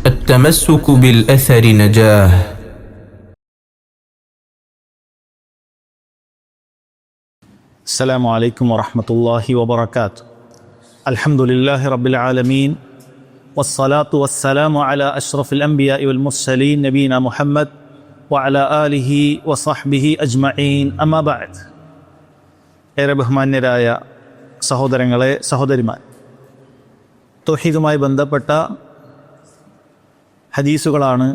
التمسك بالأثر نجاه. السلام عليكم ورحمة الله وبركاته. الحمد لله رب العالمين والصلاة والسلام على أشرف الأنبياء والمرسلين نبينا محمد وعلى آله وصحبه أجمعين أما بعد. ഏറെ ബഹുമാന്യരായ സഹോദരങ്ങളെ, സഹോദരിമാർ, തൗഹീദുമായി ബന്ധപ്പെട്ട ഹദീസുകളാണ്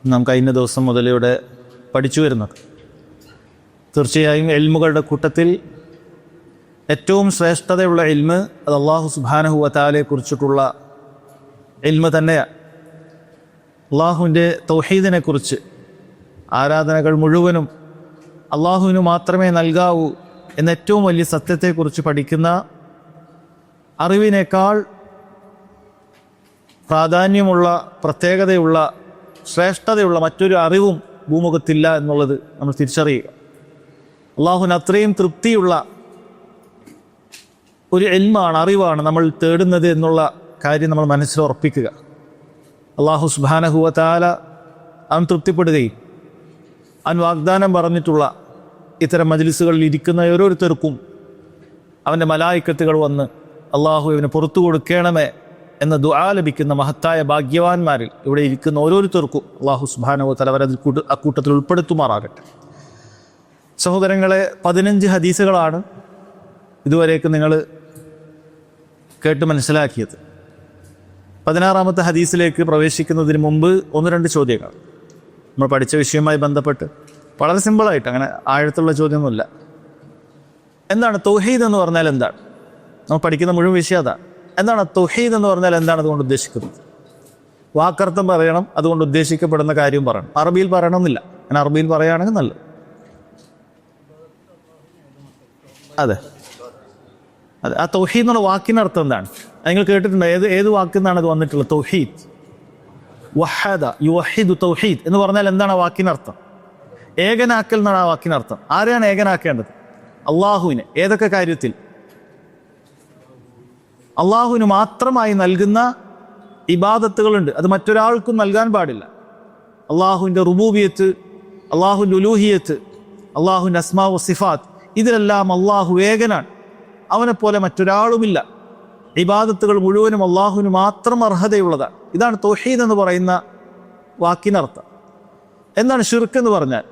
നാം കഴിഞ്ഞ ദിവസം മുതൽ ഇവിടെ പഠിച്ചു വരുന്നത്. തീർച്ചയായും ഇൽമുകളുടെ കൂട്ടത്തിൽ ഏറ്റവും ശ്രേഷ്ഠതയുള്ള ഇൽമ് അത് അല്ലാഹു സുബ്ഹാനഹു വ തആലയെ കുറിച്ചിട്ടുള്ള ഇൽമ് തന്നെയാണ്. അള്ളാഹുവിൻ്റെ തൗഹീദിനെ കുറിച്ച്, ആരാധനകൾ മുഴുവനും അള്ളാഹുവിന് മാത്രമേ നൽകാവൂ എന്ന ഏറ്റവും വലിയ സത്യത്തെക്കുറിച്ച് പഠിക്കുന്ന അറിവിനേക്കാൾ പ്രാധാന്യമുള്ള, പ്രത്യേകതയുള്ള, ശ്രേഷ്ഠതയുള്ള മറ്റൊരു അറിവും ഭൂമുഖത്തില്ല എന്നുള്ളത് നമ്മൾ തിരിച്ചറിയുക. അള്ളാഹുവിന് അത്രയും തൃപ്തിയുള്ള ഒരു ഇൽമാണ്, അറിവാണ് നമ്മൾ തേടുന്നത് എന്നുള്ള കാര്യം നമ്മൾ മനസ്സിൽ ഉറപ്പിക്കുക. അള്ളാഹു സുബ്ഹാനഹു വ തആല അവൻ തൃപ്തിപ്പെടുകയും അവൻ വാഗ്ദാനം പറഞ്ഞിട്ടുള്ള ഇത്തരം മജ്ലിസുകളിൽ ഇരിക്കുന്ന ഓരോരുത്തർക്കും അവൻ്റെ മലായിക്കത്തുകൾ വന്ന് അള്ളാഹു ഇവന് പുറത്തു കൊടുക്കണമേ എന്ന ദുആ ലഭിക്കുന്ന മഹത്തായ ഭാഗ്യവാന്മാരിൽ ഇവിടെ ഇരിക്കുന്ന ഓരോരുത്തർക്കും അള്ളാഹു സുബ്ഹാനഹു വ തആല അവരെ അക്കൂട്ടത്തിൽ ഉൾപ്പെടുത്തുമാറാകട്ടെ. സഹോദരങ്ങളെ, 15 ഹദീസുകളാണ് ഇതുവരേക്ക് നിങ്ങൾ കേട്ട് മനസ്സിലാക്കിയത്. 16ാമത്തെ ഹദീസിലേക്ക് പ്രവേശിക്കുന്നതിന് മുമ്പ് 1-2 ചോദ്യങ്ങൾ നമ്മൾ പഠിച്ച വിഷയവുമായി ബന്ധപ്പെട്ട് വളരെ സിമ്പിളായിട്ട്, അങ്ങനെ ആഴത്തുള്ള ചോദ്യമൊന്നുമില്ല. എന്താണ് തൗഹീദ് എന്ന് പറഞ്ഞാൽ? എന്താണ് നമ്മൾ പഠിക്കുന്ന മുഴുവൻ വിഷയം അതാണ്. എന്താണ് തൗഹീദ് എന്ന് പറഞ്ഞാൽ? എന്താണ് അതുകൊണ്ട് ഉദ്ദേശിക്കുന്നത്? വാക്കർത്ഥം പറയണം, അതുകൊണ്ട് ഉദ്ദേശിക്കപ്പെടുന്ന കാര്യം പറയണം. അറബിയിൽ പറയണമെന്നില്ല, ഞാൻ അറബിയിൽ പറയുകയാണെങ്കിൽ നല്ലത്. അതെ, ആ തൗഹീദ് എന്നുള്ള വാക്കിനർത്ഥം എന്താണ്? നിങ്ങൾ കേട്ടിട്ടുണ്ടോ? ഏത് വാക്കിൽ നിന്നാണ് അത് വന്നിട്ടുള്ളത്? തൗഹീദ്, വഹദ യുവഹിദു തൗഹീദ് എന്ന് പറഞ്ഞാൽ എന്താണ് ആ വാക്കിനർത്ഥം? ഏകനാക്കൽ എന്നാണ് ആ വാക്കിനർത്ഥം. ആരെയാണ് ഏകനാക്കേണ്ടത്? അള്ളാഹുവിനെ. ഏതൊക്കെ കാര്യത്തിൽ? അള്ളാഹുവിന് മാത്രമായി നൽകുന്ന ഇബാദത്തുകളുണ്ട്, അത് മറ്റൊരാൾക്കും നൽകാൻ പാടില്ല. അള്ളാഹുവിൻ്റെ റുബൂബിയത്ത്, അള്ളാഹുവിൻ്റെ ഉലൂഹിയത്ത്, അള്ളാഹുവിൻ്റെ അസ്മാ വ സിഫാത്ത്, ഇതിലെല്ലാം അള്ളാഹു ഏകനാണ്, അവനെപ്പോലെ മറ്റൊരാളുമില്ല. ഇബാദത്തുകൾ മുഴുവനും അള്ളാഹുവിന് മാത്രം അർഹതയുള്ളതാണ്. ഇതാണ് തൗഹീദ് എന്ന് പറയുന്ന വാക്കിനർത്ഥം. എന്താണ് ശിർക്ക് എന്ന് പറഞ്ഞാൽ?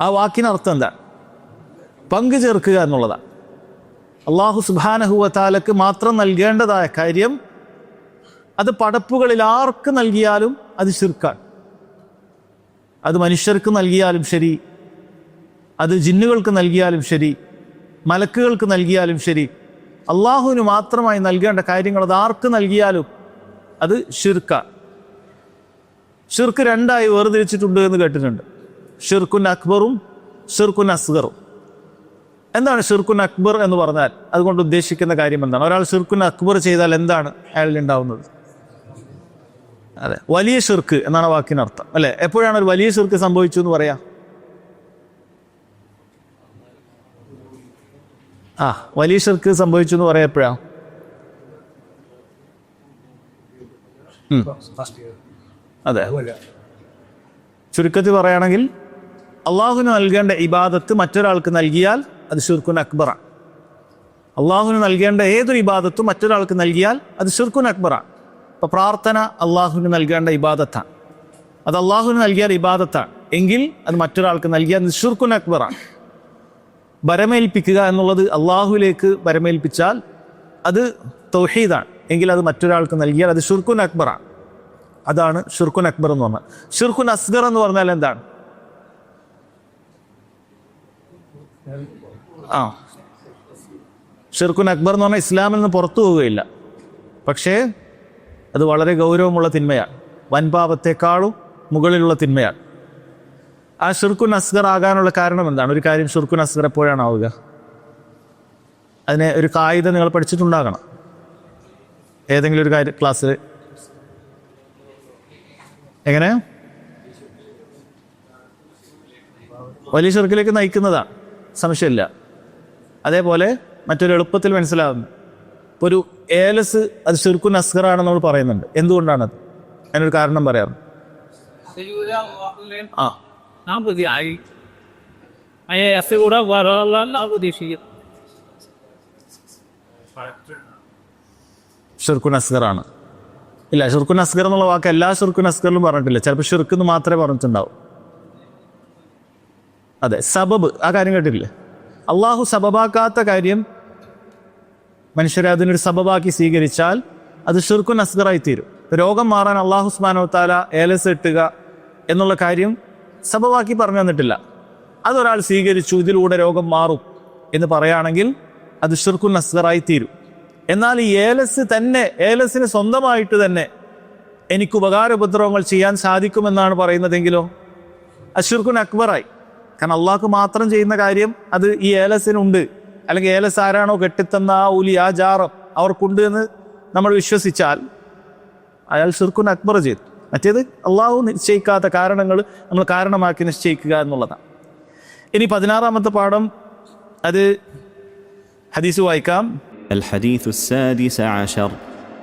ആ വാക്കിനർത്ഥം എന്താണ്? പങ്കു ചേർക്കുക എന്നുള്ളതാണ്. അള്ളാഹു സുബ്ഹാനഹു വ തആലക്ക് മാത്രം നൽകേണ്ടതായ കാര്യം അത് പടപ്പുകളിൽ ആർക്ക് നൽകിയാലും അത് ശിർക്കാണ്. അത് മനുഷ്യർക്ക് നൽകിയാലും ശരി, അത് ജിന്നുകൾക്ക് നൽകിയാലും ശരി, മലക്കുകൾക്ക് നൽകിയാലും ശരി, അള്ളാഹുവിന് മാത്രമായി നൽകേണ്ട കാര്യങ്ങൾ അത് ആർക്ക് നൽകിയാലും അത് ഷിർക്കാണ്. ഷിർക്ക് 2ആയി വേർതിരിച്ചിട്ടുണ്ട് എന്ന് കേട്ടിട്ടുണ്ട്. ഷിർക്കുൻ അക്ബറും ഷിർക്കുൻ അസ്ഗറും. എന്താണ് ഷിർക്കുൻ അക്ബർ എന്ന് പറഞ്ഞാൽ? അതുകൊണ്ട് ഉദ്ദേശിക്കുന്ന കാര്യം എന്താണ്? ഒരാൾ ഷിർക്കുൻ അക്ബർ ചെയ്താൽ എന്താണ് അയാളിൽ ഉണ്ടാവുന്നത്? അതെ, വലിയ ഷിർക്ക് എന്നാണ് വാക്കിനർത്ഥം, അല്ലെ? എപ്പോഴാണ് ഒരു വലിയ ഷിർക്ക് സംഭവിച്ചു എന്ന് പറയാം? വലിയ ഷിർക്ക് സംഭവിച്ചു എന്ന് പറയാം എപ്പോഴാ? അതെ, ചുരുക്കത്തിൽ പറയുകയാണെങ്കിൽ അള്ളാഹുവിന് നൽകേണ്ട ഇബാദത്ത് മറ്റൊരാൾക്ക് നൽകിയാൽ അത് ഷിർക്കുൻ അക്ബറാണ്. അള്ളാഹുവിന് നൽകേണ്ട ഏതൊരു ഇബാദത്തും മറ്റൊരാൾക്ക് നൽകിയാൽ അത് ഷിർക്കുൻ അക്ബറാണ്. ഇപ്പൊ പ്രാർത്ഥന അള്ളാഹുവിന് നൽകേണ്ട ഇബാദത്താണ്, അത് അള്ളാഹുവിന് നൽകിയാൽ ഇബാദത്താണ് എങ്കിൽ അത് മറ്റൊരാൾക്ക് നൽകിയാൽ അത് ഷിർക്കുൻ അക്ബറാണ്. ഭരമേൽപ്പിക്കുക എന്നുള്ളത് അള്ളാഹുവിലേക്ക് ഭരമേൽപ്പിച്ചാൽ അത് തൗഹീദാണ്, എങ്കിൽ അത് മറ്റൊരാൾക്ക് നൽകിയാൽ അത് ഷിർക്കുൻ അക്ബറാണ്. അതാണ് ഷിർക്കുൻ അക്ബർ എന്ന് പറഞ്ഞാൽ. ഷിർക്കുൻ അസ്ഗർ എന്ന് പറഞ്ഞാൽ എന്താണ്? ഷിർക്കുൻ അക്ബർ എന്ന് പറഞ്ഞാൽ ഇസ്ലാമിൽ നിന്ന് പുറത്തു പോവുകയില്ല, പക്ഷേ അത് വളരെ ഗൗരവമുള്ള തിന്മയാണ്, വൻപാപത്തെക്കാളും മുകളിലുള്ള തിന്മയാണ്. ആ ഷിർക്കുൻ അസ്ഗർ ആകാനുള്ള കാരണം എന്താണ്? ഒരു കാര്യം ഷിർക്കുൻ അസ്ഗർ എപ്പോഴാണ് ആവുക? അതിനെ ഒരു കായിക നിങ്ങൾ പഠിച്ചിട്ടുണ്ടാകണം ഏതെങ്കിലും ഒരു ക്ലാസ്സിൽ. എങ്ങനെ? വലിയ ഷിർക്കിലേക്ക് നയിക്കുന്നതാണ്, സംശയമില്ല. അതേപോലെ മറ്റൊരു എളുപ്പത്തിൽ മനസ്സിലാവുന്നു, ഒരു ഏലസ് അത് ഷിർക്കുൻ അസ്ഗറാണെന്ന് നമ്മൾ പറയുന്നുണ്ട്. എന്തുകൊണ്ടാണത്? അതിനൊരു കാരണം പറയാറ്. ആ ഷിർക്കുൻ അസ്ഗറാണ്. ഇല്ല, ഷിർക്കുൻ അസ്ഗർ എന്നുള്ള വാക്ക് എല്ലാ ഷിർക്കുൻ അസ്ഗറിലും പറഞ്ഞിട്ടില്ല. ചിലപ്പോൾ ഷിർക്കെന്ന് മാത്രമേ പറഞ്ഞിട്ടുണ്ടാവും. അതെ, സബബ്, ആ കാര്യം കേട്ടിട്ടില്ലേ? അള്ളാഹു സബബാക്കാത്ത കാര്യം മനുഷ്യരെ അതിനൊരു സബബാക്കി സ്വീകരിച്ചാൽ അത് ഷിർക്കുൻ അസ്ഗറായി തീരും. രോഗം മാറാൻ അള്ളാഹു സുബ്ഹാനഹു വ തആല ഏലസ് ഇട്ടുക എന്നുള്ള കാര്യം സബബാക്കി പറഞ്ഞു തന്നിട്ടില്ല. അതൊരാൾ സ്വീകരിച്ചു, ഇതിലൂടെ രോഗം മാറും എന്ന് പറയുകയാണെങ്കിൽ അത് ഷിർക്കുൻ അസ്ഗറായി തീരും. എന്നാൽ ഈ ഏലസിന് സ്വന്തമായിട്ട് തന്നെ എനിക്ക് ഉപകാരോപദ്രവങ്ങൾ ചെയ്യാൻ സാധിക്കുമെന്നാണ് പറയുന്നതെങ്കിലോ അത് ഷിർക്കുൻ അക്ബറായി. കാരണം അള്ളാഹ്ക്ക് മാത്രം ചെയ്യുന്ന കാര്യം അത് ഈ ഏലസിനുണ്ട്, അല്ലെങ്കിൽ ഏലസ് ആരാണോ കെട്ടിത്തന്ന ആ ഉലി, ആ ജാറം അവർക്കുണ്ട് എന്ന് നമ്മൾ വിശ്വസിച്ചാൽ അയാൾ ഷിർക്കുൻ അക്ബർ ചെയ്തു. മറ്റേത് അള്ളാഹു നിശ്ചയിക്കാത്ത കാരണങ്ങൾ നമ്മൾ കാരണമാക്കി നിശ്ചയിക്കുക എന്നുള്ളതാണ്. ഇനി 16-ാമത്തെ പാഠം, അത് ഹദീസ് വായിക്കാം. الحديث السادس عشر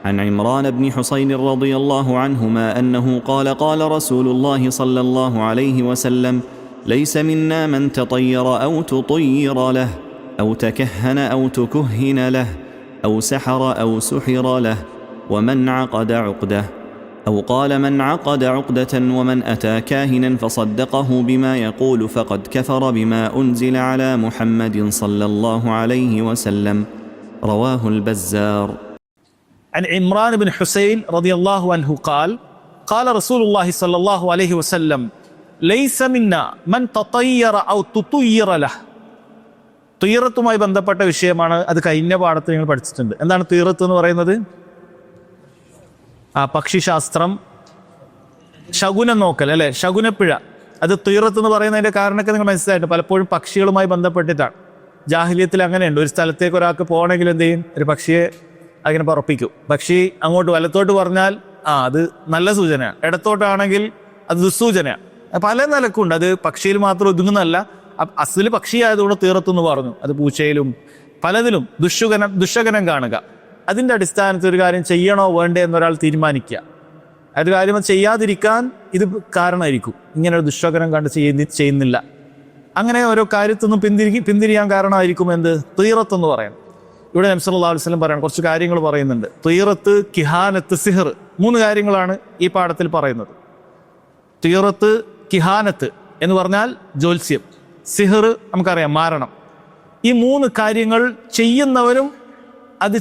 عن عمران بن حسين رضي الله عنهما أنه قال قال رسول الله صلى الله عليه وسلم ليس منا من تطير أو تطير له أو تكهن أو تكهن له أو سحر أو سحر له ومن عقد عقده أو قال من عقد عقدة ومن أتى كاهنا فصدقه بما يقول فقد كفر بما أنزل على محمد صلى الله عليه وسلم رواه البزار. عن عمران بن حسين رضي الله عنه قال قال رسول الله صلى الله عليه وسلم ليس منا من تطير أو تطير له. തീറത്തുമായി ബന്ധപ്പെട്ട വിഷയമാണ്. അത് കഴിഞ്ഞ പാഠത്തിൽ നിങ്ങൾ പഠിച്ചിട്ടുണ്ട്. എന്താണ് തീറത്ത് എന്ന് പറയുന്നത്? ആ പക്ഷിശാസ്ത്രം, ശകുനം നോക്കൽ, അല്ലെ, ശകുനപ്പിഴ. അത് തീറത്ത് എന്ന് പറയുന്നതിന്റെ കാരണമൊക്കെ നിങ്ങൾ മനസ്സിലായിട്ട് പലപ്പോഴും പക്ഷികളുമായി ബന്ധപ്പെട്ടിട്ടാണ്. ജാഹിലിയത്തിൽ അങ്ങനെയുണ്ട്. ഒരു സ്ഥലത്തേക്ക് ഒരാൾക്ക് പോകണമെങ്കിൽ എന്ത് ചെയ്യും? ഒരു പക്ഷിയെ അങ്ങനെ പറപ്പിക്കും. പക്ഷി അങ്ങോട്ട് വലത്തോട്ട് പറഞ്ഞാൽ അത് നല്ല സൂചനയാണ്, ഇടത്തോട്ടാണെങ്കിൽ അത് ദുസ്സൂചനയാണ്. പല നിലക്കുണ്ട്. അത് പക്ഷിയിൽ മാത്രം ഒതുങ്ങുന്നതല്ല. അസ്ലിൽ പക്ഷിയായതുകൊണ്ട് തീറത്തെന്ന് പറഞ്ഞു. അത് പൂച്ചയിലും പലതിലും ദുശകനം കാണുക. അതിൻ്റെ അടിസ്ഥാനത്തിൽ ഒരു കാര്യം ചെയ്യണോ വേണ്ടേ എന്നൊരാൾ തീരുമാനിക്കുക. അതൊരു കാര്യം ചെയ്യാതിരിക്കാൻ ഇത് കാരണമായിരിക്കും. ഇങ്ങനെ ഒരു ദുശകനം കണ്ട് ചെയ്യുന്നില്ല. അങ്ങനെ ഓരോ കാര്യത്തൊന്നും പിന്തിരിയാൻ കാരണമായിരിക്കും എന്ത്? തീറത്തെന്ന് പറയാം. ഇവിടെ നബി സല്ലല്ലാഹു അലൈഹി വസല്ലം പറയാൻ കുറച്ച് കാര്യങ്ങൾ പറയുന്നുണ്ട്. തീറത്ത്, കിഹാനത്ത്, സിഹർ, 3 കാര്യങ്ങളാണ് ഈ പാഠത്തിൽ പറയുന്നത്. തീറത്ത്, കിഹാനത്ത് എന്ന് പറഞ്ഞാൽ ജ്യോത്സ്യം, സിഹർ നമുക്കറിയാം മാരണം. ഈ 3 കാര്യങ്ങൾ ചെയ്യുന്നവരും അത്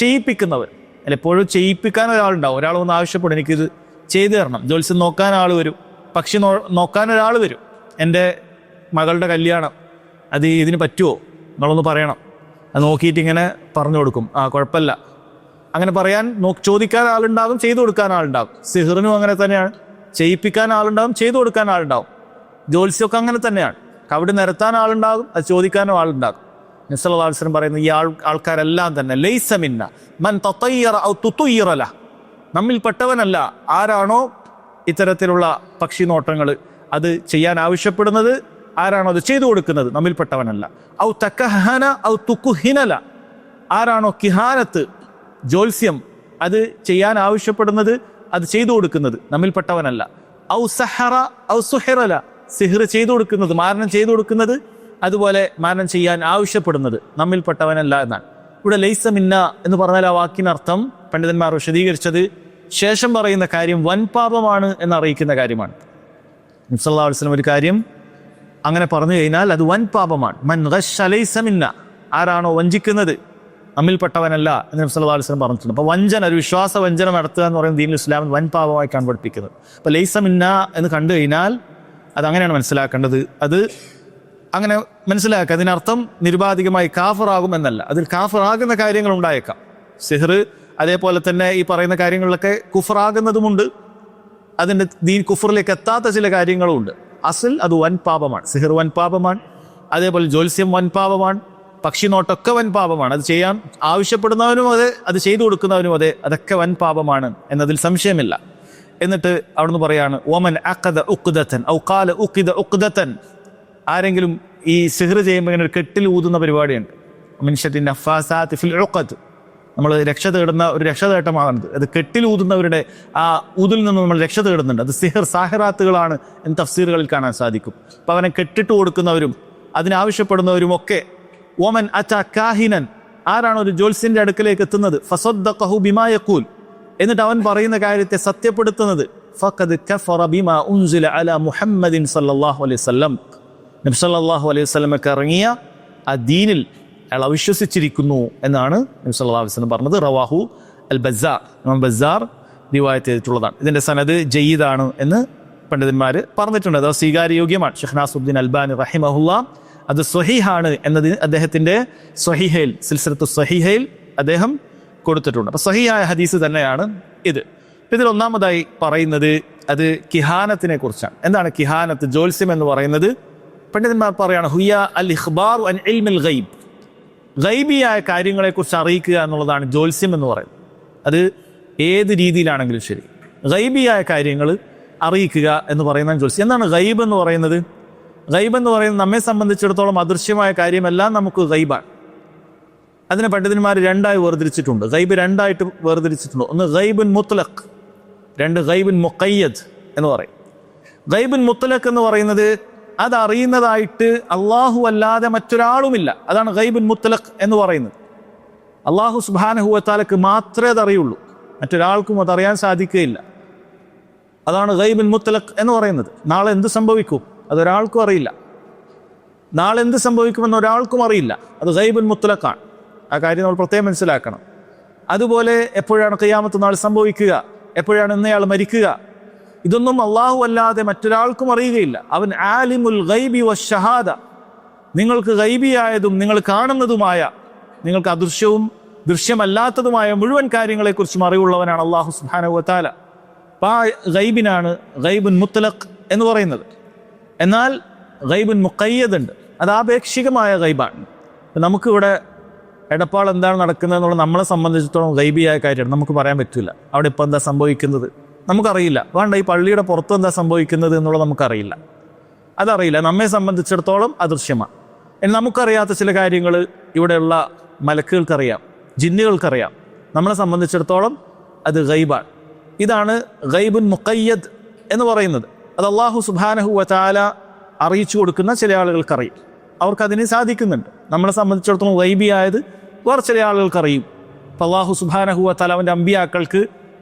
ചെയ്യിപ്പിക്കുന്നവർ. എപ്പോഴും ചെയ്യിപ്പിക്കാൻ ഒരാളുണ്ടാവും. ഒരാൾ ഒന്ന് ആവശ്യപ്പെടും, എനിക്കിത് ചെയ്തു തരണം. ജ്യോത്സ്യം നോക്കാൻ ആൾ വരും, പക്ഷി നോക്കാൻ ഒരാൾ വരും. എൻ്റെ മകളുടെ കല്യാണം, അത് ഇതിന് പറ്റുമോ നിങ്ങളൊന്ന് പറയണം. അത് നോക്കിയിട്ട് ഇങ്ങനെ പറഞ്ഞു കൊടുക്കും. കുഴപ്പമില്ല. അങ്ങനെ പറയാൻ ചോദിക്കാൻ ആളുണ്ടാകും, ചെയ്തു കൊടുക്കാൻ ആളുണ്ടാകും. സിഹറിനും അങ്ങനെ തന്നെയാണ്. ചെയ്യിപ്പിക്കാൻ ആളുണ്ടാകും, ചെയ്തു കൊടുക്കാൻ ആളുണ്ടാകും. ജ്യോത്സ്യമൊക്കെ അങ്ങനെ തന്നെയാണ്. കവിട് നിരത്താൻ ആളുണ്ടാകും, അത് ചോദിക്കാനും ആളുണ്ടാകും. നബി സല്ലല്ലാഹു അലൈഹി വസല്ലം പറയുന്നത് ഈ ആൾക്കാരെല്ലാം തന്നെ ലൈസ മിന്ന മൻ തതയ്യറ ഔ തുതയ്യറ ലഹ, നമ്മിൽപ്പെട്ടവനല്ല ആരാണോ ഇത്തരത്തിലുള്ള പക്ഷി നോട്ടങ്ങൾ അത് ചെയ്യാൻ ആവശ്യപ്പെടുന്നത്, ആരാണോ അത് ചെയ്തു കൊടുക്കുന്നത്, നമ്മിൽപ്പെട്ടവനല്ല. ഔ തകഹന ഔ തുകുഹിന ലഹ, ആരാണോ കിഹാനത്ത്, ജ്യോത്സ്യം അത് ചെയ്യാൻ ആവശ്യപ്പെടുന്നത്, അത് ചെയ്തു കൊടുക്കുന്നത്, നമ്മിൽപ്പെട്ടവനല്ല. ഔ സഹറ ഔ സുഹിറ ലഹ, സിഹർ ചെയ്തു കൊടുക്കുന്നത്, മാരണം ചെയ്തു കൊടുക്കുന്നത്, അതുപോലെ മാരണം ചെയ്യാൻ ആവശ്യപ്പെടുന്നത് നമ്മിൽപ്പെട്ടവനല്ല എന്നാണ്. ഇവിടെ ലൈസ മിന്ന എന്ന് പറഞ്ഞാൽ ആ വാക്കിനർത്ഥം പണ്ഡിതന്മാർ വിശദീകരിച്ചത് ശേഷം പറയുന്ന കാര്യം വൻപാപമാണ് എന്നറിയിക്കുന്ന കാര്യമാണ്. നബി സല്ലല്ലാഹു അലൈഹി വസല്ലം ഒരു കാര്യം അങ്ങനെ പറഞ്ഞു കഴിഞ്ഞാൽ അത് വൻപാപമാണ്. മൻ ഗശ്ശ ലൈസ മിന്ന, ആരാണോ വഞ്ചിക്കുന്നത് നമ്മിൽപ്പെട്ടവനല്ല എന്ന് നബി സല്ലല്ലാഹു അലൈഹി വസല്ലം പറഞ്ഞിട്ടുണ്ട്. അപ്പോൾ വഞ്ചന, ഒരു വിശ്വാസ വഞ്ചന നടത്തുക എന്ന് പറയുന്നത് ദീനുൽ ഇസ്ലാമിൽ വൻപാപമായിട്ടാണ് പഠിപ്പിക്കുന്നത്. അപ്പോൾ ലൈസ മിന്ന എന്ന് കണ്ടു കഴിഞ്ഞാൽ അതങ്ങനെയാണ് മനസ്സിലാക്കേണ്ടത്. അത് അങ്ങനെ മനസ്സിലാക്കുക. അതിനർത്ഥം നിരുപാധികമായി കാഫറാകും എന്നല്ല. അതിൽ കാഫറാകുന്ന കാര്യങ്ങൾ ഉണ്ടായേക്കാം. സിഹർ അതേപോലെ തന്നെ ഈ പറയുന്ന കാര്യങ്ങളിലൊക്കെ കുഫറാകുന്നതുമുണ്ട്. അതിൻ്റെ ദീൻ കുഫറിലേക്ക് എത്താത്ത ചില കാര്യങ്ങളുമുണ്ട്. അസിൽ അത് വൻപാപമാണ്. സിഹർ വൻപാപമാണ്. അതേപോലെ ജ്യോത്സ്യം വൻപാപമാണ്. പക്ഷി നോട്ടൊക്കെ വൻപാപമാണ്. അത് ചെയ്യാൻ ആവശ്യപ്പെടുന്നവനും അതെ, അത് ചെയ്തു കൊടുക്കുന്നവനും അതെ, അതൊക്കെ വൻപാപമാണ് എന്നതിൽ സംശയമില്ല. എന്നിട്ട് അവിടുന്ന് പറയാണ് വമൻ അഖദ ഉഖ്ദതൻ ഔ ഖാല ഉഖിദ ഉഖ്ദതൻ, ആരെങ്കിലും ഈ സിഹർ ചെയ്യുമ്പോൾ ഇങ്ങനെ ഒരു കെട്ടിൽ ഊതുന്ന പരിപാടിയുണ്ട്. മിൻ ശർരി നഫാസാത്തി ഫിൽ ഉഖദ്. നമ്മൾ രക്ഷ തേടുന്ന ഒരു രക്ഷതേട്ടമാണത്. അത് കെട്ടിലൂതുന്നവരുടെ ആ ഊതിൽ നിന്ന് നമ്മൾ രക്ഷ തേടുന്നുണ്ട്. അത് സാഹിറാത്തുകളാണ് എന്ന് തഫ്സീറുകളിൽ കാണാൻ സാധിക്കും. അപ്പോൾ അവനെ കെട്ടിട്ട് കൊടുക്കുന്നവരും അതിനാവശ്യപ്പെടുന്നവരുമൊക്കെ ഓമൻ അത കാഹിനൻ, ആരാണ് ഒരു ജ്യോത്സ്യന്റെ അടുക്കലേക്ക് എത്തുന്നത്, ഫസദ്ദഖഹു ബിമാ യഖൂൽ, എന്നിട്ട് അവൻ പറയുന്ന കാര്യത്തെ സത്യപ്പെടുത്തുന്നത്, ഫഖദ് കഫറ ബിമാ ഉൻസില അലാ മുഹമ്മദിൻ സല്ലല്ലാഹു അലൈഹി വസല്ലം, നബി സല്ലല്ലാഹു അലൈഹി വസല്ലമക്ക് ഇറങ്ങിയ ആ ദീനിൽ അയാൾ അവിശ്വസിച്ചിരിക്കുന്നു എന്നാണ് നബി സല്ലല്ലാഹു അലൈഹി വസല്ലം പറഞ്ഞത്. റവാഹു അൽ ബസ്സാർ, ഇമാം ബസ്സാർ റിവായത്ത് ചെയ്തിട്ടുള്ളതാണ്. ഇതിന്റെ സനദ് ജയ്യിദാണ് എന്ന് പണ്ഡിതന്മാർ പറഞ്ഞിട്ടുണ്ട്. അത് സ്വീകാര്യോഗ്യമാണ്. ഷെയ്ഖ് നാസറുദ്ദീൻ അൽബാനി റഹിമഹുല്ലാ അത് സ്വഹീഹാണ് എന്നതിന് അദ്ദേഹത്തിന്റെ സ്വഹീഹയിൽ, സിൽസിലത്തു സ്വഹീഹയിൽ അദ്ദേഹം കൊടുത്തിട്ടുണ്ട്. അപ്പൊ സ്വഹീഹായ ഹദീസ് തന്നെയാണ് ഇത്. ഇതിൽ ഒന്നാമതായി പറയുന്നത് അത് കിഹാനത്തിനെ കുറിച്ചാണ്. എന്താണ് കിഹാനത്ത്, ജ്യോത്സ്യം എന്ന് പറയുന്നത്? പണ്ഡിതന്മാർ പറയാണ് ഹുയ അൽ ഇഖ്ബാറു അൻ ഇൽമിൽ ഗൈബ്, ഗൈബിയായ കാര്യങ്ങളെക്കുറിച്ച് അറിയിക്കുക എന്നുള്ളതാണ് ജ്യോത്സ്യം എന്ന് പറയുന്നത്. അത് ഏത് രീതിയിലാണെങ്കിലും ശരി, ഗൈബിയായ കാര്യങ്ങൾ അറിയിക്കുക എന്ന് പറയുന്ന ജ്യോത്സ്യം. എന്താണ് ഗൈബ് എന്ന് പറയുന്നത്? ഗൈബ് എന്ന് പറയുന്നത് നമ്മെ സംബന്ധിച്ചിടത്തോളം അദൃശ്യമായ കാര്യമെല്ലാം നമുക്ക് ഗൈബാണ്. അതിനെ പണ്ഡിതന്മാർ രണ്ടായി വേർതിരിച്ചിട്ടുണ്ട്. ഗൈബ് രണ്ടായിട്ട് വേർതിരിച്ചിട്ടുണ്ട്. ഒന്ന് ഗൈബുൻ മുത്ലഖ്, രണ്ട് ഗൈബുൻ മുഖയ്യദ് എന്ന് പറയും. ഗൈബുൻ മുത്ലഖ് എന്ന് പറയുന്നത് അത് അറിയുന്നതായിട്ട് അള്ളാഹു അല്ലാതെ മറ്റൊരാളുമില്ല. അതാണ് ഗൈബുൻ മുത്ലഖ് എന്ന് പറയുന്നത്. അള്ളാഹു സുബ്ഹാനഹു വ തആലക്ക് മാത്രമേ അതറിയുള്ളൂ, മറ്റൊരാൾക്കും അതറിയാൻ സാധിക്കുകയില്ല. അതാണ് ഗൈബുൻ മുത്ലഖ് എന്ന് പറയുന്നത്. നാളെ എന്ത് സംഭവിക്കും അതൊരാൾക്കും അറിയില്ല. നാളെ എന്ത് സംഭവിക്കുമെന്ന് ഒരാൾക്കും അറിയില്ല. അത് ഗൈബുൻ മുത്ലഖാണ്. ആ കാര്യം നമ്മൾ പ്രത്യേകം മനസ്സിലാക്കണം. അതുപോലെ എപ്പോഴാണ് ഖിയാമത്ത് നാൾ സംഭവിക്കുക, എപ്പോഴാണ് ഇന്നയാൾ മരിക്കുക, ഇതൊന്നും അള്ളാഹു അല്ലാതെ മറ്റൊരാൾക്കും അറിയുകയില്ല. അവൻ ആലിമുൽ ഗൈബി വശഹാദ, നിങ്ങൾക്ക് ഗൈബിയായതും നിങ്ങൾ കാണുന്നതുമായ, നിങ്ങൾക്ക് അദൃശ്യവും ദൃശ്യമല്ലാത്തതുമായ മുഴുവൻ കാര്യങ്ങളെക്കുറിച്ചും അറിവുള്ളവനാണ് അള്ളാഹു സുബ്ഹാനഹു വ തആല. അപ്പോൾ ആ ഗൈബിനാണ് ഗൈബുൻ മുത്ലഖ് എന്ന് പറയുന്നത്. എന്നാൽ ഗൈബുൻ മുഖയ്യദ് ഉണ്ട്, അത് ആപേക്ഷികമായ ഗൈബാണ്. നമുക്കിവിടെ എടപ്പാൾ എന്താണ് നടക്കുന്നത് എന്നുള്ളത് നമ്മളെ സംബന്ധിച്ചിടത്തോളം ഗൈബിയായ കാര്യമാണ്. നമുക്ക് പറയാൻ പറ്റില്ല അവിടെ ഇപ്പോൾ എന്താ സംഭവിക്കുന്നത്, നമുക്കറിയില്ല. വേണ്ട ഈ പള്ളിയുടെ പുറത്ത് എന്താ സംഭവിക്കുന്നത് എന്നുള്ളത് നമുക്കറിയില്ല, അതറിയില്ല. നമ്മെ സംബന്ധിച്ചിടത്തോളം അദൃശ്യമാണ്. എന്നാൽ നമുക്കറിയാത്ത ചില കാര്യങ്ങൾ ഇവിടെയുള്ള മലക്കുകൾക്കറിയാം, ജിന്നുകൾക്കറിയാം. നമ്മളെ സംബന്ധിച്ചിടത്തോളം അത് ഗൈബാണ്. ഇതാണ് ഗൈബുൻ മുഖയ്യദ് എന്ന് പറയുന്നത്. അത് അള്ളാഹു സുബ്ഹാനഹു വ തആല അറിയിച്ചു കൊടുക്കുന്ന ചില ആളുകൾക്കറിയും, അവർക്കതിന് സാധിക്കുന്നുണ്ട്. നമ്മളെ സംബന്ധിച്ചിടത്തോളം ഗൈബിയായത് വേറെ ചില ആളുകൾക്കറിയും. അപ്പോൾ അള്ളാഹു സുബ്ഹാനഹു വ തആല അവൻ്റെ അമ്പിയാക്കൾക്ക്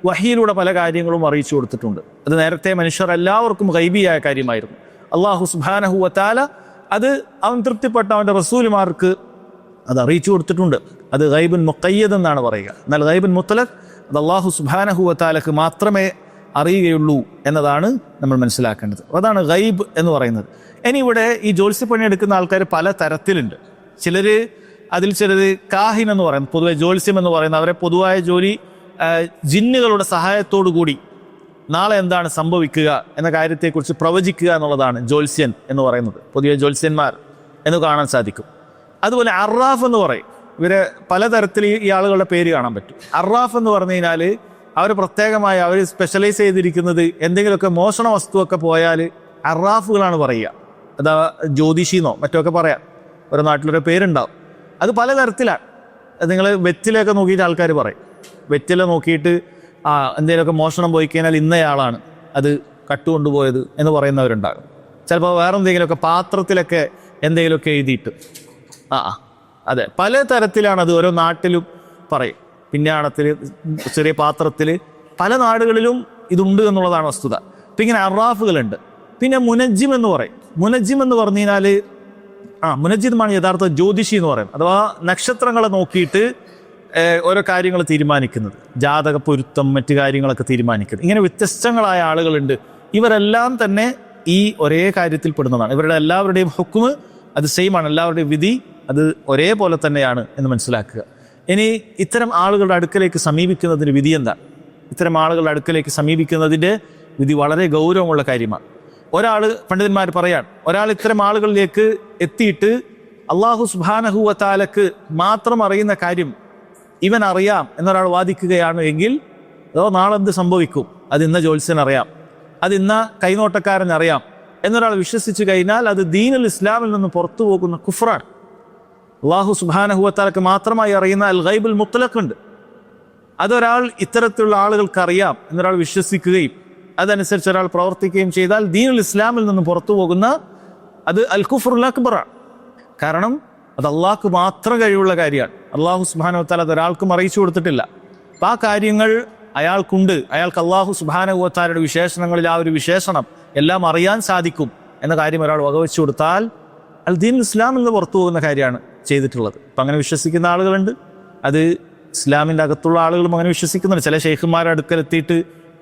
വഹിയിലൂടെ പല കാര്യങ്ങളും അറിയിച്ചു കൊടുത്തിട്ടുണ്ട്. അത് നേരത്തെ മനുഷ്യർ എല്ലാവർക്കും ഗൈബിയായ കാര്യമായിരുന്നു. അള്ളാഹു സുബ്ഹാനഹു വ തആല അത് അവൻ തൃപ്തിപ്പെട്ട അവൻ്റെ റസൂലുമാർക്ക് അത് അറിയിച്ചു കൊടുത്തിട്ടുണ്ട്. അത് ഗൈബുൻ മുഖയ്യദ് എന്നാണ് പറയുക. എന്നാൽ ഗൈബുൻ മുത്ലഖ് അത് അള്ളാഹു സുബ്ഹാനഹു വ തആലക്ക് മാത്രമേ അറിയുകയുള്ളൂ എന്നതാണ് നമ്മൾ മനസ്സിലാക്കേണ്ടത്. അതാണ് ഗൈബ് എന്ന് പറയുന്നത്. ഇനി ഇവിടെ ഈ ജ്യോത്സ്യപ്പണി എടുക്കുന്ന ആൾക്കാർ പല തരത്തിലുണ്ട്. ചിലർ കാഹിൻ എന്ന് പറയുന്നത്, പൊതുവെ ജ്യോത്സ്യം എന്ന് പറയുന്നത് അവരെ പൊതുവായ ജോലി ജിന്നുകളുടെ സഹായത്തോടു കൂടി നാളെ എന്താണ് സംഭവിക്കുക എന്ന കാര്യത്തെക്കുറിച്ച് പ്രവചിക്കുക എന്നുള്ളതാണ് ജ്യോത്സ്യൻ എന്ന് പറയുന്നത്. പൊതുവെ ജ്യോത്സ്യന്മാർ എന്ന് കാണാൻ സാധിക്കും. അതുപോലെ അറാഫ് എന്ന് പറയും. ഇവരെ പലതരത്തിൽ ഈ ആളുകളുടെ പേര് കാണാൻ പറ്റും. അറാഫ് എന്ന് പറഞ്ഞു കഴിഞ്ഞാൽ അവർ പ്രത്യേകമായി അവർ സ്പെഷ്യലൈസ് ചെയ്തിരിക്കുന്നത് എന്തെങ്കിലുമൊക്കെ മോഷണ വസ്തുവൊക്കെ പോയാൽ അറാഫുകളാണ് പറയുക. അതാ ജ്യോതിഷിന്നോ മറ്റൊക്കെ പറയാം. ഓരോ നാട്ടിലൊരു പേരുണ്ടാവും. അത് പലതരത്തിലാണ്. നിങ്ങൾ വെറ്റിലൊക്കെ നോക്കിയിട്ട് ആൾക്കാർ പറയും. വെറ്റില നോക്കിയിട്ട് എന്തെങ്കിലുമൊക്കെ മോഷണം പോയി കഴിഞ്ഞാൽ ഇന്നയാളാണ് അത് കട്ടുകൊണ്ടുപോയത് എന്ന് പറയുന്നവരുണ്ടാകും. ചിലപ്പോൾ വേറെ എന്തെങ്കിലുമൊക്കെ പാത്രത്തിലൊക്കെ എന്തെങ്കിലുമൊക്കെ എഴുതിയിട്ട് അതെ പല തരത്തിലാണ്. അത് ഓരോ നാട്ടിലും പറയും. പിന്നാണത്തിൽ, ചെറിയ പാത്രത്തിൽ, പല നാടുകളിലും ഇതുണ്ട് എന്നുള്ളതാണ് വസ്തുത. അപ്പം ഇങ്ങനെ അറാഫുകളുണ്ട്. പിന്നെ മുനജ്ജിം എന്ന് പറയും. മുനജ്ജിം എന്ന് പറഞ്ഞു കഴിഞ്ഞാൽ മുനജ്ജിമാണ് യഥാർത്ഥ ജ്യോതിഷി എന്ന് പറയും. അഥവാ നക്ഷത്രങ്ങളെ നോക്കിയിട്ട് ഓരോ കാര്യങ്ങൾ തീരുമാനിക്കുന്നത്, ജാതക പൊരുത്തം മറ്റു കാര്യങ്ങളൊക്കെ തീരുമാനിക്കുന്നത്. ഇങ്ങനെ വ്യത്യസ്തങ്ങളായ ആളുകളുണ്ട്. ഇവരെല്ലാം തന്നെ ഈ ഒരേ കാര്യത്തിൽ പെടുന്നതാണ്. ഇവരുടെ എല്ലാവരുടെയും ഹുക്മ് അത് സെയിമാണ്. എല്ലാവരുടെയും വിധി അത് ഒരേപോലെ തന്നെയാണ് എന്ന് മനസ്സിലാക്കുക. ഇനി ഇത്തരം ആളുകളുടെ അടുക്കലേക്ക് സമീപിക്കുന്നതിൻ്റെ വിധി എന്താണ്? ഇത്തരം ആളുകളുടെ അടുക്കലേക്ക് സമീപിക്കുന്നതിൻ്റെ വിധി വളരെ ഗൗരവമുള്ള കാര്യമാണ്. പണ്ഡിതന്മാർ പറയാണ്, ഒരാൾ ഇത്തരം ആളുകളിലേക്ക് എത്തിയിട്ട് അള്ളാഹു സുബ്ഹാനഹു വ തആലക്ക് മാത്രം അറിയുന്ന കാര്യം ഇവൻ അറിയാം എന്നൊരാൾ വാദിക്കുകയാണ് എങ്കിൽ നാളെ എന്ത് സംഭവിക്കും അത് ഇന്ന ജ്യോത്സ്യനറിയാം, അത് ഇന്ന കൈനോട്ടക്കാരനറിയാം എന്നൊരാൾ വിശ്വസിച്ചു കഴിഞ്ഞാൽ അത് ദീനുൽ ഇസ്ലാമിൽ നിന്ന് പുറത്തു പോകുന്ന കുഫ്റാണ്. അള്ളാഹു സുബ്ഹാനഹു വ തആലക്ക് മാത്രമായി അറിയുന്ന അൽ ഗൈബുൽ മുത്ലഖ് ഉണ്ട്. അതൊരാൾ ഇത്തരത്തിലുള്ള ആളുകൾക്ക് അറിയാം എന്നൊരാൾ വിശ്വസിക്കുകയും അതനുസരിച്ച് ഒരാൾ പ്രവർത്തിക്കുകയും ചെയ്താൽ ദീനുൽ ഇസ്ലാമിൽ നിന്ന് പുറത്തു പോകുന്ന അത് അൽ കുഫ്റുൽ അക്ബറാണ്. കാരണം അത് അള്ളാഹ്ക്ക് മാത്രം കഴിവുള്ള കാര്യമാണ്. അള്ളാഹു സുബ്ഹാനഹു വ തആല അത് ഒരാൾക്കും അറിയിച്ചു കൊടുത്തിട്ടില്ല. അപ്പം ആ കാര്യങ്ങൾ അയാൾക്കുണ്ട്. അയാൾക്ക് അള്ളാഹു സുബ്ഹാനഹു വ തആലയുടെ വിശേഷണങ്ങളിൽ ആ ഒരു വിശേഷണം എല്ലാം അറിയാൻ സാധിക്കും എന്ന കാര്യം ഒരാൾ വകവെച്ചു കൊടുത്താൽ അത് ദീനുൽ ഇസ്ലാമിൽ നിന്ന് പുറത്തു പോകുന്ന കാര്യമാണ് ചെയ്തിട്ടുള്ളത്. അപ്പം അങ്ങനെ വിശ്വസിക്കുന്ന ആളുകളുണ്ട്. അത് ഇസ്ലാമിൻ്റെ അകത്തുള്ള ആളുകളും അങ്ങനെ വിശ്വസിക്കുന്നുണ്ട്. ചില ഷെയ്ഖുമാരുടെ അടുക്കലെത്തിയിട്ട്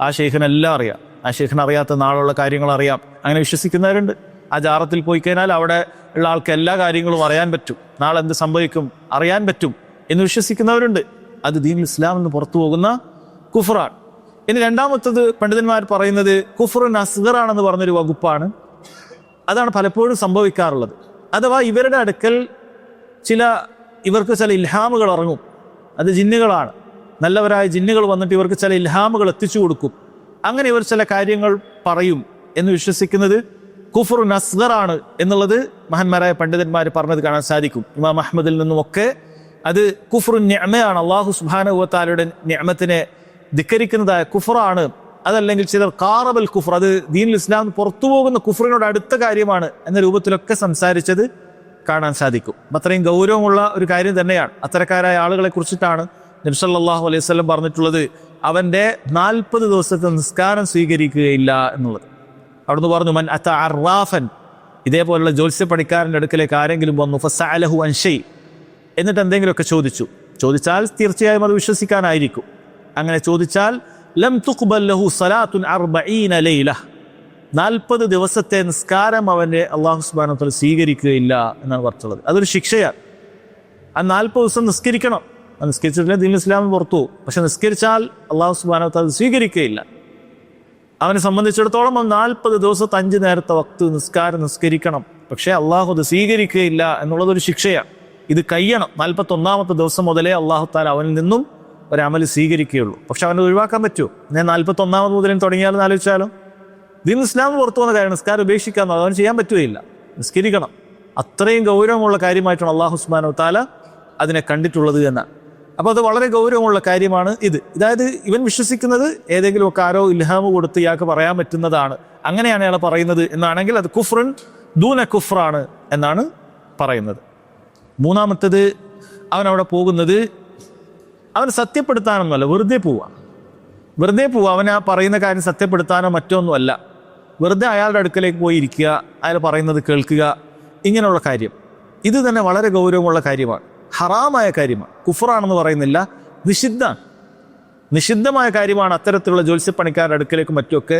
ആ ഷെയ്ഖിനെല്ലാം അറിയാം, ആ ഷെയ്ഖിന് അറിയാത്ത നാളുള്ള കാര്യങ്ങൾ അറിയാം, അങ്ങനെ വിശ്വസിക്കുന്നവരുണ്ട്. ആ ജാറത്തിൽ പോയി കഴിഞ്ഞാൽ അവിടെ ഉള്ള ആൾക്ക് എല്ലാ കാര്യങ്ങളും അറിയാൻ പറ്റും, നാളെ എന്ത് സംഭവിക്കും അറിയാൻ പറ്റും എന്ന് വിശ്വസിക്കുന്നവരുണ്ട്. അത് ദീനുൽ ഇസ്ലാമിൽ നിന്ന് പുറത്തു പോകുന്ന കുഫറാണ്. ഇനി രണ്ടാമത്തത് പണ്ഡിതന്മാർ പറയുന്നത് കുഫ്റുൻ അസ്ഗറാണെന്ന് പറഞ്ഞൊരു വകുപ്പാണ്. അതാണ് പലപ്പോഴും സംഭവിക്കാറുള്ളത്. അഥവാ ഇവരുടെ അടുക്കൽ ഇവർക്ക് ചില ഇൽഹാമുകൾ ഇറങ്ങും. അത് ജിന്നുകളാണ്, നല്ലവരായ ജിന്നുകൾ വന്നിട്ട് ഇവർക്ക് ചില ഇൽഹാമുകൾ എത്തിച്ചു കൊടുക്കും. അങ്ങനെ ഇവർ ചില കാര്യങ്ങൾ പറയും എന്ന് വിശ്വസിക്കുന്നത് കുഫ്റുൻ അസ്ഗറാണ് എന്നുള്ളത് മഹാന്മാരായ പണ്ഡിതന്മാർ പറഞ്ഞത് കാണാൻ സാധിക്കും. ഇമാം അഹ്മദിൽ നിന്നുമൊക്കെ അത് കുഫ്റുൻ നിഅമയാണ്, അല്ലാഹു സുബ്ഹാനഹു വ തആലയുടെ നിഅമത്തിനെ ധിക്കരിക്കുന്നതായ കുഫറാണ്. അതല്ലെങ്കിൽ ചിലർ ഖാറബൽ കുഫർ, അത് ദീനുൽ ഇസ്ലാം പുറത്തു പോകുന്ന കുഫറിനോട് അടുത്ത കാര്യമാണ് എന്ന രൂപത്തിലൊക്കെ സംസാരിച്ചത് കാണാൻ സാധിക്കും. അത്രയും ഗൗരവമുള്ള ഒരു കാര്യം തന്നെയാണ്. അത്തരക്കാരായ ആളുകളെ കുറിച്ചിട്ടാണ് നബി സല്ലല്ലാഹു അലൈഹി വസല്ലം പറഞ്ഞിട്ടുള്ളത് അവൻ്റെ 40 ദിവസത്തെ നിസ്കാരം സ്വീകരിക്കുകയില്ല എന്നുള്ളത്. അവിടുന്ന് പറഞ്ഞു മൻ അത അറാഫൻ, ഇതേപോലുള്ള ജ്യോത്സ്യപ്പണിക്കാരൻ്റെ അടുക്കലേക്ക് ആരെങ്കിലും വന്നു ഫസഅലഹു അൻ ഷൈ, എന്നിട്ട് എന്തെങ്കിലുമൊക്കെ ചോദിച്ചാൽ തീർച്ചയായും അത് വിശ്വസിക്കാനായിരിക്കും. അങ്ങനെ ചോദിച്ചാൽ ലം തുഖ്ബൽ ലഹു സലാത്തുൻ 40 ലൈല, 40 ദിവസത്തെ നിസ്കാരം അവൻ്റെ അല്ലാഹു സുബ്ഹാനഹു വ തആല സ്വീകരിക്കുകയില്ല എന്നാണ് പറഞ്ഞിട്ടുള്ളത്. അതൊരു ശിക്ഷയാണ്. ആ 40 ദിവസം നിസ്കരിക്കണം. നിസ്കരിച്ചിട്ടില്ല ദീനുൽ ഇസ്ലാമിൽ പുറത്തു പോകും. പക്ഷെ നിസ്കരിച്ചാൽ അല്ലാഹു സുബ്ഹാനഹു വ തആല സ്വീകരിക്കുകയില്ല. അവനെ സംബന്ധിച്ചിടത്തോളം 40 ദിവസത്തെ 5 നേരത്തെ വക്ത് നിസ്കാരം നിസ്കരിക്കണം, പക്ഷേ അള്ളാഹു അത് സ്വീകരിക്കുകയില്ല എന്നുള്ളതൊരു ശിക്ഷയാണ്. ഇത് കഴിയണം. 41ാമത്തെ ദിവസം മുതലേ അള്ളാഹു താല അവനിൽ നിന്നും ഒരമൽ സ്വീകരിക്കുകയുള്ളൂ. പക്ഷെ അവനെ ഒഴിവാക്കാൻ പറ്റുമോ? ഞാൻ 41ാമത് മുതലും തുടങ്ങിയാലും ആലോചിച്ചാലോ? ദീനുൽ ഇസ്ലാം പുറത്തു പോകുന്ന കാര്യം നിസ്കാരം ഉപേക്ഷിക്കാമെന്നോ അവന് ചെയ്യാൻ പറ്റുകയില്ല. നിസ്കരിക്കണം. അത്രയും ഗൗരവമുള്ള കാര്യമായിട്ടാണ് അള്ളാഹു സുബ്ഹാനഹു വ തആല അതിനെ കണ്ടിട്ടുള്ളത് എന്നാണ്. അപ്പോൾ അത് വളരെ ഗൗരവമുള്ള കാര്യമാണ് ഇത്. അതായത് ഇവൻ വിശ്വസിക്കുന്നത് ഏതെങ്കിലുമൊക്കെ ആരോ ഇൽഹാമ് കൊടുത്ത് ഇയാൾക്ക് പറയാൻ പറ്റുന്നതാണ്, അങ്ങനെയാണ് അയാൾ പറയുന്നത് എന്നാണെങ്കിൽ അത് കുഫ്റുൻ ദൂന കുഫ്റാണ് എന്നാണ് പറയുന്നത്. മൂന്നാമത്തത് അവൻ അവിടെ പോകുന്നത് അവൻ സത്യപ്പെടുത്താനൊന്നുമല്ല, വെറുതെ പോവുക. അവൻ ആ പറയുന്ന കാര്യം സത്യപ്പെടുത്താനോ മറ്റൊന്നുമല്ല, വെറുതെ അയാളുടെ അടുക്കലേക്ക് പോയി ഇരിക്കുക, അയാൾ പറയുന്നത് കേൾക്കുക, ഇങ്ങനെയുള്ള കാര്യം. ഇത് തന്നെ വളരെ ഗൗരവമുള്ള കാര്യമാണ്, ഹറാമായ കാര്യമാണ്. കുഫറാണെന്ന് പറയുന്നില്ല, നിഷിദ്ധമായ കാര്യമാണ് അത്തരത്തിലുള്ള ജ്യോത്സ്യപ്പണിക്കാരുടെ അടുക്കലേക്കും മറ്റുമൊക്കെ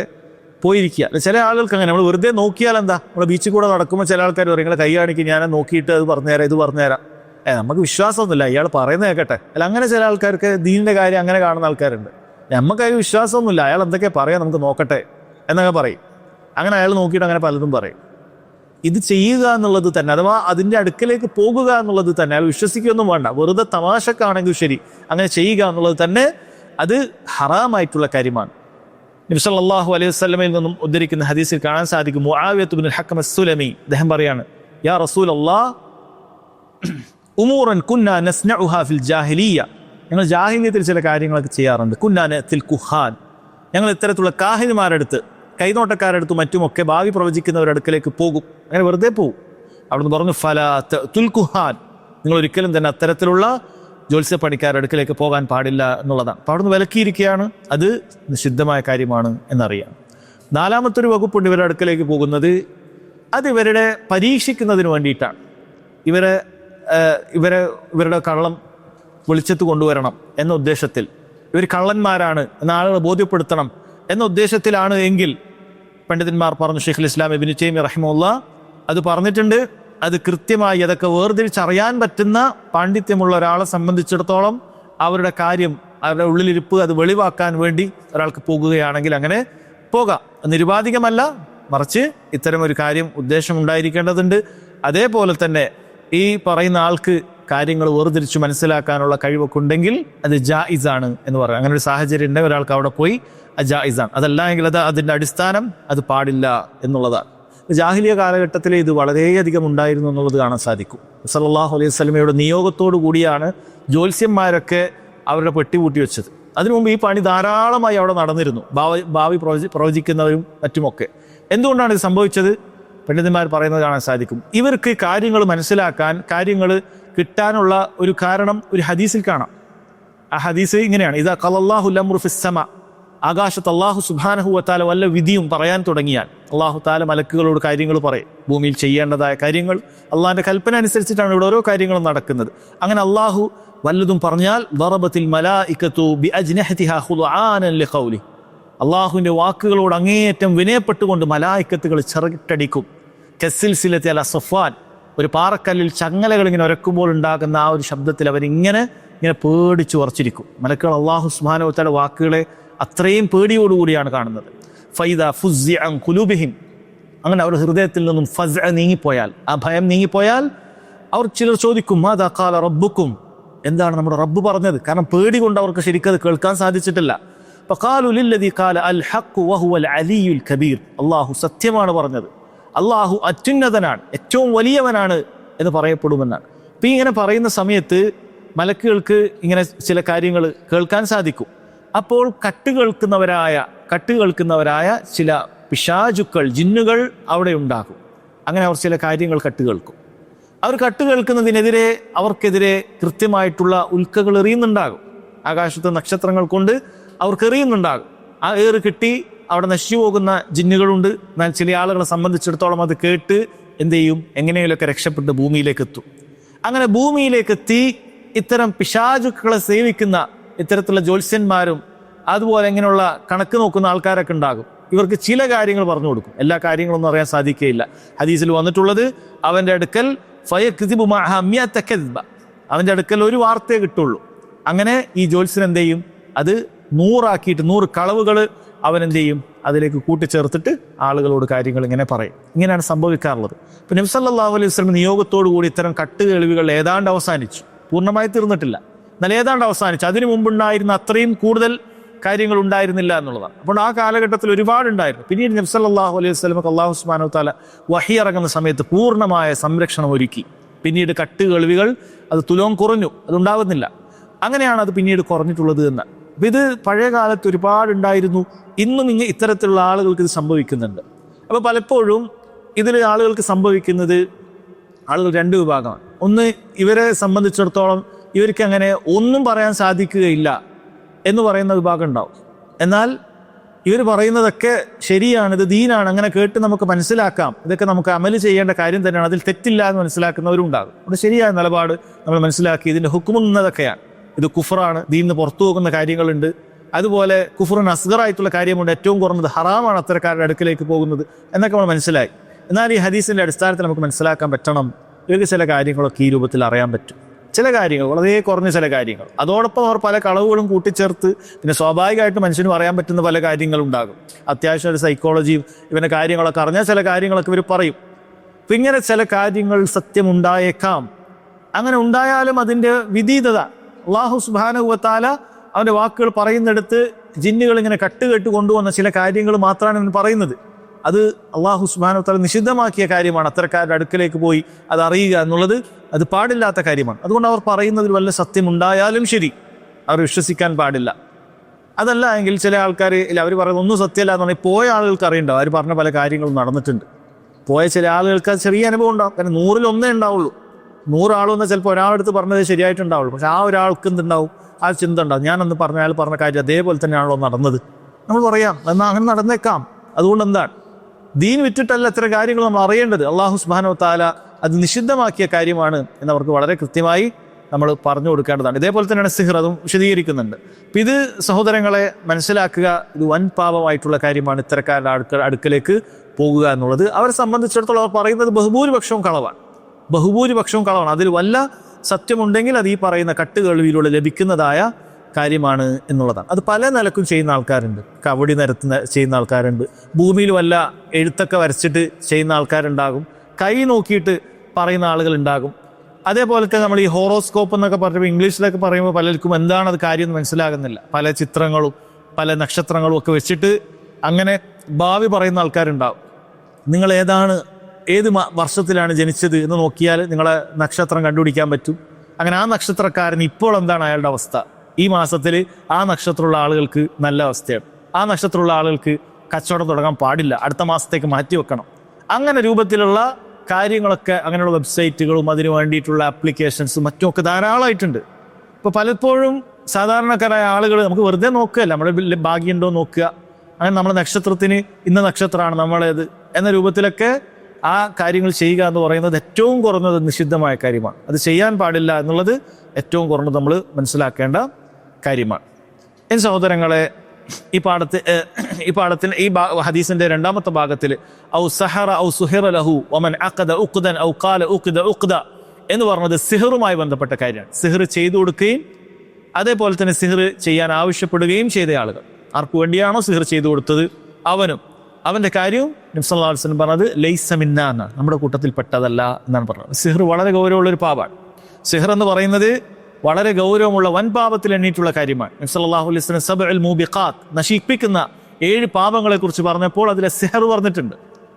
പോയിരിക്കുക. ചില ആളുകൾക്ക് അങ്ങനെ നമ്മൾ വെറുതെ നോക്കിയാൽ എന്താ, നമ്മൾ ബീച്ചിൽ കൂടെ നടക്കുമ്പോൾ ചില ആൾക്കാർ പറയും നിങ്ങളെ കൈ കാണിക്കും, ഞാൻ നോക്കിയിട്ട് അത് പറഞ്ഞുതരാം ഇത് പറഞ്ഞുതരാം. നമുക്ക് വിശ്വാസമൊന്നുമില്ല, ഇയാൾ പറയുന്നത് കേൾക്കട്ടെ. അല്ല, അങ്ങനെ ചില ആൾക്കാർക്ക് ദീനിൻ്റെ കാര്യം അങ്ങനെ കാണുന്ന ആൾക്കാരുണ്ട്. നമുക്ക് അതിന് വിശ്വാസമൊന്നുമില്ല, അയാൾ എന്തൊക്കെ പറയാം നമുക്ക് നോക്കട്ടെ എന്നൊക്കെ പറയും. അങ്ങനെ അയാൾ നോക്കിയിട്ട് അങ്ങനെ പലതും പറയും. ഇത് ചെയ്യുക എന്നുള്ളത് തന്നെ, അഥവാ അതിൻ്റെ അടുക്കലേക്ക് പോകുക എന്നുള്ളത് തന്നെ, അയാൾ വിശ്വസിക്കുകയൊന്നും വേണ്ട, വെറുതെ തമാശക്കാണെങ്കിൽ ശരി അങ്ങനെ ചെയ്യുക എന്നുള്ളത് തന്നെ അത് ഹറാമായിട്ടുള്ള കാര്യമാണ്. നബി സല്ലല്ലാഹു അലൈഹി വസല്ലമയിൽ നിന്നും ഉദ്ധരിക്കുന്ന ഹദീസിൽ കാണാൻ സാധിക്കും, മുആവിയത്ത് ഇബ്നുൽ ഹക്കം അസ്സുലമി അദ്ദേഹം പറയാണ്, യാ റസൂലല്ലാഹ് ഉമൂറൻ കുന്നാ നസ്നഉഹാ ഫിൽ ജാഹിലിയ്യ, ഞങ്ങൾ ജാഹിലിയത്തിൽ ചില കാര്യങ്ങളൊക്കെ ചെയ്യാറുണ്ട്. കുന്നാ നഅതിൽ കുഹാൻ, ഞങ്ങൾ ഇത്തരത്തിലുള്ള കാഹിന്മാരെടുത്ത് കൈനോട്ടക്കാരെടുത്ത് മറ്റുമൊക്കെ ഭാവി പ്രവചിക്കുന്നവരുടെ അടുക്കലേക്ക് പോകും, അങ്ങനെ വെറുതെ പോകും. അവിടുന്ന് പറഞ്ഞു ഫലാ തഅതുൽ കുഹാൻ, നിങ്ങൾ ഒരിക്കലും തന്നെ അത്തരത്തിലുള്ള ജ്യോത്സ്യപ്പണിക്കാരുടെ അടുക്കലേക്ക് പോകാൻ പാടില്ല എന്നുള്ളതാണ്. അപ്പോൾ അവിടുന്ന് വിലക്കിയിരിക്കുകയാണ്, അത് നിഷിദ്ധമായ കാര്യമാണ് എന്നറിയാം. നാലാമത്തൊരു വകുപ്പുണ്ട് ഇവരുടെ അടുക്കലേക്ക് പോകുന്നത്, അത് ഇവരുടെ പരീക്ഷിക്കുന്നതിന് വേണ്ടിയിട്ടാണ്. ഇവരുടെ കള്ളം വെളിച്ചത്ത് കൊണ്ടുവരണം എന്ന ഉദ്ദേശത്തിൽ, ഇവർ കള്ളന്മാരാണ് എന്ന ആളുകളെ ബോധ്യപ്പെടുത്തണം എന്ന ഉദ്ദേശത്തിലാണ് എങ്കിൽ പണ്ഡിതന്മാർ പറഞ്ഞു, ഷെയ്ഖുൽ ഇസ്ലാം ഇബ്നു തൈമിയ്യ റഹിമഹുല്ലാഹ് അത് പറഞ്ഞിട്ടുണ്ട്. അത് കൃത്യമായി അതൊക്കെ വേർതിരിച്ചറിയാൻ പറ്റുന്ന പാണ്ഡിത്യമുള്ള ഒരാളെ സംബന്ധിച്ചിടത്തോളം അവരുടെ കാര്യം, അവരുടെ ഉള്ളിലിരിപ്പ് അത് വെളിവാക്കാൻ വേണ്ടി ഒരാൾക്ക് പോകുകയാണെങ്കിൽ അങ്ങനെ പോകാം. നിരുപാധികമല്ല, മറിച്ച് ഇത്തരം ഒരു കാര്യം ഉദ്ദേശം ഉണ്ടായിരിക്കേണ്ടതുണ്ട്. അതേപോലെ തന്നെ ഈ പറയുന്ന ആൾക്ക് കാര്യങ്ങൾ വേർതിരിച്ച് മനസ്സിലാക്കാനുള്ള കഴിവൊക്കെ ഉണ്ടെങ്കിൽ അത് ജായിസാണ് എന്ന് പറയാം. അങ്ങനെ ഒരു സാഹചര്യം ഉണ്ടെങ്കിൽ ഒരാൾക്ക് അവിടെ പോയി ജായിസാണ്. അതല്ല എങ്കിൽ അതിൻ്റെ അടിസ്ഥാനം അത് പാടില്ല എന്നുള്ളതാണ്. ജാഹിലിയ കാലഘട്ടത്തിൽ ഇത് വളരെയധികം ഉണ്ടായിരുന്നു എന്നുള്ളത് കാണാൻ സാധിക്കും. സല്ലല്ലാഹു അലൈഹി വസല്ലമയുടെ നിയോഗത്തോടു കൂടിയാണ് ജ്യോത്സ്യന്മാരൊക്കെ അവരുടെ പെട്ടി പൂട്ടി വെച്ചത്. അതിനു മുമ്പ് ഈ പണി ധാരാളമായി അവിടെ നടന്നിരുന്നു, ഭാവി പ്രവചിക്കുന്നവരും മറ്റുമൊക്കെ. എന്തുകൊണ്ടാണ് ഇത് സംഭവിച്ചത്? പണ്ഡിതന്മാർ പറയുന്നത് കാണാൻ സാധിക്കും. ഇവർക്ക് കാര്യങ്ങൾ മനസ്സിലാക്കാൻ, കാര്യങ്ങൾ കിട്ടാനുള്ള ഒരു കാരണം ഒരു ഹദീസിൽ കാണാം. ആ ഹദീസ് ഇങ്ങനെയാണ്: ഇദാ ഖലല്ലാഹു അംറു ഫിസ്സമാ, ആകാശത്ത് അള്ളാഹു സുബ്ഹാനഹു വതആല വല്ല വിധിയും പറയാൻ തുടങ്ങിയാൽ അള്ളാഹു തആല മലക്കുകളോട് കാര്യങ്ങൾ പറയും. ഭൂമിയിൽ ചെയ്യേണ്ടതായ കാര്യങ്ങൾ അള്ളാഹിന്റെ കൽപ്പന അനുസരിച്ചിട്ടാണ് ഇവിടെ ഓരോ കാര്യങ്ങളും നടക്കുന്നത്. അങ്ങനെ അള്ളാഹു വല്ലതും പറഞ്ഞാൽ ദറബത്തിൽ മലായികതു ബിഅജ്നഹതിഹാ ഖുദ്ആനൻ ലിഖൗലി, അള്ളാഹുവിന്റെ വാക്കുകളോട് അങ്ങേയറ്റം വിനയപ്പെട്ടുകൊണ്ട് മലായിക്കത്തുകൾ ചിറകിട്ടടിക്കും. കസ്സിൽസിലത്തി അല സഫ്വാൻ, ഒരു പാറക്കല്ലിൽ ചങ്ങലകൾ ഇങ്ങനെ ഉരക്കുമ്പോൾ ഉണ്ടാകുന്ന ആ ഒരു ശബ്ദത്തിൽ അവരിങ്ങനെ പേടിച്ചു ഉറച്ചിരിക്കും. മലക്കുകൾ അള്ളാഹു സുബ്ഹാനഹു വതആല വാക്കുകളെ അത്രയും പേടിയോടുകൂടിയാണ് കാണുന്നത്. ഫൈദ ഫുസ്സിഅ അൻ ഖുലൂബിഹിം, അങ്ങനെ അവർ ഹൃദയത്തിൽ നിന്നും ഫസ്അ നീങ്ങിപ്പോയാൽ, ആ ഭയം നീങ്ങിപ്പോയാൽ, അവർ ചിലർ ചോദിക്കും മാദാ ഖാല റബ്ബുക്കും, എന്താണ് നമ്മുടെ റബ്ബ് പറഞ്ഞത്? കാരണം പേടി കൊണ്ട് അവർക്ക് ശരിക്കത് കേൾക്കാൻ സാധിച്ചിട്ടില്ല. ഫഖാലു ലില്ലദീ ഖാല അൽ ഹഖ് വഹുവൽ അലിയുൽ കബീർ, അള്ളാഹു സത്യമാണ് പറഞ്ഞത്, അള്ളാഹു അത്യുന്നതനാണ്, ഏറ്റവും വലിയവനാണ് എന്ന് പറയപ്പെടുമെന്നാണ്. അപ്പം ഇങ്ങനെ പറയുന്ന സമയത്ത് മലക്കുകൾക്ക് ഇങ്ങനെ ചില കാര്യങ്ങൾ കേൾക്കാൻ സാധിക്കും. അപ്പോൾ കട്ട് കേൾക്കുന്നവരായ ചില പിശാചുക്കൾ, ജിന്നുകൾ അവിടെ ഉണ്ടാകും. അങ്ങനെ അവർ ചില കാര്യങ്ങൾ കട്ട് കേൾക്കും. അവർ കട്ട് കേൾക്കുന്നതിനെതിരെ അവർക്കെതിരെ കൃത്യമായിട്ടുള്ള ഉൽക്കകൾ എറിയുന്നുണ്ടാകും. ആകാശത്ത് നക്ഷത്രങ്ങൾ കൊണ്ട് അവർക്ക് എറിയുന്നുണ്ടാകും. ആ ഏറ് കിട്ടി അവിടെ നശിച്ചു പോകുന്ന ജിന്നുകളുണ്ട്. എന്നാൽ ചില ആളുകളെ സംബന്ധിച്ചിടത്തോളം അത് കേട്ട് എന്ത് ചെയ്യും? എങ്ങനെയൊക്കെ രക്ഷപ്പെട്ട് ഭൂമിയിലേക്ക് എത്തും. അങ്ങനെ ഭൂമിയിലേക്ക് എത്തി ഇത്തരം പിശാചുക്കളെ സേവിക്കുന്ന ഇത്തരത്തിലുള്ള ജ്യോത്സ്യന്മാരും അതുപോലെ ഇങ്ങനെയുള്ള കണക്ക് നോക്കുന്ന ആൾക്കാരൊക്കെ ഉണ്ടാകും. ഇവർക്ക് ചില കാര്യങ്ങൾ പറഞ്ഞു കൊടുക്കും. എല്ലാ കാര്യങ്ങളൊന്നും അറിയാൻ സാധിക്കുകയില്ല. ഹദീസിൽ വന്നിട്ടുള്ളത് അവൻ്റെ അടുക്കൽ ഫയക്ദിബു മഅഹ മിഅത കദ്ബ, അവൻ്റെ അടുക്കൽ ഒരു വാർത്തയെ കിട്ടുള്ളൂ. അങ്ങനെ ഈ ജ്യോത്സ്യൻ എന്ത് ചെയ്യും? അത് 100 ആക്കിയിട്ട് 100 കളവുകൾ അവൻ എന്ത് ചെയ്യും? അതിലേക്ക് കൂട്ടിച്ചേർത്തിട്ട് ആളുകളോട് കാര്യങ്ങൾ ഇങ്ങനെ പറയും. ഇങ്ങനെയാണ് സംഭവിക്കാറുള്ളത്. ഇപ്പം നബി സല്ലല്ലാഹു അലൈഹി വസല്ലം നിയോഗത്തോടു കൂടി ഇത്തരം കട്ട് കേൾവികൾ ഏതാണ്ട് അവസാനിച്ചു. പൂർണ്ണമായി തീർന്നിട്ടില്ല, എന്നാൽ ഏതാണ്ട് അവസാനിച്ചു. അതിനു മുമ്പുണ്ടായിരുന്ന അത്രയും കൂടുതൽ കാര്യങ്ങൾ ഉണ്ടായിരുന്നില്ല എന്നുള്ളതാണ്. അപ്പോൾ ആ കാലഘട്ടത്തിൽ ഒരുപാടുണ്ടായിരുന്നു. പിന്നീട് നബി സല്ലല്ലാഹു അലൈഹി വസല്ലമക്ക് അല്ലാഹു സുബ്ഹാനഹു വ തആല വഹി ഇറങ്ങുന്ന സമയത്ത് പൂർണ്ണമായ സംരക്ഷണം ഒരുക്കി. പിന്നീട് കട്ട് കേൾവികൾ അത് തുലോം കുറഞ്ഞു, അതുണ്ടാകുന്നില്ല. അങ്ങനെയാണ് അത് പിന്നീട് കുറഞ്ഞിട്ടുള്ളത് എന്ന്. അപ്പം ഇത് പഴയ കാലത്ത് ഒരുപാടുണ്ടായിരുന്നു. ഇന്നും ഇത്തരത്തിലുള്ള ആളുകൾക്ക് ഇത് സംഭവിക്കുന്നുണ്ട്. അപ്പോൾ പലപ്പോഴും ഇതിൽ ആളുകൾക്ക് സംഭവിക്കുന്നത്, ആളുകൾ 2 വിഭാഗമാണ്. ഒന്ന്, ഇവരെ സംബന്ധിച്ചിടത്തോളം ഇവർക്ക് അങ്ങനെ ഒന്നും പറയാൻ സാധിക്കുകയില്ല എന്ന് പറയുന്ന വിഭാഗം ഉണ്ടാവും. എന്നാൽ ഇവർ പറയുന്നതൊക്കെ ശരിയാണ്, ഇത് ദീനാണ്, അങ്ങനെ കേട്ട് നമുക്ക് മനസ്സിലാക്കാം, ഇതൊക്കെ നമുക്ക് അമല് ചെയ്യേണ്ട കാര്യം തന്നെയാണ്, അതിൽ തെറ്റില്ല എന്ന് മനസ്സിലാക്കുന്നവരും ഉണ്ടാകും. അവിടെ ശരിയായ നിലപാട് നമ്മൾ മനസ്സിലാക്കി ഇതിൻ്റെ ഹുക്കുമുന്നതൊക്കെയാണ്. ഇത് കുഫറാണ്, ദീനിന്ന് പുറത്തു പോകുന്ന കാര്യങ്ങളുണ്ട്. അതുപോലെ കുഫറിന് അസ്ഗറായിട്ടുള്ള കാര്യമുണ്ട്, ഏറ്റവും കുറഞ്ഞത് ഹറാമാണ് അത്തരക്കാരുടെ അടുക്കിലേക്ക് പോകുന്നത് എന്നൊക്കെ നമ്മൾ മനസ്സിലായി. എന്നാൽ ഈ ഹദീസിൻ്റെ അടിസ്ഥാനത്തിൽ നമുക്ക് മനസ്സിലാക്കാൻ പറ്റണം, ഇവർക്ക് ചില കാര്യങ്ങളൊക്കെ ഈ രൂപത്തിൽ അറിയാൻ പറ്റും. ചില കാര്യങ്ങൾ, വളരെ കുറഞ്ഞ ചില കാര്യങ്ങൾ. അതോടൊപ്പം അവർ പല കളവുകളും കൂട്ടിച്ചേർത്ത് പിന്നെ സ്വാഭാവികമായിട്ട് മനുഷ്യന് പറയാൻ പറ്റുന്ന പല കാര്യങ്ങളുണ്ടാകും. അത്യാവശ്യം ഒരു സൈക്കോളജിയും ഇവൻ്റെ കാര്യങ്ങളൊക്കെ അറിഞ്ഞാൽ ചില കാര്യങ്ങളൊക്കെ ഇവർ പറയും. അപ്പം ഇങ്ങനെ ചില കാര്യങ്ങൾ സത്യമുണ്ടായേക്കാം. അങ്ങനെ ഉണ്ടായാലും അതിൻ്റെ വിധീതത അല്ലാഹു സുബ്ഹാനഹു വ തആല അവൻ്റെ വാക്കുകൾ പറയുന്നിടത്ത് ജിന്നുകൾ ഇങ്ങനെ കട്ടുകെട്ട് കൊണ്ടുവന്ന ചില കാര്യങ്ങൾ മാത്രമാണ് അവൻ പറയുന്നത്. അത് അല്ലാഹു സുബ്ഹാനഹു വ തആല നിഷിദ്ധമാക്കിയ കാര്യമാണ്. അത്തരക്കാരുടെ അടുക്കലേക്ക് പോയി അത് അറിയുക എന്നുള്ളത് അത് പാടില്ലാത്ത കാര്യമാണ്. അതുകൊണ്ട് അവർ പറയുന്നതിൽ വല്ല സത്യമുണ്ടായാലും ശരി അവർ വിശ്വസിക്കാൻ പാടില്ല. അതല്ല എങ്കിൽ ചില ആൾക്കാർ ഇല്ല, അവർ പറയുന്നത് ഒന്നും സത്യമല്ല എന്ന് പറഞ്ഞാൽ പോയ ആളുകൾക്ക് അറിയണ്ടാവും, അവർ പറഞ്ഞ പല കാര്യങ്ങളും നടന്നിട്ടുണ്ട്. പോയ ചില ആളുകൾക്ക് അത് ചെറിയ അനുഭവം ഉണ്ടാവും. കാരണം 100-ൽ 1 ഉണ്ടാവുള്ളൂ. 100 ആളെന്ന് ചിലപ്പോൾ ഒരാളെടുത്ത് പറഞ്ഞതേ ശരിയായിട്ടുണ്ടാവുള്ളൂ. പക്ഷെ ആ ഒരാൾക്ക് എന്തുണ്ടാവും? ആ ചിന്ത ഉണ്ടാവും, ഞാനന്ന് പറഞ്ഞ അയാൾ പറഞ്ഞ കാര്യം അതേപോലെ തന്നെയാണല്ലോ നടന്നത്. നമ്മൾ പറയാം, എന്നാൽ അങ്ങനെ നടന്നേക്കാം. അതുകൊണ്ട് എന്താണ്? ദീൻ വിറ്റിട്ടല്ല ഇത്തരം കാര്യങ്ങൾ നമ്മൾ അറിയേണ്ടത്. അല്ലാഹു സുബ്ഹാനഹു വ തആല അത് നിഷിദ്ധമാക്കിയ കാര്യമാണ് എന്നവർക്ക് വളരെ കൃത്യമായി നമ്മൾ പറഞ്ഞു കൊടുക്കേണ്ടതാണ്. ഇതേപോലെ തന്നെയാണ് സിഹ്ർ, അതും വിശദീകരിക്കുന്നുണ്ട്. അപ്പം ഇത് സഹോദരങ്ങളെ മനസ്സിലാക്കുക, ഇത് വൻ പാപമായിട്ടുള്ള കാര്യമാണ് ഇത്തരക്കാരുടെ അടുക്കലേക്ക് പോകുക എന്നുള്ളത്. അവരെ സംബന്ധിച്ചിടത്തോളം അവർ പറയുന്നത് ബഹുഭൂരിപക്ഷവും കളവാണ്. അതിൽ വല്ല സത്യമുണ്ടെങ്കിൽ അത് ഈ പറയുന്ന കട്ടുകേൾവിയിലൂടെ ലഭിക്കുന്നതായ കാര്യമാണ് എന്നുള്ളതാണ്. അത് പല നിലക്കും ചെയ്യുന്ന ആൾക്കാരുണ്ട്. കവടി നിരത്തുന്ന ചെയ്യുന്ന ആൾക്കാരുണ്ട്. ഭൂമിയിൽ വല്ല എഴുത്തൊക്കെ വരച്ചിട്ട് ചെയ്യുന്ന ആൾക്കാരുണ്ടാകും. കൈ നോക്കിയിട്ട് പറയുന്ന ആളുകളുണ്ടാകും. അതേപോലെ തന്നെ നമ്മൾ ഈ ഹോറോസ്കോപ്പ് എന്നൊക്കെ പറയുമ്പോൾ ഇംഗ്ലീഷിലൊക്കെ പറയുമ്പോൾ പലർക്കും എന്താണത് കാര്യം എന്ന് മനസ്സിലാകുന്നില്ല. പല ചിത്രങ്ങളും പല നക്ഷത്രങ്ങളും ഒക്കെ വെച്ചിട്ട് അങ്ങനെ ഭാവി പറയുന്ന ആൾക്കാരുണ്ടാകും. നിങ്ങൾ ഏത് വർഷത്തിലാണ് ജനിച്ചത് എന്ന് നോക്കിയാൽ നിങ്ങളെ നക്ഷത്രം കണ്ടുപിടിക്കാൻ പറ്റും. അങ്ങനെ ആ നക്ഷത്രക്കാരൻ ഇപ്പോൾ എന്താണ് അയാളുടെ അവസ്ഥ, ഈ മാസത്തിൽ ആ നക്ഷത്രമുള്ള ആളുകൾക്ക് നല്ല അവസ്ഥയാണ്, ആ നക്ഷത്രമുള്ള ആളുകൾക്ക് കച്ചവടം തുടങ്ങാൻ പാടില്ല, അടുത്ത മാസത്തേക്ക് മാറ്റി വെക്കണം. അങ്ങനെ രൂപത്തിലുള്ള കാര്യങ്ങളൊക്കെ അങ്ങനെയുള്ള വെബ്സൈറ്റുകളും അതിന് വേണ്ടിയിട്ടുള്ള ആപ്ലിക്കേഷൻസും മറ്റുമൊക്കെ ധാരാളമായിട്ടുണ്ട്. ഇപ്പോൾ പലപ്പോഴും സാധാരണക്കാരായ ആളുകൾ നമുക്ക് വെറുതെ നോക്കുകയല്ല, നമ്മുടെ ഭാഗ്യമുണ്ടോ നോക്കുക, അങ്ങനെ നമ്മുടെ നക്ഷത്രത്തിന് ഇന്ന നക്ഷത്രമാണ് നമ്മളേത് എന്ന രൂപത്തിലൊക്കെ ആ കാര്യങ്ങൾ ചെയ്യുക എന്ന് പറയുന്നത് ഏറ്റവും കുറഞ്ഞത് നിഷിദ്ധമായ കാര്യമാണ്. അത് ചെയ്യാൻ പാടില്ല എന്നുള്ളത് ഏറ്റവും കുറഞ്ഞത് നമ്മൾ മനസ്സിലാക്കേണ്ട കാര്യമാണ്. എൻ സഹോദരങ്ങളെ, ഈ പാഠത്തിൽ ഈ ഹദീസിന്റെ രണ്ടാമത്തെ ഭാഗത്തിൽ ഔ സഹറ ഔ സുഹിറ ലഹു വമൻ അഖദ ഉഖ്ദൻ ഔ ഖാല ഉഖ്ദ എന്ന് പറഞ്ഞത് സിഹറുമായി ബന്ധപ്പെട്ട കാര്യമാണ്. സിഹർ ചെയ്തു കൊടുക്കുകയും അതേപോലെ തന്നെ സിഹർ ചെയ്യാൻ ആവശ്യപ്പെടുകയും ചെയ്ത ആളുകൾ, ആർക്കു വേണ്ടിയാണോ സിഹർ ചെയ്തു കൊടുത്തത് അവന്റെ കാര്യവും നബി സല്ലല്ലാഹു അലൈഹി വസല്ലം പറഞ്ഞത് ലൈസ മിന്നാ എന്നാണ്, നമ്മുടെ കൂട്ടത്തിൽ പെട്ടതല്ല എന്നാണ് പറഞ്ഞത്. സിഹർ വളരെ ഗൗരവമുള്ളൊരു പാപമാണ്. സിഹർ എന്ന് പറയുന്നത് വളരെ ഗൗരവമുള്ള വൻ പാപത്തിൽ എണ്ണീട്ടുള്ള കാര്യമാണ്. നബി സല്ലല്ലാഹു അലൈഹി വസല്ലം സബ്ഉൽ മൂബിഖാത്ത്, നശിപ്പിക്കുന്ന 7 പാപങ്ങളെ കുറിച്ച് പറഞ്ഞപ്പോൾ അതിലെ സിഹർ പറഞ്ഞിട്ടുണ്ട്.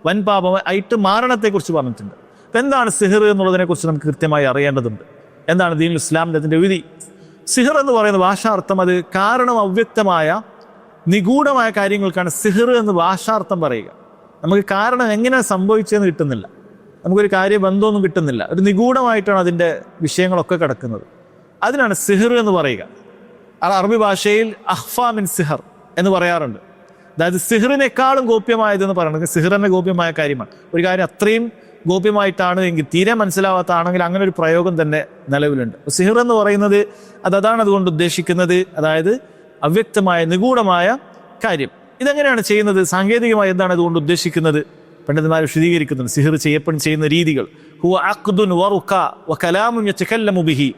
വൻ പാപം ആയിട്ട് മരണത്തെക്കുറിച്ച് പറഞ്ഞിട്ടുണ്ട്. അപ്പം എന്താണ് സിഹർ എന്നുള്ളതിനെ കുറിച്ച് നമുക്ക് കൃത്യമായി അറിയേണ്ടതുണ്ട്. എന്താണ് ദീനുൽ ഇസ്ലാമിന്റെ അതിന്റെ വിധി? സിഹർ എന്ന് പറയുന്ന ഭാഷാർത്ഥം അത് കാരണം അവ്യക്തമായ നിഗൂഢമായ കാര്യങ്ങൾക്കാണ് സിഹർ എന്ന് ഭാഷാർത്ഥം പറയുക. നമുക്ക് കാരണം എങ്ങനെ സംഭവിച്ചതെന്ന് കിട്ടുന്നില്ല, നമുക്കൊരു കാര്യബന്ധമൊന്നും കിട്ടുന്നില്ല, ഒരു നിഗൂഢമായിട്ടാണ് അതിൻ്റെ വിഷയങ്ങളൊക്കെ കിടക്കുന്നത്. അതിനാണ് സിഹർ എന്ന് പറയുക. അത് അറബി ഭാഷയിൽ അഹ്ഫാ മിൻ സിഹർ എന്ന് പറയാറുണ്ട്. അതായത് സിഹറിനേക്കാളും ഗോപ്യമായതെന്ന് പറയുന്നത് സിഹർ തന്നെ ഗോപ്യമായ കാര്യമാണ്. ഒരു കാര്യം അത്രയും ഗോപ്യമായിട്ടാണ് എങ്കിൽ, തീരെ മനസ്സിലാവാത്തതാണെങ്കിൽ അങ്ങനെ ഒരു പ്രയോഗം തന്നെ നിലവിലുണ്ട്. സിഹർ എന്ന് പറയുന്നത് അതാണ് അതുകൊണ്ട് ഉദ്ദേശിക്കുന്നത്, അതായത് അവ്യക്തമായ നിഗൂഢമായ കാര്യം. ഇതെങ്ങനെയാണ് ചെയ്യുന്നത്? സാങ്കേതികമായി എന്താണ് അതുകൊണ്ട് ഉദ്ദേശിക്കുന്നത്? പണ്ഡിതന്മാർ വിശദീകരിക്കുന്നുണ്ട്. സിഹർ ചെയ്യുന്ന രീതികൾ ഹുവ അഖ്ദുൻ വറുക വകലാമുൻ യതകല്ലമു ബിഹി,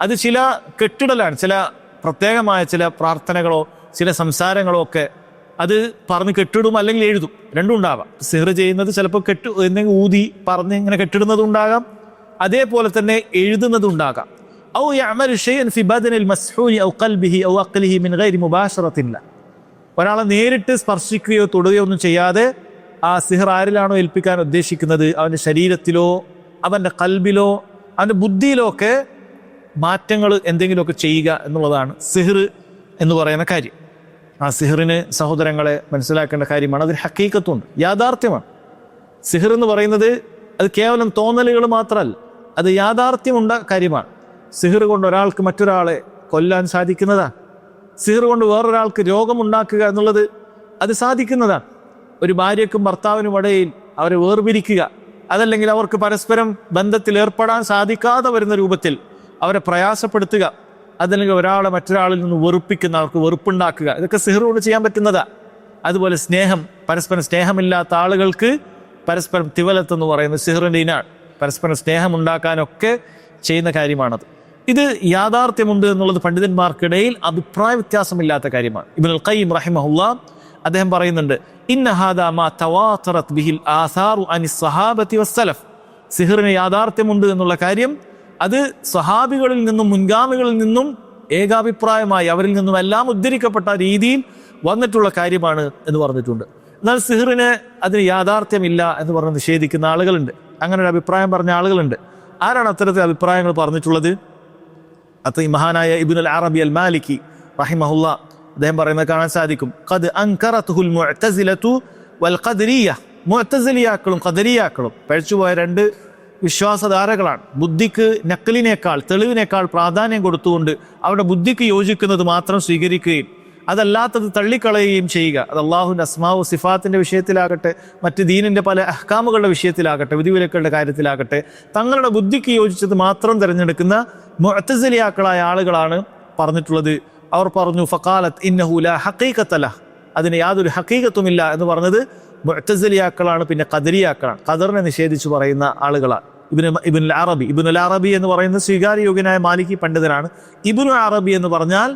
അത് ചില കെട്ടിടലാണ്, ചില പ്രത്യേകമായ ചില പ്രാർത്ഥനകളോ ചില സംസാരങ്ങളോ ഒക്കെ അത് പറഞ്ഞ് കെട്ടിടും, അല്ലെങ്കിൽ എഴുതും, രണ്ടും ഉണ്ടാവാം. സിഹർ ചെയ്യുന്നത് ചിലപ്പോൾ എന്തെങ്കിലും ഊതി പറഞ്ഞ് ഇങ്ങനെ കെട്ടിടുന്നതും ഉണ്ടാകാം, അതേപോലെ തന്നെ എഴുതുന്നതും ഉണ്ടാകാം. ഔ യഅമലു ശൈഅൻ ഫി ബദനിൽ മസ്ഹൂനി ഔ ഖൽബിഹി ഔ അഖ്ലിഹി മിൻ ഗൈരി മുബാശറത്തിൻ ല, ഒരാളെ നേരിട്ട് സ്പർശിക്കുകയോ തൊടുകയോ ഒന്നും ചെയ്യാതെ ആ സിഹർ ആരിലാണോ ഏൽപ്പിക്കാൻ ഉദ്ദേശിക്കുന്നത് അവൻ്റെ ശരീരത്തിലോ അവൻ്റെ ഖൽബിലോ അവൻ്റെ ബുദ്ധിയിലോ ഒക്കെ മാറ്റങ്ങൾ എന്തെങ്കിലുമൊക്കെ ചെയ്യുക എന്നുള്ളതാണ് സിഹർ എന്ന് പറയുന്ന കാര്യം. ആ സിഹറിന് സഹോദരങ്ങളെ മനസ്സിലാക്കേണ്ട കാര്യമാണ്, അതിന് ഹക്കീക്കത്തുണ്ട്, യാഥാർത്ഥ്യമാണ്. സിഹർ എന്ന് പറയുന്നത് അത് കേവലം തോന്നലുകൾ മാത്രമല്ല, അത് യാഥാർത്ഥ്യമുണ്ട കാര്യമാണ്. സിഹർ കൊണ്ട് ഒരാൾക്ക് മറ്റൊരാളെ കൊല്ലാൻ സാധിക്കുന്നതാണ്. സിഹർ കൊണ്ട് വേറൊരാൾക്ക് രോഗമുണ്ടാക്കുക എന്നുള്ളത് അത് സാധിക്കുന്നതാണ്. ഒരു ഭാര്യയ്ക്കും ഭർത്താവിനും ഇടയിൽ അവരെ വേർപിരിക്കുക, അതല്ലെങ്കിൽ അവർക്ക് പരസ്പരം ബന്ധത്തിൽ ഏർപ്പെടാൻ സാധിക്കാതെ വരുന്ന രൂപത്തിൽ അവരെ പ്രയാസപ്പെടുത്തുക, അതല്ലെങ്കിൽ ഒരാളെ മറ്റൊരാളിൽ നിന്ന് വെറുപ്പിക്കുന്ന, അവർക്ക് വെറുപ്പുണ്ടാക്കുക, ഇതൊക്കെ സിഹർ കൊണ്ട് ചെയ്യാൻ പറ്റുന്നതാണ്. അതുപോലെ സ്നേഹം, പരസ്പരം സ്നേഹമില്ലാത്ത ആളുകൾക്ക് പരസ്പരം തിവലത്തെന്ന് പറയുന്നത് സിഹറിൻ്റെ ഇനാണ്. പരസ്പരം സ്നേഹമുണ്ടാക്കാനൊക്കെ ചെയ്യുന്ന കാര്യമാണത്. ഇത് യാഥാർത്ഥ്യമുണ്ട് എന്നുള്ളത് പണ്ഡിതന്മാർക്കിടയിൽ അഭിപ്രായ വ്യത്യാസമില്ലാത്ത കാര്യമാണ്. ഇബ്നുൽ ഖയ്യിം റഹിമഹുല്ലാഹ് അദ്ദേഹം പറയുന്നുണ്ട്, ഇന്ന ഹാദാ മാ തവാതറത് ബിഹിൽ ആസാറു അനിസ് സഹാബത്തി വസ്സലഫ്, സിഹറിന് യാഥാർത്ഥ്യമുണ്ട് എന്നുള്ള കാര്യം അത് സഹാബികളിൽ നിന്നും മുൻഗാമികളിൽ നിന്നും ഏകാഭിപ്രായമായി അവരിൽ നിന്നും എല്ലാം ഉദ്ധരിക്കപ്പെട്ട രീതിയിൽ വന്നിട്ടുള്ള കാര്യമാണ് എന്ന് പറഞ്ഞിട്ടുണ്ട്. എന്നാൽ സിഹറിന് അതിന് യാഥാർത്ഥ്യമില്ല എന്ന് പറഞ്ഞ് നിഷേധിക്കുന്ന ആളുകളുണ്ട്, അങ്ങനെ ഒരു അഭിപ്രായം പറഞ്ഞ ആളുകളുണ്ട്. ആരാണ് അത്തരത്തിൽ അഭിപ്രായങ്ങൾ പറഞ്ഞിട്ടുള്ളത്? അത് ഈ മഹാനായ ഇബ്നുൽ അറബി അൽ മാലിക്കി റഹിമഹുല്ലാഹ് അദ്ദേഹം പറയുന്നത് കാണാൻ സാധിക്കും. ഖദ് അൻകറതുൽ മുഅ്തസിലതു വൽ ഖദരിയ്യ, മുഅ്തസിലിയാക്കളും ഖദരിയാക്കളും പഴച്ചുപോയ 2 വിശ്വാസധാരകളാണ്. ബുദ്ധിക്ക് നഖലിനേക്കാൾ, തെളിവിനേക്കാൾ പ്രാധാന്യം കൊടുത്തുകൊണ്ട് അവരുടെ ബുദ്ധിക്ക് യോജിക്കുന്നത് മാത്രം സ്വീകരിക്കുകയും അതല്ലാത്തത് തള്ളിക്കളയുകയും ചെയ്യുക. അത് അള്ളാഹുവിൻ്റെ അസ്മാഉ സിഫാത്തിൻ്റെ വിഷയത്തിലാകട്ടെ, മറ്റ് ദീനിൻ്റെ പല അഹ്കാമുകളുടെ വിഷയത്തിലാകട്ടെ, വിധിവിലക്കുകളുടെ കാര്യത്തിലാകട്ടെ, തങ്ങളുടെ ബുദ്ധിക്ക് യോജിച്ചത് മാത്രം തിരഞ്ഞെടുക്കുന്ന മുഅ്തസിലിയാക്കളായ ആളുകളാണ് പറഞ്ഞിട്ടുള്ളത്. അവർ പറഞ്ഞു ഫഖാലത്ത് ഇന്നഹു ലാ ഹഖീഖത ലഹ്, അതിന് യാതൊരു ഹഖീഖത്തുമില്ല എന്ന് പറഞ്ഞത് മുഅ്തസിലിയാക്കളാണ്. പിന്നെ ഖദരിയാക്കളാണ്, ഖദറിനെ നിഷേധിച്ച് പറയുന്ന ആളുകളാണ്. ഇബ്നുൽ അറബി എന്ന് പറയുന്ന സ്വീകാര്യയോഗ്യനായ മാലിക്കി പണ്ഡിതനാണ്. ഇബ്നു അറബി എന്ന് പറഞ്ഞാൽ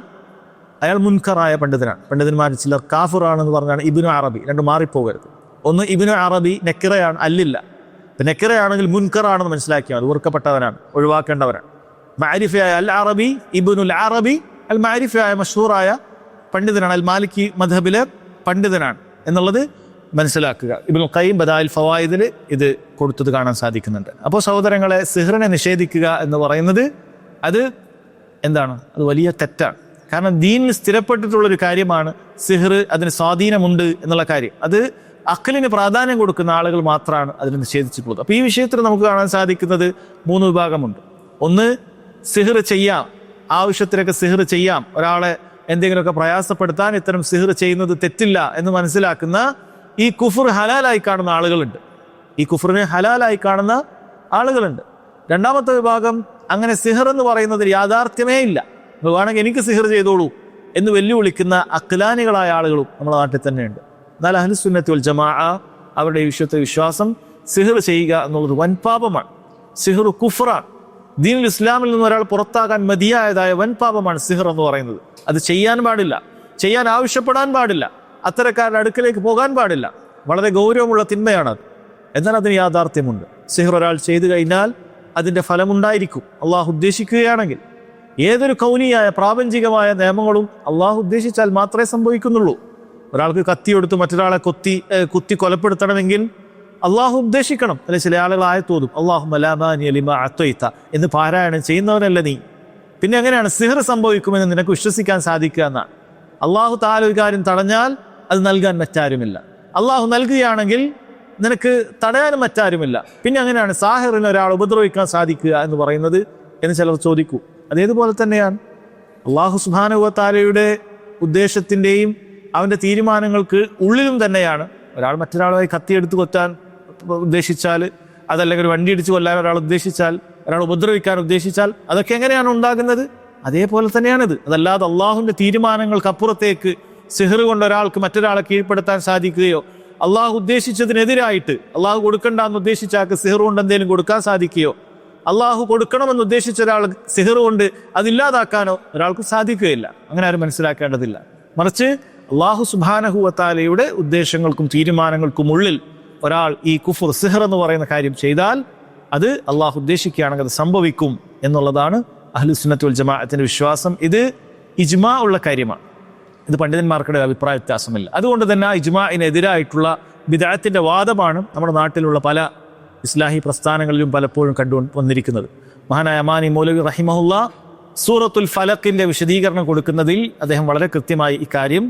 അയാൾ മുൻകറായ പണ്ഡിതനാണ്. പണ്ഡിതന്മാർ ചിലർ കാഫിറാണെന്ന് പറഞ്ഞാണ് ഇബ്നു അറബി, രണ്ടും മാറിപ്പോകരുത്. ഒന്ന് ഇബ്നു അറബി നെക്കിറയാണ്, അല്ലില്ല. നെക്കിറയാണെങ്കിൽ മുൻകറാണെന്ന് മനസ്സിലാക്കിയാൽ അത് വെറുക്കപ്പെട്ടവനാണ്, ഒഴിവാക്കേണ്ടവരാണ്. മാരിഫയായ അൽ അറബി, ഇബ്നുൽ അറബി അൽ മാരിഫയായ മഷ്ഹൂറായ പണ്ഡിതനാണ്, അൽ മാലിക്കി മദ്ഹബിലെ പണ്ഡിതനാണ് എന്നുള്ളത് മനസ്സിലാക്കുക. ഇബ്നുൽ ഖയ്യിം ബദാഇൽ ഫവായിദിൽ ഇത് കൊടുത്തത് കാണാൻ സാധിക്കുന്നുണ്ട്. അപ്പോൾ സഹോദരങ്ങളെ, സിഹ്റിനെ നിഷേധിക്കുക എന്ന് പറയുന്നത് അത് എന്താണ്? അത് വലിയ തെറ്റാണ്. കാരണം ദീനിൽ സ്ഥിരപ്പെട്ടിട്ടുള്ളൊരു കാര്യമാണ് സിഹ്ർ, അതിന് സ്വാധീനമുണ്ട് എന്നുള്ള കാര്യം. അത് അഖലിന് പ്രാധാന്യം കൊടുക്കുന്ന ആളുകൾ മാത്രമാണ് അതിന് നിഷേധിച്ചിട്ടുള്ളത്. അപ്പോൾ ഈ വിഷയത്തിൽ നമുക്ക് കാണാൻ സാധിക്കുന്നത് 3 വിഭാഗമുണ്ട്. ഒന്ന്, സിഹ്ർ ചെയ്യാം, ആവശ്യത്തിനൊക്കെ സിഹ്ർ ചെയ്യാം, ഒരാളെ എന്തെങ്കിലുമൊക്കെ പ്രയാസപ്പെടുത്താൻ ഇത്തരം സിഹ്ർ ചെയ്യുന്നത് തെറ്റില്ല എന്ന് മനസ്സിലാക്കുന്ന ഈ കുഫർ ഹലാലായി കാണുന്ന ആളുകളുണ്ട്. ഈ കുഫറിനെ ഹലാലായി കാണുന്ന ആളുകളുണ്ട്. രണ്ടാമത്തെ വിഭാഗം, അങ്ങനെ സിഹർ എന്ന് പറയുന്നതിൽ യാഥാർത്ഥ്യമേ ഇല്ല, വേണമെങ്കിൽ എനിക്ക് സിഹർ ചെയ്തോളൂ എന്ന് വെല്ലുവിളിക്കുന്ന അഖ്ലാനികളായ ആളുകളും നമ്മുടെ നാട്ടിൽ തന്നെയുണ്ട്. എന്നാൽ അഹ്ലുസ് സുന്നത്തി വൽ ജമാഅ അവരുടെ ഈ വിശ്വാസം സിഹർ ചെയ്യുക എന്നുള്ളത് വൻപാപമാണ്. സിഹർ കുഫറാണ്. ദീനുൽ ഇസ്ലാമിൽ നിന്ന് ഒരാൾ പുറത്താകാൻ മതിയായതായ വൻപാപമാണ് സിഹർ എന്ന് പറയുന്നത്. അത് ചെയ്യാൻ പാടില്ല, ചെയ്യാൻ ആവശ്യപ്പെടാൻ പാടില്ല, അത്തരക്കാരുടെ അടുക്കലേക്ക് പോകാൻ പാടില്ല. വളരെ ഗൗരവമുള്ള തിന്മയാണത്. എന്നാൽ അതിന് യാഥാർത്ഥ്യമുണ്ട്. സിഹർ ഒരാൾ ചെയ്തു കഴിഞ്ഞാൽ അതിൻ്റെ ഫലമുണ്ടായിരിക്കും, അള്ളാഹു ഉദ്ദേശിക്കുകയാണെങ്കിൽ. ഏതൊരു കൗനിയായ പ്രാപഞ്ചികമായ നിയമങ്ങളും അള്ളാഹു ഉദ്ദേശിച്ചാൽ മാത്രമേ സംഭവിക്കുന്നുള്ളൂ. ഒരാൾക്ക് കത്തിയെടുത്ത് മറ്റൊരാളെ കുത്തി കൊലപ്പെടുത്തണമെങ്കിൽ അള്ളാഹു ഉദ്ദേശിക്കണം. അല്ലെ, ചില ആളുകൾ ആയത്തോതും അല്ലാഹുമ്മ ലാ മാനിയ ലിമാ അഅ്തൈത എന്ന് പാരായണം ചെയ്യുന്നവനല്ല നീ. പിന്നെ എങ്ങനെയാണ് സിഹർ സംഭവിക്കുമെന്ന് നിനക്ക് വിശ്വസിക്കാൻ സാധിക്കുക എന്നാണ്. അള്ളാഹു തആല ഒരു കാര്യം തടഞ്ഞാൽ അത് നൽകാൻ മറ്റാരുമില്ല. അള്ളാഹു നൽകുകയാണെങ്കിൽ നിനക്ക് തടയാനും മറ്റാരുമില്ല. പിന്നെ അങ്ങനെയാണ് സാഹിറിന് ഒരാൾ ഉപദ്രവിക്കാൻ സാധിക്കുക എന്ന് പറയുന്നത് എന്ന് ചിലർ ചോദിക്കൂ. അതേതുപോലെ തന്നെയാണ് അള്ളാഹു സുബ്ഹാനഹു വ തആലയുടെ ഉദ്ദേശത്തിൻ്റെയും അവൻ്റെ തീരുമാനങ്ങൾക്ക് ഉള്ളിലും തന്നെയാണ്. ഒരാൾ മറ്റൊരാളുമായി കത്തിയെടുത്ത് കൊത്താൻ ഉദ്ദേശിച്ചാൽ, അതല്ലെങ്കിൽ ഒരു വണ്ടി ഇടിച്ച് കൊല്ലാൻ ഒരാൾ ഉദ്ദേശിച്ചാൽ, ഒരാൾ ഉപദ്രവിക്കാൻ ഉദ്ദേശിച്ചാൽ, അതൊക്കെ എങ്ങനെയാണ് ഉണ്ടാകുന്നത്? അതേപോലെ തന്നെയാണിത്. അതല്ലാതെ അള്ളാഹുവിൻ്റെ തീരുമാനങ്ങൾക്കപ്പുറത്തേക്ക് സിഹർ കൊണ്ട് ഒരാൾക്ക് മറ്റൊരാളെ കീഴ്പ്പെടുത്താൻ സാധിക്കുകയോ, അള്ളാഹു ഉദ്ദേശിച്ചതിനെതിരായിട്ട് അള്ളാഹു കൊടുക്കണ്ടെന്ന് ഉദ്ദേശിച്ച ആൾക്ക് സിഹർ കൊണ്ട് എന്തെങ്കിലും കൊടുക്കാൻ സാധിക്കുകയോ, അള്ളാഹു കൊടുക്കണമെന്ന് ഉദ്ദേശിച്ച ഒരാൾ സിഹർ കൊണ്ട് അതില്ലാതാക്കാനോ ഒരാൾക്ക് സാധിക്കുകയില്ല. അങ്ങനെ ആരും മനസ്സിലാക്കേണ്ടതില്ല. മറിച്ച് അള്ളാഹു സുബ്ഹാനഹു വ തആലയുടെ ഉദ്ദേശങ്ങൾക്കും തീരുമാനങ്ങൾക്കും ഉള്ളിൽ ഒരാൾ ഈ കുഫർ സിഹർ എന്ന് പറയുന്ന കാര്യം ചെയ്താൽ അത് അള്ളാഹു ഉദ്ദേശിക്കുകയാണെങ്കിൽ അത് സംഭവിക്കും എന്നുള്ളതാണ് അഹ്ലുസ് സുന്നത്തി വൽ ജമാഅത്തിന്റെ വിശ്വാസം. ഇത് ഇജ്മാ ഉള്ള കാര്യമാണ്. ഇത് പണ്ഡിതന്മാർക്കിടെ അഭിപ്രായ വ്യത്യാസമില്ല. അതുകൊണ്ട് തന്നെ ഇജ്മാഇനെതിരായിട്ടുള്ള ബിദ്അത്തിന്റെ വാദമാണ് നമ്മുടെ നാട്ടിലുള്ള പല ഇസ്ലാഹി പ്രസ്ഥാനങ്ങളിലും പലപ്പോഴും കണ്ടുവന്നിരിക്കുന്നത്. മഹാനായ അമാനി മൗലവി റഹിമഹുല്ലാ സൂറത്തുൽ ഫലഖിന്റെ വിശദീകരണം കൊടുക്കുന്നതിൽ അദ്ദേഹം വളരെ കൃത്യമായി ഇക്കാര്യം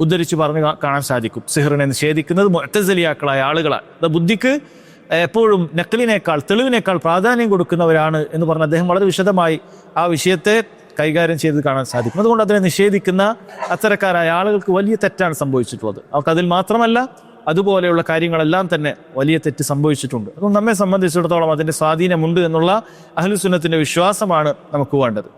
ഉദ്ധരിച്ച് പറഞ്ഞ് കാണാൻ സാധിക്കും. സിഹറിനെ നിഷേധിക്കുന്നത് മുഅ്തസിലിയാക്കളായ ആളുകളാണ്. അത് ബുദ്ധിക്ക് എപ്പോഴും നഖലിനേക്കാൾ, തെളിവിനേക്കാൾ പ്രാധാന്യം കൊടുക്കുന്നവരാണ് എന്ന് പറഞ്ഞ് അദ്ദേഹം വളരെ വിശദമായി ആ വിഷയത്തെ കൈകാര്യം ചെയ്ത് കാണാൻ സാധിക്കും. അതുകൊണ്ട് അതിനെ നിഷേധിക്കുന്ന അത്തരക്കാരായ ആളുകൾക്ക് വലിയ തെറ്റാണ് സംഭവിച്ചിട്ടുള്ളത്. അവർക്ക് അതിൽ മാത്രമല്ല, അതുപോലെയുള്ള കാര്യങ്ങളെല്ലാം തന്നെ വലിയ തെറ്റ് സംഭവിച്ചിട്ടുണ്ട്. അതുകൊണ്ട് നമ്മെ സംബന്ധിച്ചിടത്തോളം അതിൻ്റെ സ്വാധീനമുണ്ട് എന്നുള്ള അഹ്ലുസ് സുന്നത്തിന്റെ വിശ്വാസമാണ് നമുക്ക് വേണ്ടത്.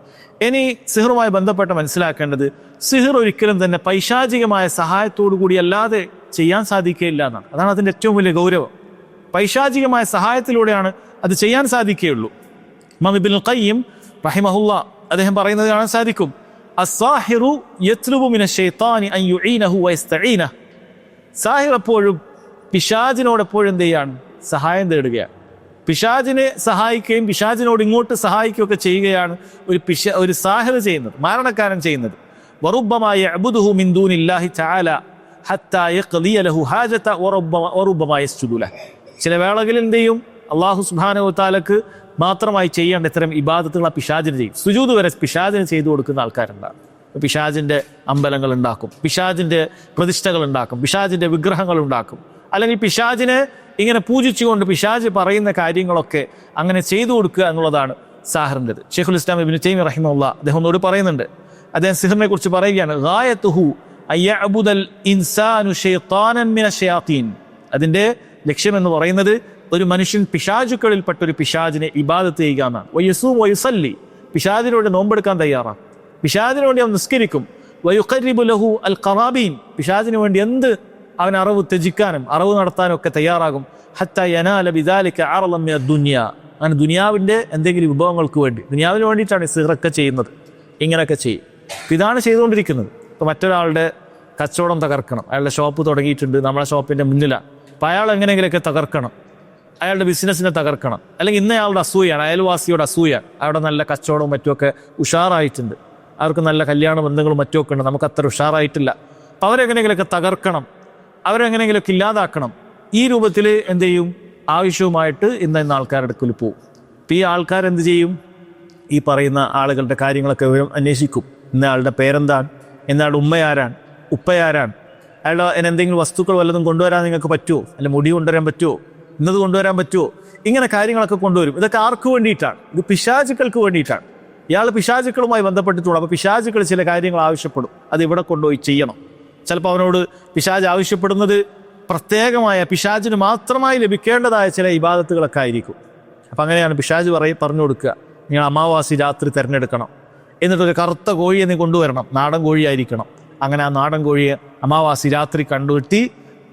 ഇനി സിഹറുമായി ബന്ധപ്പെട്ട് മനസ്സിലാക്കേണ്ടത്, സിഹർ ഒരിക്കലും തന്നെ പൈശാചികമായ സഹായത്തോടു കൂടി അല്ലാതെ ചെയ്യാൻ സാധിക്കുകയില്ല എന്നാണ്. അതാണ് അതിൻ്റെ ഏറ്റവും വലിയ ഗൗരവം. പൈശാചികമായ സഹായത്തിലൂടെയാണ് അത് ചെയ്യാൻ സാധിക്കുകയുള്ളൂ. ഇമാം ഇബ്നുൽ ഖയ്യിം റഹിമഹുല്ലാ അദ്ദേഹം പറയുന്നത് കാണാൻ സാധിക്കും, അസ്സാഹിറു യത്ലുബു മിനശ് ശൈത്താനി അൻ യുഈനഹു വയസ്തഈനഹു. സാഹിർ എപ്പോഴും പിശാചിനോട് എപ്പോഴും എന്ത് ചെയ്യാണ്? സഹായം തേടുകയാണ്. പിശാചിനെ സഹായിക്കുകയും പിശാചിനോട് ഇങ്ങോട്ട് സഹായിക്കുകയൊക്കെ ചെയ്യുകയാണ് ഒരു സാഹിർ ചെയ്യുന്നത്, മാരണക്കാരൻ ചെയ്യുന്നത്. വറുബ്ബമാ യഅ്ബുദുഹു മിൻ ദൂനില്ലാഹി തആല ഹത്താ യഖ്ദിയ ലഹു ഹാജത വറുബ്ബമാ യസ്ജുദു ലഹു. ചില വേളകളിൽ എന്ത് ചെയ്യും? അല്ലാഹു സുബ്ഹാനഹു വ തആലക്ക് മാത്രമായി ചെയ്യേണ്ട ഇത്തരം ഇബാദത്തുകൾ പിശാചിന് ചെയ്യും. സുജൂദ് വരെ പിശാചിന് ചെയ്തു കൊടുക്കുന്ന ആൾക്കാരുണ്ടാകും. പിശാചിൻ്റെ അമ്പലങ്ങൾ ഉണ്ടാക്കും, പിശാചിൻ്റെ പ്രതിഷ്ഠകൾ ഉണ്ടാക്കും, പിശാചിൻ്റെ വിഗ്രഹങ്ങൾ ഉണ്ടാക്കും. അല്ലെങ്കിൽ പിശാചിനെ ഇങ്ങനെ പൂജിച്ചുകൊണ്ട് പിശാച് പറയുന്ന കാര്യങ്ങളൊക്കെ അങ്ങനെ ചെയ്തു കൊടുക്കുക എന്നുള്ളതാണ് സാഹിറിൻ്റെത്. ഷെയ്ഖുൽ ഇസ്ലാം ഇബ്നു തൈമിയ്യ റഹിമഹുല്ലാ അദ്ദേഹം ഒന്നുകൂടി പറയുന്നുണ്ട്. അദ്ദേഹം സിഹറിനെ കുറിച്ച് പറയുകയാണ്, ഗായതുഹു അയ്യഅ്ബുദൽ ഇൻസാനു ശൈത്താനൻ മിനശ് ശയാത്തീൻ. അതിൻ്റെ ലക്ഷ്യമെന്ന് പറയുന്നത് ഒരു മനുഷ്യൻ പിശാചുക്കളിൽപ്പെട്ട ഒരു പിശാചിനെ ഇബാദത്ത് ചെയ്യുക എന്നാണ്. വയസൂം വയുസല്ലി, പിശാചിനോട് നോമ്പെടുക്കാൻ തയ്യാറാണ്, പിശാചിന് വേണ്ടി അവൻ നിസ്കരിക്കും. വയുഖരിബു ലഹു അൽ ഖറാബീൻ, പിശാചിന് വേണ്ടി എന്ത് അവൻ അറിവ് ത്യജിക്കാനും അറിവ് നടത്താനും ഒക്കെ തയ്യാറാകും. ഹത്താ യനാല ബിദാലിക അറളൻ മിന ദുനിയ, അങ്ങനെ ദുനിയാവിൻ്റെ എന്തെങ്കിലും വിഭവങ്ങൾക്ക് വേണ്ടി, ദുനിയാവിന് വേണ്ടിയിട്ടാണ് സിഹറൊക്കെ ചെയ്യുന്നത്. ഇങ്ങനെയൊക്കെ ചെയ്യും. ഇതാണ് ചെയ്തുകൊണ്ടിരിക്കുന്നത്. ഇപ്പോൾ മറ്റൊരാളുടെ കച്ചവടം തകർക്കണം, അയാളുടെ ഷോപ്പ് തുടങ്ങിയിട്ടുണ്ട്, നമ്മളെ ഷോപ്പിൻ്റെ മുന്നിലാണ്. അപ്പോൾ അയാൾ എങ്ങനെയെങ്കിലുമൊക്കെ തകർക്കണം, അയാളുടെ ബിസിനസ്സിനെ തകർക്കണം. അല്ലെങ്കിൽ ഇന്നയാളുടെ അസൂയാണ്, അയൽവാസിയുടെ അസൂയാണ്, അവിടെ നല്ല കച്ചവടവും മറ്റുമൊക്കെ ഉഷാറായിട്ടുണ്ട്, അവർക്ക് നല്ല കല്യാണ ബന്ധങ്ങളും മറ്റുമൊക്കെ ഉണ്ട്, നമുക്ക് അത്ര ഉഷാറായിട്ടില്ല. അപ്പോൾ അവരെങ്ങനെയെങ്കിലുമൊക്കെ തകർക്കണം. അവരെങ്ങനെയെങ്കിലുമൊക്കെ ഇല്ലാതാക്കണം. ഈ രൂപത്തിൽ എന്ത് ചെയ്യും? ആവശ്യവുമായിട്ട് ഇന്ന ആൾക്കാരുടെ അടുക്കൽ പോകും. അപ്പോൾ ഈ ആൾക്കാരെന്ത് ചെയ്യും? ഈ പറയുന്ന ആളുകളുടെ കാര്യങ്ങളൊക്കെ അന്വേഷിക്കും. ഇന്ന ആളുടെ പേരെന്താണ്, എന്നയാളുടെ ഉമ്മയാരാണ്, ഉപ്പയാരാണ്, അയാളുടെ എന്തെങ്കിലും വസ്തുക്കൾ വല്ലതും കൊണ്ടുവരാൻ നിങ്ങൾക്ക് പറ്റുമോ, അല്ല മുടി കൊണ്ടുവരാൻ പറ്റുമോ, ഇന്നത് കൊണ്ടുവരാൻ പറ്റുമോ, ഇങ്ങനെ കാര്യങ്ങളൊക്കെ കൊണ്ടുവരും. ഇതൊക്കെ ആർക്ക് വേണ്ടിയിട്ടാണ്? ഇത് പിശാചുക്കൾക്ക് വേണ്ടിയിട്ടാണ്. ഇയാൾ പിശാചുക്കളുമായി ബന്ധപ്പെട്ടിട്ടുള്ളൂ. അപ്പോൾ പിശാചുക്കൾ ചില കാര്യങ്ങൾ ആവശ്യപ്പെടും, അത് ഇവിടെ കൊണ്ടുപോയി ചെയ്യണം. ചിലപ്പോൾ അവനോട് പിശാച് ആവശ്യപ്പെടുന്നത് പ്രത്യേകമായ പിശാചിന് മാത്രമായി ലഭിക്കേണ്ടതായ ചില ഇബാദത്തുകളൊക്കെ ആയിരിക്കും. അപ്പം അങ്ങനെയാണ് പിശാച് പറഞ്ഞു കൊടുക്കുക, നിങ്ങൾ അമാവാസി രാത്രി തിരഞ്ഞെടുക്കണം, എന്നിട്ടൊരു കറുത്ത കോഴിയെ നീ കൊണ്ടുവരണം, നാടൻ കോഴിയായിരിക്കണം. അങ്ങനെ ആ നാടൻ കോഴിയെ അമാവാസി രാത്രി കണ്ടുകിട്ടി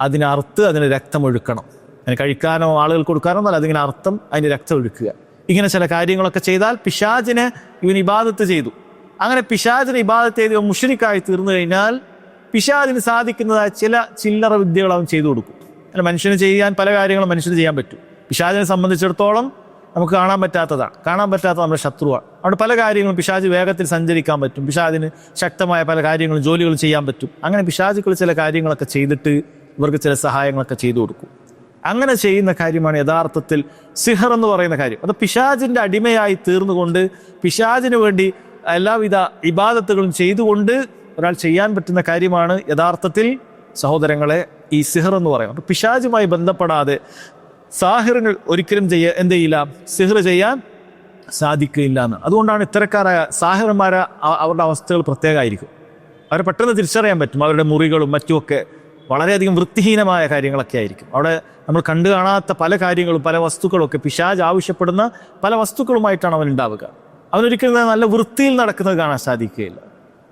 അതിനെ അറുത്ത് അതിന് രക്തമൊഴുക്കണം. അതിന് കഴിക്കാനോ ആളുകൾ കൊടുക്കാനോ എന്നല്ല, അതിങ്ങനെ അർത്ഥം അതിന് രക്തം ഒഴുക്കുക. ഇങ്ങനെ ചില കാര്യങ്ങളൊക്കെ ചെയ്താൽ പിശാചിനെ ഇവൻ ഇബാദത്ത് ചെയ്തു. അങ്ങനെ പിശാചിനെ ഇബാദത്ത് ചെയ്ത് മുശ്രിക്കായി തീർന്നു കഴിഞ്ഞാൽ പിശാചിന് സാധിക്കുന്നതായ ചില ചില്ലറ വിദ്യകൾ അവൻ ചെയ്തു കൊടുക്കും. അല്ല, മനുഷ്യന് ചെയ്യാൻ പല കാര്യങ്ങളും മനുഷ്യന് ചെയ്യാൻ പറ്റും. പിശാചിനെ സംബന്ധിച്ചിടത്തോളം നമുക്ക് കാണാൻ പറ്റാത്തതാണ്. കാണാൻ പറ്റാത്ത നമ്മുടെ ശത്രുവാണ്. അവിടെ പല കാര്യങ്ങളും പിശാച് വേഗത്തിൽ സഞ്ചരിക്കാൻ പറ്റും. പിശാചിന് ശക്തമായ പല കാര്യങ്ങളും ജോലികൾ ചെയ്യാൻ പറ്റും. അങ്ങനെ പിശാചുക്കൾ ചില കാര്യങ്ങളൊക്കെ ചെയ്തിട്ട് ഇവർക്ക് ചില സഹായങ്ങളൊക്കെ ചെയ്തു കൊടുക്കും. അങ്ങനെ ചെയ്യുന്ന കാര്യമാണ് യഥാർത്ഥത്തിൽ സിഹർ എന്ന് പറയുന്ന കാര്യം. അത് പിശാചിൻ്റെ അടിമയായി തീർന്നുകൊണ്ട് പിശാചിന് വേണ്ടി എല്ലാവിധ ഇബാദത്തുകളും ചെയ്തുകൊണ്ട് ഒരാൾ ചെയ്യാൻ പറ്റുന്ന കാര്യമാണ് യഥാർത്ഥത്തിൽ സഹോദരങ്ങളെ ഈ സിഹർ എന്ന് പറയുന്നത്. അപ്പോൾ പിശാചുമായി ബന്ധപ്പെടാതെ സാഹിറിന് ഒരിക്കലും എന്ത് ചെയ്യില്ല, സിഹർ ചെയ്യാൻ സാധിക്കുകയില്ല എന്ന്. അതുകൊണ്ടാണ് ഇത്തരക്കാരായ സാഹിറന്മാരെ അവരുടെ അവസ്ഥകൾ പ്രത്യേകമായിരിക്കും. അവരെ പെട്ടെന്ന് തിരിച്ചറിയാൻ പറ്റും. അവരുടെ മുറികളും മറ്റുമൊക്കെ വളരെയധികം വൃത്തിഹീനമായ കാര്യങ്ങളൊക്കെ ആയിരിക്കും. അവിടെ നമ്മൾ കണ്ടു കാണാത്ത പല കാര്യങ്ങളും പല വസ്തുക്കളൊക്കെ പിശാച് ആവശ്യപ്പെടുന്ന പല വസ്തുക്കളുമായിട്ടാണ് അവൻ ഉണ്ടാവുക. അവനൊരിക്കലും നല്ല വൃത്തിയിൽ നടക്കുന്നത് കാണാൻ സാധിക്കുകയില്ല.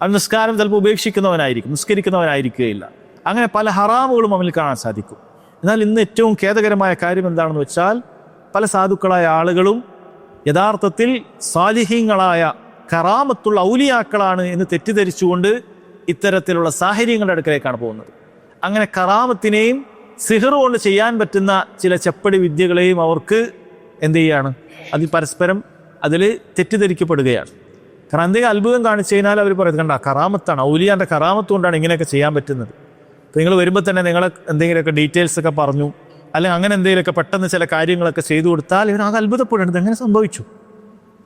അവൻ നിസ്കാരം ചിലപ്പോൾ ഉപേക്ഷിക്കുന്നവനായിരിക്കും, നിസ്കരിക്കുന്നവനായിരിക്കുകയില്ല. അങ്ങനെ പല ഹറാമുകളും അവനിൽ കാണാൻ സാധിക്കും. എന്നാൽ ഇന്ന് ഏറ്റവും ഖേദകരമായ കാര്യം എന്താണെന്ന് വെച്ചാൽ പല സാധുക്കളായ ആളുകളും യഥാർത്ഥത്തിൽ സാലിഹീങ്ങളായ കറാമത്തുള്ള ഔലിയാക്കളാണ് എന്ന് തെറ്റിദ്ധരിച്ചുകൊണ്ട് ഇത്തരത്തിലുള്ള സാഹചര്യങ്ങളുടെ അടുക്കലേക്കാണ് പോകുന്നത്. അങ്ങനെ കറാമത്തിനെയും സിഹർ കൊണ്ട് ചെയ്യാൻ പറ്റുന്ന ചില ചെപ്പടി വിദ്യകളെയും അവർക്ക് എന്ത് ചെയ്യാണ്, അതിൽ പരസ്പരം അതിൽ തെറ്റിദ്ധരിക്കപ്പെടുകയാണ്. കാരണം എന്തെങ്കിലും അത്ഭുതം കാണിച്ചു കഴിഞ്ഞാൽ അവർ പറയുന്നത് കണ്ട കറാമത്താണ്, ഔലിയാൻ്റെ കറാമത്ത് കൊണ്ടാണ് ഇങ്ങനെയൊക്കെ ചെയ്യാൻ പറ്റുന്നത്. അപ്പോൾ നിങ്ങൾ വരുമ്പോൾ തന്നെ നിങ്ങളെ എന്തെങ്കിലുമൊക്കെ ഡീറ്റെയിൽസ് ഒക്കെ പറഞ്ഞു, അല്ലെങ്കിൽ അങ്ങനെ എന്തെങ്കിലുമൊക്കെ പെട്ടെന്ന് ചില കാര്യങ്ങളൊക്കെ ചെയ്തു കൊടുത്താൽ ഇവനത് അത്ഭുതപ്പെടുന്നത് എങ്ങനെ സംഭവിച്ചു,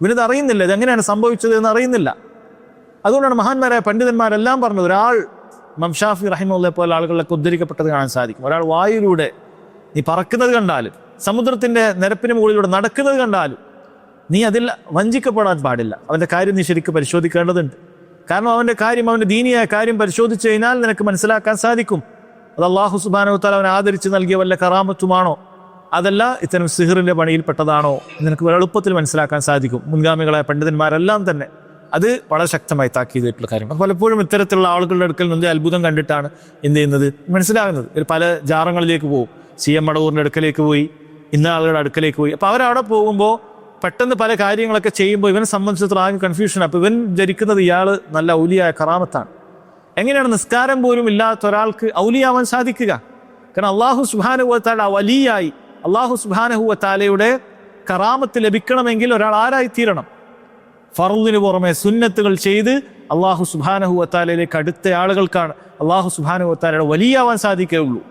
ഇവനിത് അറിയുന്നില്ല, ഇതെങ്ങനെയാണ് സംഭവിച്ചത് എന്ന് അറിയുന്നില്ല. അതുകൊണ്ടാണ് മഹാന്മാരായ പണ്ഡിതന്മാരെല്ലാം പറഞ്ഞത്, ഒരാൾ ഇമാം ഷാഫി റഹിമഹുള്ളയെ പോലെ ആളുകളിലൊക്കെ ഉദ്ധരിക്കപ്പെട്ടത് കാണാൻ സാധിക്കും. ഒരാൾ വായുവിലൂടെ നീ പറക്കുന്നത് കണ്ടാലും സമുദ്രത്തിൻ്റെ നിരപ്പിന് മുകളിലൂടെ നടക്കുന്നത് കണ്ടാലും നീ അതിൽ വഞ്ചിക്കപ്പെടാൻ പാടില്ല. അവൻ്റെ കാര്യം നീ ശരിക്കും പരിശോധിക്കേണ്ടതുണ്ട്. കാരണം അവൻ്റെ കാര്യം, അവൻ്റെ ദീനിയായ കാര്യം പരിശോധിച്ചു കഴിഞ്ഞാൽ നിനക്ക് മനസ്സിലാക്കാൻ സാധിക്കും അത് അള്ളാഹു സുബ്ഹാനഹു വ തആല അവൻ ആദരിച്ച് നൽകിയ വല്ല കറാമത്തുമാണോ, അതല്ല ഇത്തരം സിഹറിൻ്റെ പണിയിൽപ്പെട്ടതാണോ നിനക്ക് എളുപ്പത്തിൽ മനസ്സിലാക്കാൻ സാധിക്കും. മുൻഗാമികളായ പണ്ഡിതന്മാരെല്ലാം തന്നെ അത് വളരെ ശക്തമായി താക്കീത് ചെയ്തിട്ടുള്ള കാര്യമാണ്. പലപ്പോഴും ഇത്തരത്തിലുള്ള ആളുകളുടെ അടുക്കൽ നിന്ന് അത്ഭുതം കണ്ടിട്ടാണ് എന്ത് ചെയ്യുന്നത് മനസ്സിലാകുന്നത്. പല ജാറങ്ങളിലേക്ക് പോകും. CM മടവൂറിൻ്റെ അടുക്കലേക്ക് പോയി, ഇന്ന ആളുകളുടെ അടുക്കലേക്ക് പോയി. അപ്പോൾ അവരവിടെ പോകുമ്പോൾ പെട്ടെന്ന് പല കാര്യങ്ങളൊക്കെ ചെയ്യുമ്പോൾ ഇവനെ സംബന്ധിച്ചിടത്തോളം ആകെ കൺഫ്യൂഷൻ. അപ്പോൾ ഇവൻ ധരിക്കുന്നത് ഇയാൾ നല്ല ഔലിയായ കറാമത്താണ്. എങ്ങനെയാണ് നിസ്കാരം പോലും ഇല്ലാത്ത ഒരാൾക്ക് ഔലിയാവാൻ സാധിക്കുക? കാരണം അള്ളാഹു സുബ്ഹാനഹു വ തആല വലിയായി അള്ളാഹു സുബ്ഹാനഹു വ തആലയുടെ കറാമത്ത് ലഭിക്കണമെങ്കിൽ ഒരാൾ ആരായിത്തീരണം? ഫർളിന് പുറമെ സുന്നത്തുകൾ ചെയ്ത് അള്ളാഹു സുബ്ഹാനഹു വ തആലയിലേക്ക് അടുത്ത ആളുകൾക്കാണ് അള്ളാഹു സുബ്ഹാനഹു വ തആലയുടെ വലിയാവാൻ സാധിക്കുകയുള്ളൂ.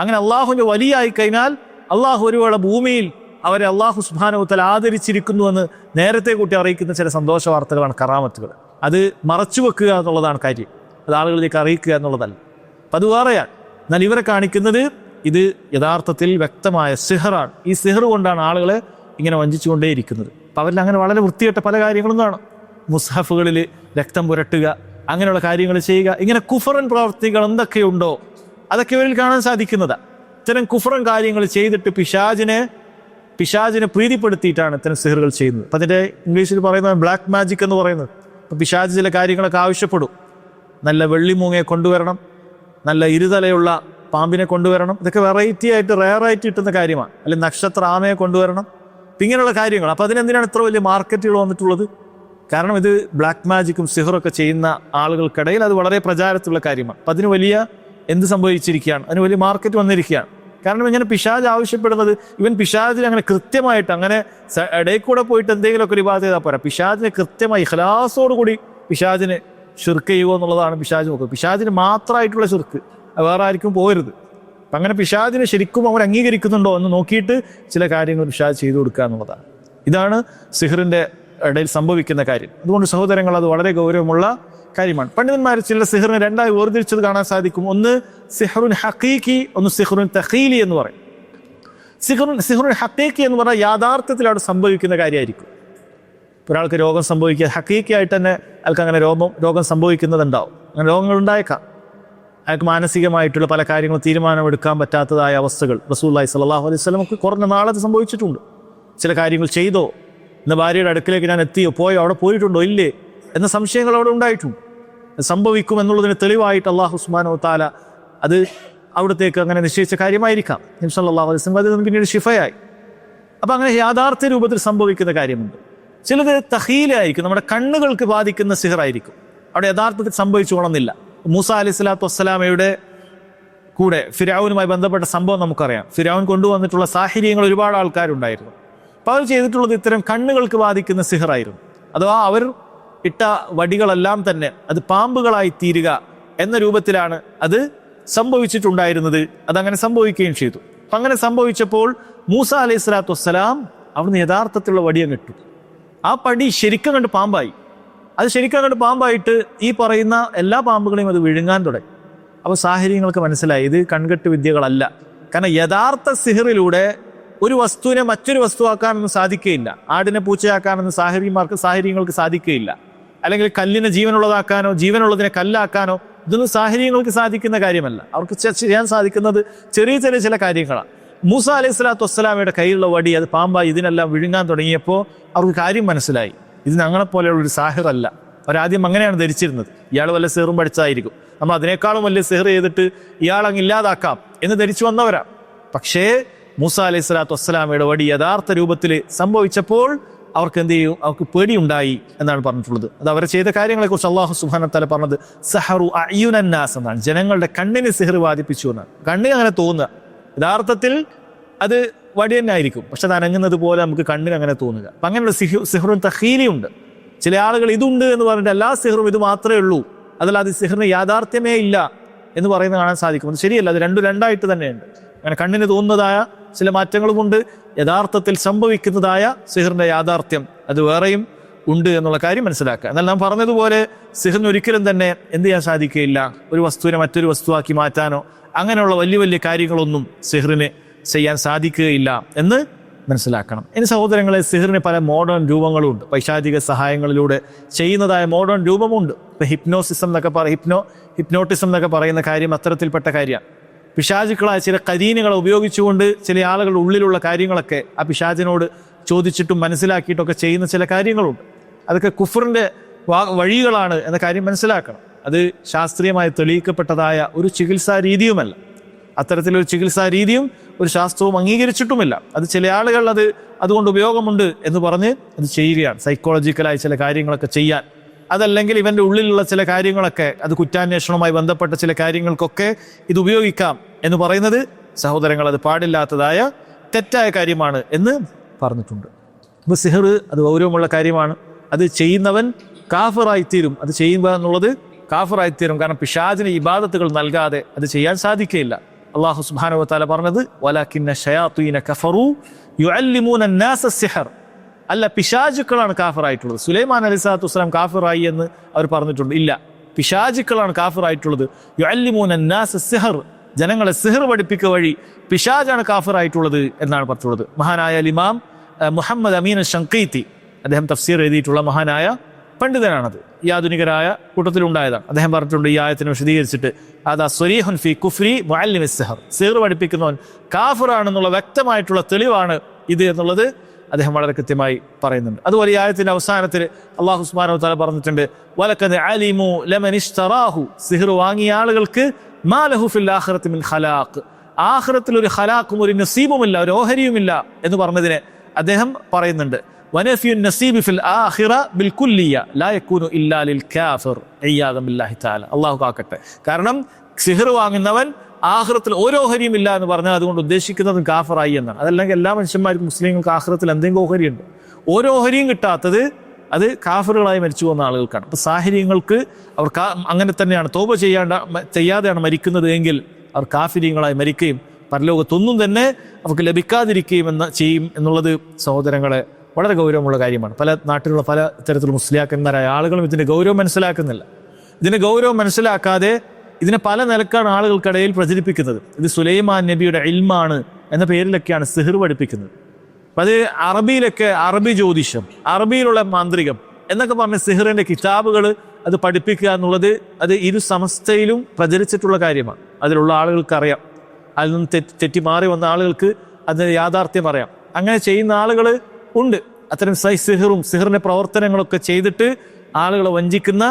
അങ്ങനെ അള്ളാഹുവിൻ്റെ വലിയായി കഴിഞ്ഞാൽ അള്ളാഹു ഒരുവേള ഭൂമിയിൽ അവരെ അള്ളാഹു സുബ്ഹാനഹു വ തആല ആദരിച്ചിരിക്കുന്നുവെന്ന് നേരത്തെ കൂട്ടി അറിയിക്കുന്ന ചില സന്തോഷ വാർത്തകളാണ് കറാമത്തുകൾ. അത് മറച്ചു വെക്കുക എന്നുള്ളതാണ് കാര്യം, അത് ആളുകളിലേക്ക് അറിയിക്കുക എന്നുള്ളതല്ല. അപ്പം അത് വേറെയാണ്. എന്നാൽ ഇവരെ കാണിക്കുന്നത് ഇത് യഥാർത്ഥത്തിൽ വ്യക്തമായ സിഹറാണ്. ഈ സിഹർ കൊണ്ടാണ് ആളുകളെ ഇങ്ങനെ വഞ്ചിച്ചുകൊണ്ടേയിരിക്കുന്നത്. അപ്പം അവരിൽ അങ്ങനെ വളരെ വൃത്തികെട്ട പല കാര്യങ്ങളും കാണും. മുസ്ഹഫുകളിൽ രക്തം പുരട്ടുക, അങ്ങനെയുള്ള കാര്യങ്ങൾ ചെയ്യുക, ഇങ്ങനെ കുഫറൻ പ്രവർത്തികൾ എന്തൊക്കെയുണ്ടോ അതൊക്കെ ഇവരിൽ കാണാൻ സാധിക്കുന്നതാണ്. ഇത്തരം കുഫറൻ കാര്യങ്ങൾ ചെയ്തിട്ട് പിശാചിനെ പ്രീതിപ്പെടുത്തിയിട്ടാണ് ഇത്തരം സിഹറുകൾ ചെയ്യുന്നത്. അപ്പം അതിൻ്റെ ഇംഗ്ലീഷിൽ പറയുന്നത് ബ്ലാക്ക് മാജിക് എന്ന് പറയുന്നത്. അപ്പം പിശാച് ചില കാര്യങ്ങളൊക്കെ ആവശ്യപ്പെടും. നല്ല വെള്ളിമൂങ്ങയെ കൊണ്ടുവരണം, നല്ല ഇരുതലയുള്ള പാമ്പിനെ കൊണ്ടുവരണം. ഇതൊക്കെ വെറൈറ്റി ആയിട്ട് റെയറായിട്ട് കിട്ടുന്ന കാര്യമാണ്. അല്ലെങ്കിൽ നക്ഷത്ര ആമയെ കൊണ്ടുവരണം, ഇങ്ങനെയുള്ള കാര്യങ്ങൾ. അപ്പോൾ അതിനെന്തിനാണ് ഇത്ര വലിയ മാർക്കറ്റുകൾ വന്നിട്ടുള്ളത്? കാരണം ഇത് ബ്ലാക്ക് മാജിക്കും സിഹറൊക്കെ ചെയ്യുന്ന ആളുകൾക്കിടയിൽ അത് വളരെ പ്രചാരത്തിലുള്ള കാര്യമാണ്. അപ്പം അതിന് വലിയ എന്ത് സംഭവിച്ചിരിക്കുകയാണ്, അതിന് വലിയ മാർക്കറ്റ് വന്നിരിക്കുകയാണ്. കാരണം ഇങ്ങനെ പിശാച് ആവശ്യപ്പെടുന്നത്, ഇവൻ പിശാചിനെ അങ്ങനെ കൃത്യമായിട്ട് അങ്ങനെ ഇടയിൽ കൂടെ പോയിട്ട് എന്തെങ്കിലുമൊക്കെ ഒരു ഇബാദത്ത് ചെയ്താൽ പോരാ. പിശാചിനെ കൃത്യമായി ഇഖ്ലാസോടുകൂടി പിശാചിനെ ഷിർക്ക് ചെയ്യുക എന്നുള്ളതാണ് പിശാച് നോക്കുക. പിശാചിന് മാത്രമായിട്ടുള്ള ഷിർക്ക്, വേറെ ആർക്കും പോകരുത്. അപ്പം അങ്ങനെ പിശാചിനെ ശരിക്കും അവർ അംഗീകരിക്കുന്നുണ്ടോ എന്ന് നോക്കിയിട്ട് ചില കാര്യങ്ങൾ പിശാച് ചെയ്തു കൊടുക്കുക എന്നുള്ളതാണ്. ഇതാണ് സിഹറിൻ്റെ ഇടയിൽ സംഭവിക്കുന്ന കാര്യം. അതുകൊണ്ട് സഹോദരങ്ങൾ, അത് വളരെ ഗൗരവമുള്ള കാര്യമാണ്. പണ്ഡിതന്മാർ ചില സിഹറിനെ രണ്ടായി വേർതിരിച്ചത് കാണാൻ സാധിക്കും. ഒന്ന് സിഹറുൻ ഹഖീഖി, ഒന്ന് സിഹറുൻ തഖീലി എന്ന് പറയും. സിഹറുൻ ഹഖീഖി എന്ന് പറഞ്ഞാൽ യാഥാർത്ഥത്തിൽ അവിടെ സംഭവിക്കുന്ന കാര്യമായിരിക്കും. ഒരാൾക്ക് രോഗം സംഭവിക്കുക ഹഖീഖിയായിട്ട് തന്നെ അയാൾക്ക് അങ്ങനെ രോഗം സംഭവിക്കുന്നതുണ്ടാവും. അങ്ങനെ രോഗങ്ങൾ ഉണ്ടായേക്കാം. അയാൾക്ക് മാനസികമായിട്ടുള്ള പല കാര്യങ്ങളും തീരുമാനമെടുക്കാൻ പറ്റാത്തതായ അവസ്ഥകൾ റസൂലുള്ളാഹി സ്വല്ലല്ലാഹു അലൈഹി വസല്ലമക്ക് കുറഞ്ഞ നാളത് സംഭവിച്ചിട്ടുണ്ട്. ചില കാര്യങ്ങൾ ചെയ്തോ, ഇന്ന് ഭാര്യയുടെ അടുക്കിലേക്ക് ഞാൻ എത്തിയോ, പോയോ, അവിടെ പോയിട്ടുണ്ടോ ഇല്ലേ എന്ന സംശയങ്ങൾ അവിടെ ഉണ്ടായിട്ടുണ്ട്. സംഭവിക്കും എന്നുള്ളതിന് തെളിവായിട്ട് അല്ലാഹു സുബ്ഹാനഹു വ തആല അത് അവിടത്തേക്ക് അങ്ങനെ നിശ്ചയിച്ച കാര്യമായിരിക്കാം. നബി സല്ലല്ലാഹു അലൈഹി വസല്ലം അത് പിന്നീട് ശിഫയായി. അപ്പം അങ്ങനെ യാഥാർത്ഥ്യ രൂപത്തിൽ സംഭവിക്കുന്ന കാര്യമുണ്ട്. ചിലത് തഖീലായിരിക്കും, നമ്മുടെ കണ്ണുകൾക്ക് ബാധിക്കുന്ന സിഹറായിരിക്കും. അവിടെ യഥാർത്ഥത്തിൽ സംഭവിച്ചോണമെന്നില്ല. മൂസ അലൈഹി സ്വലാത്തു വസ്സലാമയുടെ കൂടെ ഫിർഔനുമായി ബന്ധപ്പെട്ട സംഭവം നമുക്കറിയാം. ഫിർഔൻ കൊണ്ടുവന്നിട്ടുള്ള സാഹിര്യങ്ങൾ ഒരുപാട് ആൾക്കാരുണ്ടായിരുന്നു. അപ്പോൾ അവർ ചെയ്തിട്ടുള്ളത് ഇത്തരം കണ്ണുകൾക്ക് ബാധിക്കുന്ന സിഹറായിരുന്നു. അഥവാ അവർ ഇട്ട വടികളെല്ലാം തന്നെ അത് പാമ്പുകളായി തീരുക എന്ന രൂപത്തിലാണ് അത് സംഭവിച്ചിട്ടുണ്ടായിരുന്നത്. അതങ്ങനെ സംഭവിക്കുകയും ചെയ്തു. അപ്പം അങ്ങനെ സംഭവിച്ചപ്പോൾ മൂസ അലൈഹി സ്വലാത്തു വസ്സലാം അവിടുന്ന് യഥാർത്ഥത്തിലുള്ള വടിയങ്ങ് ഇട്ടു. ആ പടി ശരിക്കും കണ്ട് പാമ്പായി. അത് ശരിക്കും കണ്ട് പാമ്പായിട്ട് ഈ പറയുന്ന എല്ലാ പാമ്പുകളെയും അത് വിഴുങ്ങാൻ തുടങ്ങി. അപ്പോൾ സാഹചര്യങ്ങൾക്ക് മനസ്സിലായി ഇത് കൺകെട്ട് വിദ്യകളല്ല. കാരണം യഥാർത്ഥ സിഹറിലൂടെ ഒരു വസ്തുവിനെ മറ്റൊരു വസ്തുവാക്കാനൊന്നും സാധിക്കുകയില്ല. ആടിനെ പൂച്ചയാക്കാനൊന്നും സാഹചര്യങ്ങൾക്ക് സാധിക്കുകയില്ല. അല്ലെങ്കിൽ കല്ലിനെ ജീവനുള്ളതാക്കാനോ ജീവനുള്ളതിനെ കല്ലാക്കാനോ ഇതൊന്നും സാഹചര്യങ്ങൾക്ക് സാധിക്കുന്ന കാര്യമല്ല. അവർക്ക് ചെയ്യാൻ സാധിക്കുന്നത് ചെറിയ ചെറിയ ചില കാര്യങ്ങളാണ്. മൂസ അലൈഹി സ്വലാത്തു വസ്സലാമയുടെ കയ്യിലുള്ള വടി അത് പാമ്പായി ഇതിനെല്ലാം വിഴുങ്ങാൻ തുടങ്ങിയപ്പോൾ അവർക്ക് കാര്യം മനസ്സിലായി, ഇത് ഞങ്ങളെപ്പോലെയുള്ളൊരു സാഹിറല്ല. അവരാദ്യം അങ്ങനെയാണ് ധരിച്ചിരുന്നത്. ഇയാൾ വല്ല സിഹറും പഠിച്ചതായിരിക്കും, നമ്മൾ അതിനേക്കാളും വലിയ സിഹർ ചെയ്തിട്ട് ഇയാളങ്ങ് ഇല്ലാതാക്കാം എന്ന് ധരിച്ചു വന്നവരാണ്. പക്ഷേ മൂസ അലൈഹി സ്വലാത്തു വസ്സലാമയുടെ വടി യഥാർത്ഥ രൂപത്തിൽ സംഭവിച്ചപ്പോൾ അവർക്ക് എന്ത് ചെയ്യും? അവർക്ക് പേടിയുണ്ടായി എന്നാണ് പറഞ്ഞിട്ടുള്ളത്. അത് അവർ ചെയ്ത കാര്യങ്ങളെക്കുറിച്ച് അല്ലാഹു സുബ്ഹാനഹു വ തആല പറഞ്ഞത് സഹറു അയ്യുനന്നാസ് എന്നാണ്. ജനങ്ങളുടെ കണ്ണിന് സിഹർ ബാധിപ്പിച്ചു എന്നാണ്. കണ്ണിന് അങ്ങനെ തോന്നുക, യഥാർത്ഥത്തിൽ അത് വടി തന്നെ ആയിരിക്കും, പക്ഷെ അത് അനങ്ങുന്നത് പോലെ നമുക്ക് കണ്ണിന് അങ്ങനെ തോന്നുക. അപ്പം അങ്ങനെയുള്ള സിഹറുൻ തഖീലി ഉണ്ട്. ചില ആളുകൾ ഇതുണ്ട് എന്ന് പറഞ്ഞിട്ട് എല്ലാ സിഹറും ഇത് മാത്രമേ ഉള്ളൂ, അതല്ലാതെ സിഹറിന് യാഥാർത്ഥ്യമേ ഇല്ല എന്ന് പറയുന്നത് കാണാൻ സാധിക്കും. അത് ശരിയല്ല. അത് രണ്ടായിട്ട് തന്നെയുണ്ട്. അങ്ങനെ കണ്ണിന് തോന്നുന്നതായ ചില മാറ്റങ്ങളുമുണ്ട്, യഥാർത്ഥത്തിൽ സംഭവിക്കുന്നതായ സിഹറിന്റെ യാഥാർത്ഥ്യം അത് വേറെയും ഉണ്ട് എന്നുള്ള കാര്യം മനസ്സിലാക്കുക. എന്നാൽ നാം പറഞ്ഞതുപോലെ സിഹറിന് ഒരിക്കലും തന്നെ എന്ത് ചെയ്യാൻ സാധിക്കുകയില്ല, ഒരു വസ്തുവിനെ മറ്റൊരു വസ്തുവാക്കി മാറ്റാനോ അങ്ങനെയുള്ള വലിയ വലിയ കാര്യങ്ങളൊന്നും സിഹറിന് ചെയ്യാൻ സാധിക്കുകയില്ല എന്ന് മനസ്സിലാക്കണം. ഇനി സഹോദരങ്ങളെ, സിഹറിന് പല മോഡേൺ രൂപങ്ങളും ഉണ്ട്. പൈശാചിക സഹായങ്ങളിലൂടെ ചെയ്യുന്നതായ മോഡേൺ രൂപമുണ്ട്. ഇപ്പം ഹിപ്നോട്ടിസം എന്നൊക്കെ പറയുന്ന കാര്യം അത്തരത്തിൽപ്പെട്ട കാര്യമാണ്. പിശാചുക്കളായ ചില കരീനുകളെ ഉപയോഗിച്ചുകൊണ്ട് ചില ആളുകളുടെ ഉള്ളിലുള്ള കാര്യങ്ങളൊക്കെ ആ പിശാചിനോട് ചോദിച്ചിട്ടും മനസ്സിലാക്കിയിട്ടൊക്കെ ചെയ്യുന്ന ചില കാര്യങ്ങളുണ്ട്. അതൊക്കെ കുഫറിൻ്റെ വഴികളാണ് എന്ന കാര്യം മനസ്സിലാക്കണം. അത് ശാസ്ത്രീയമായി തെളിയിക്കപ്പെട്ടതായ ഒരു ചികിത്സാ രീതിയുമല്ല. അത്തരത്തിലൊരു ചികിത്സാ രീതിയും ഒരു ശാസ്ത്രവും അംഗീകരിച്ചിട്ടുമില്ല. അത് ചില ആളുകൾ അതുകൊണ്ട് ഉപയോഗമുണ്ട് എന്ന് പറഞ്ഞ് അത് ചെയ്യുകയാണ്, സൈക്കോളജിക്കലായി ചില കാര്യങ്ങളൊക്കെ ചെയ്യാൻ. അതല്ലെങ്കിൽ ഇവൻ്റെ ഉള്ളിലുള്ള ചില കാര്യങ്ങളൊക്കെ, അത് കുറ്റാന്വേഷണവുമായി ബന്ധപ്പെട്ട ചില കാര്യങ്ങൾക്കൊക്കെ ഇത് ഉപയോഗിക്കാം എന്ന് പറയുന്നത് സഹോദരങ്ങൾ അത് പാടില്ലാത്തതായ തെറ്റായ കാര്യമാണ് എന്ന് പറഞ്ഞിട്ടുണ്ട്. അപ്പോൾ സിഹർ അത് ഗൗരവമുള്ള കാര്യമാണ്. അത് ചെയ്യുന്നവൻ കാഫിറായിത്തീരും. അത് ചെയ്യുക എന്നുള്ളത് കാഫിറായിത്തീരും. കാരണം പിശാചിന് ഇബാദത്തുകൾ നൽകാതെ അത് ചെയ്യാൻ സാധിക്കുകയില്ല. അല്ലാഹു സുബ്ഹാനഹു വ തആല പറഞ്ഞത് വലാകിന്ന ശയാത്തീന കഫറു യുഅല്ലിമൂന അന്നാസ സിഹർ. അല്ല, പിശാചുക്കളാണ് കാഫിറായിട്ടുള്ളത്. സുലൈമാൻ അലൈഹി സ്വലാത്തു വസ്സലാം കാഫിറായി എന്ന് അവർ പറഞ്ഞിട്ടുണ്ട്. ഇല്ല, പിശാചുക്കളാണ് കാഫിറായിട്ടുള്ളത്. യുഅല്ലിമൂന അന്നാസ സിഹർ, ജനങ്ങളെ സിഹർ പഠിപ്പിക്കുക വഴി പിശാചാണ് കാഫിറായിട്ടുള്ളത് എന്നാണ് പറഞ്ഞിട്ടുള്ളത്. മഹാനായ ഇമാം മുഹമ്മദ് അമീൻ അശങ്കീത്തി, അദ്ദേഹം തഫ്സീർ എഴുതിയിട്ടുള്ള മഹാനായ പണ്ഡിതനാണത്, ഈ ആധുനികരായ കൂട്ടത്തിലുണ്ടായതാണ്. അദ്ദേഹം പറഞ്ഞിട്ടുണ്ട് ഈ ആയത്തിനെ വിശദീകരിച്ചിട്ട്, അതാ സ്വരീഹുൻ ഫി കുഫ്രി മുഅല്ലിമി സിഹർ, സിഹർ പഠിപ്പിക്കുന്നവൻ കാഫിറാണെന്നുള്ള വ്യക്തമായിട്ടുള്ള തെളിവാണ് ഇത് എന്നുള്ളത് അദ്ദേഹം വളരെ കൃത്യമായി പറയുന്നുണ്ട്. അതുപോലെ ഈ ആയത്തിന്റെ അവസാനത്തിൽ അല്ലാഹു സുബ്ഹാനഹു വ തആല പറഞ്ഞിട്ടുണ്ട് വലഖദ് അലിമു ലമൻ ഇശ്തറാഹു, സിഹർ വാങ്ങിയ ആളുകൾക്ക് മാ ലഹു ഫിൽ ആഖിറതി മിൻ ഖലാഖ്, ആഖിറത്തിൽ ഒരു ഖലാഖും ഒരു നസീബുമില്ല, ഒരു ഓഹരിയുമില്ല എന്ന് പറഞ്ഞതിനെ അദ്ദേഹം പറയുന്നുണ്ട്. വനഫിയു നസീബി ഫിൽ ആഖിറ ബിൽ കുല്ലിയ ലാ യകൂനു ഇല്ലാ ലിൽ കാഫിർ ഇയ്യാദ ബില്ലാഹി തആല. അല്ലാഹു കാക്കട്ടെ. കാരണം സിഹർ വാങ്ങുന്നവൻ ആഖിറത്തിൽ ഓരോ ഓഹരിയും ഇല്ല എന്ന് പറഞ്ഞാൽ അതുകൊണ്ട് ഉദ്ദേശിക്കുന്നത് കാഫിറായി എന്നാണ്. അതല്ലെങ്കിൽ എല്ലാ മനുഷ്യന്മാർക്കും മുസ്ലിങ്ങൾക്ക് ആഖിറത്തിൽ എന്തെങ്കിലും ഓഹരിയുണ്ട്. ഓരോ ഓഹരിയും കിട്ടാത്തത് അത് കാഫിറുകളായി മരിച്ചു പോകുന്ന ആളുകൾക്കാണ്. അപ്പോൾ സാഹചര്യങ്ങൾക്ക് അവർ അങ്ങനെ തന്നെയാണ്, തൗബ ചെയ്യാതെയാണ് മരിക്കുന്നത് എങ്കിൽ അവർ കാഫിര്യങ്ങളായി മരിക്കുകയും പരലോകത്തൊന്നും തന്നെ അവർക്ക് ലഭിക്കാതിരിക്കുകയും ചെയ്യും എന്നുള്ളത് സഹോദരങ്ങളെ വളരെ ഗൗരവമുള്ള കാര്യമാണ്. പല നാട്ടിലുള്ള പല തരത്തിലുള്ള മുസ്ലിയാക്കന്മാരായ ആളുകളും ഇതിൻ്റെ ഗൗരവം മനസ്സിലാക്കുന്നില്ല. ഇതിൻ്റെ ഗൗരവം മനസ്സിലാക്കാതെ ഇതിനെ പല നിലക്കാണ് ആളുകൾക്കിടയിൽ പ്രചരിപ്പിക്കുന്നത്. ഇത് സുലൈമാൻ നബിയുടെ ഇൽമാണ് എന്ന പേരിലൊക്കെയാണ് സിഹിർ പഠിപ്പിക്കുന്നത്. അപ്പം അത് അറബിയിലൊക്കെ അറബി ജ്യോതിഷം, അറബിയിലുള്ള മാന്ത്രികം എന്നൊക്കെ പറഞ്ഞ സിഹിറിൻ്റെ കിതാബുകൾ അത് പഠിപ്പിക്കുക എന്നുള്ളത് അത് ഇരു സമസ്തയിലും പ്രചരിച്ചിട്ടുള്ള കാര്യമാണ്. അതിലുള്ള ആളുകൾക്കറിയാം, അതിൽ നിന്ന് തെറ്റി മാറി വന്ന ആളുകൾക്ക് അതിൻ്റെ യാഥാർത്ഥ്യം അറിയാം. അങ്ങനെ ചെയ്യുന്ന ആളുകൾ ഉണ്ട്. അത്തരം സിഹിറിൻ്റെ പ്രവർത്തനങ്ങളൊക്കെ ചെയ്തിട്ട് ആളുകളെ വഞ്ചിക്കുന്ന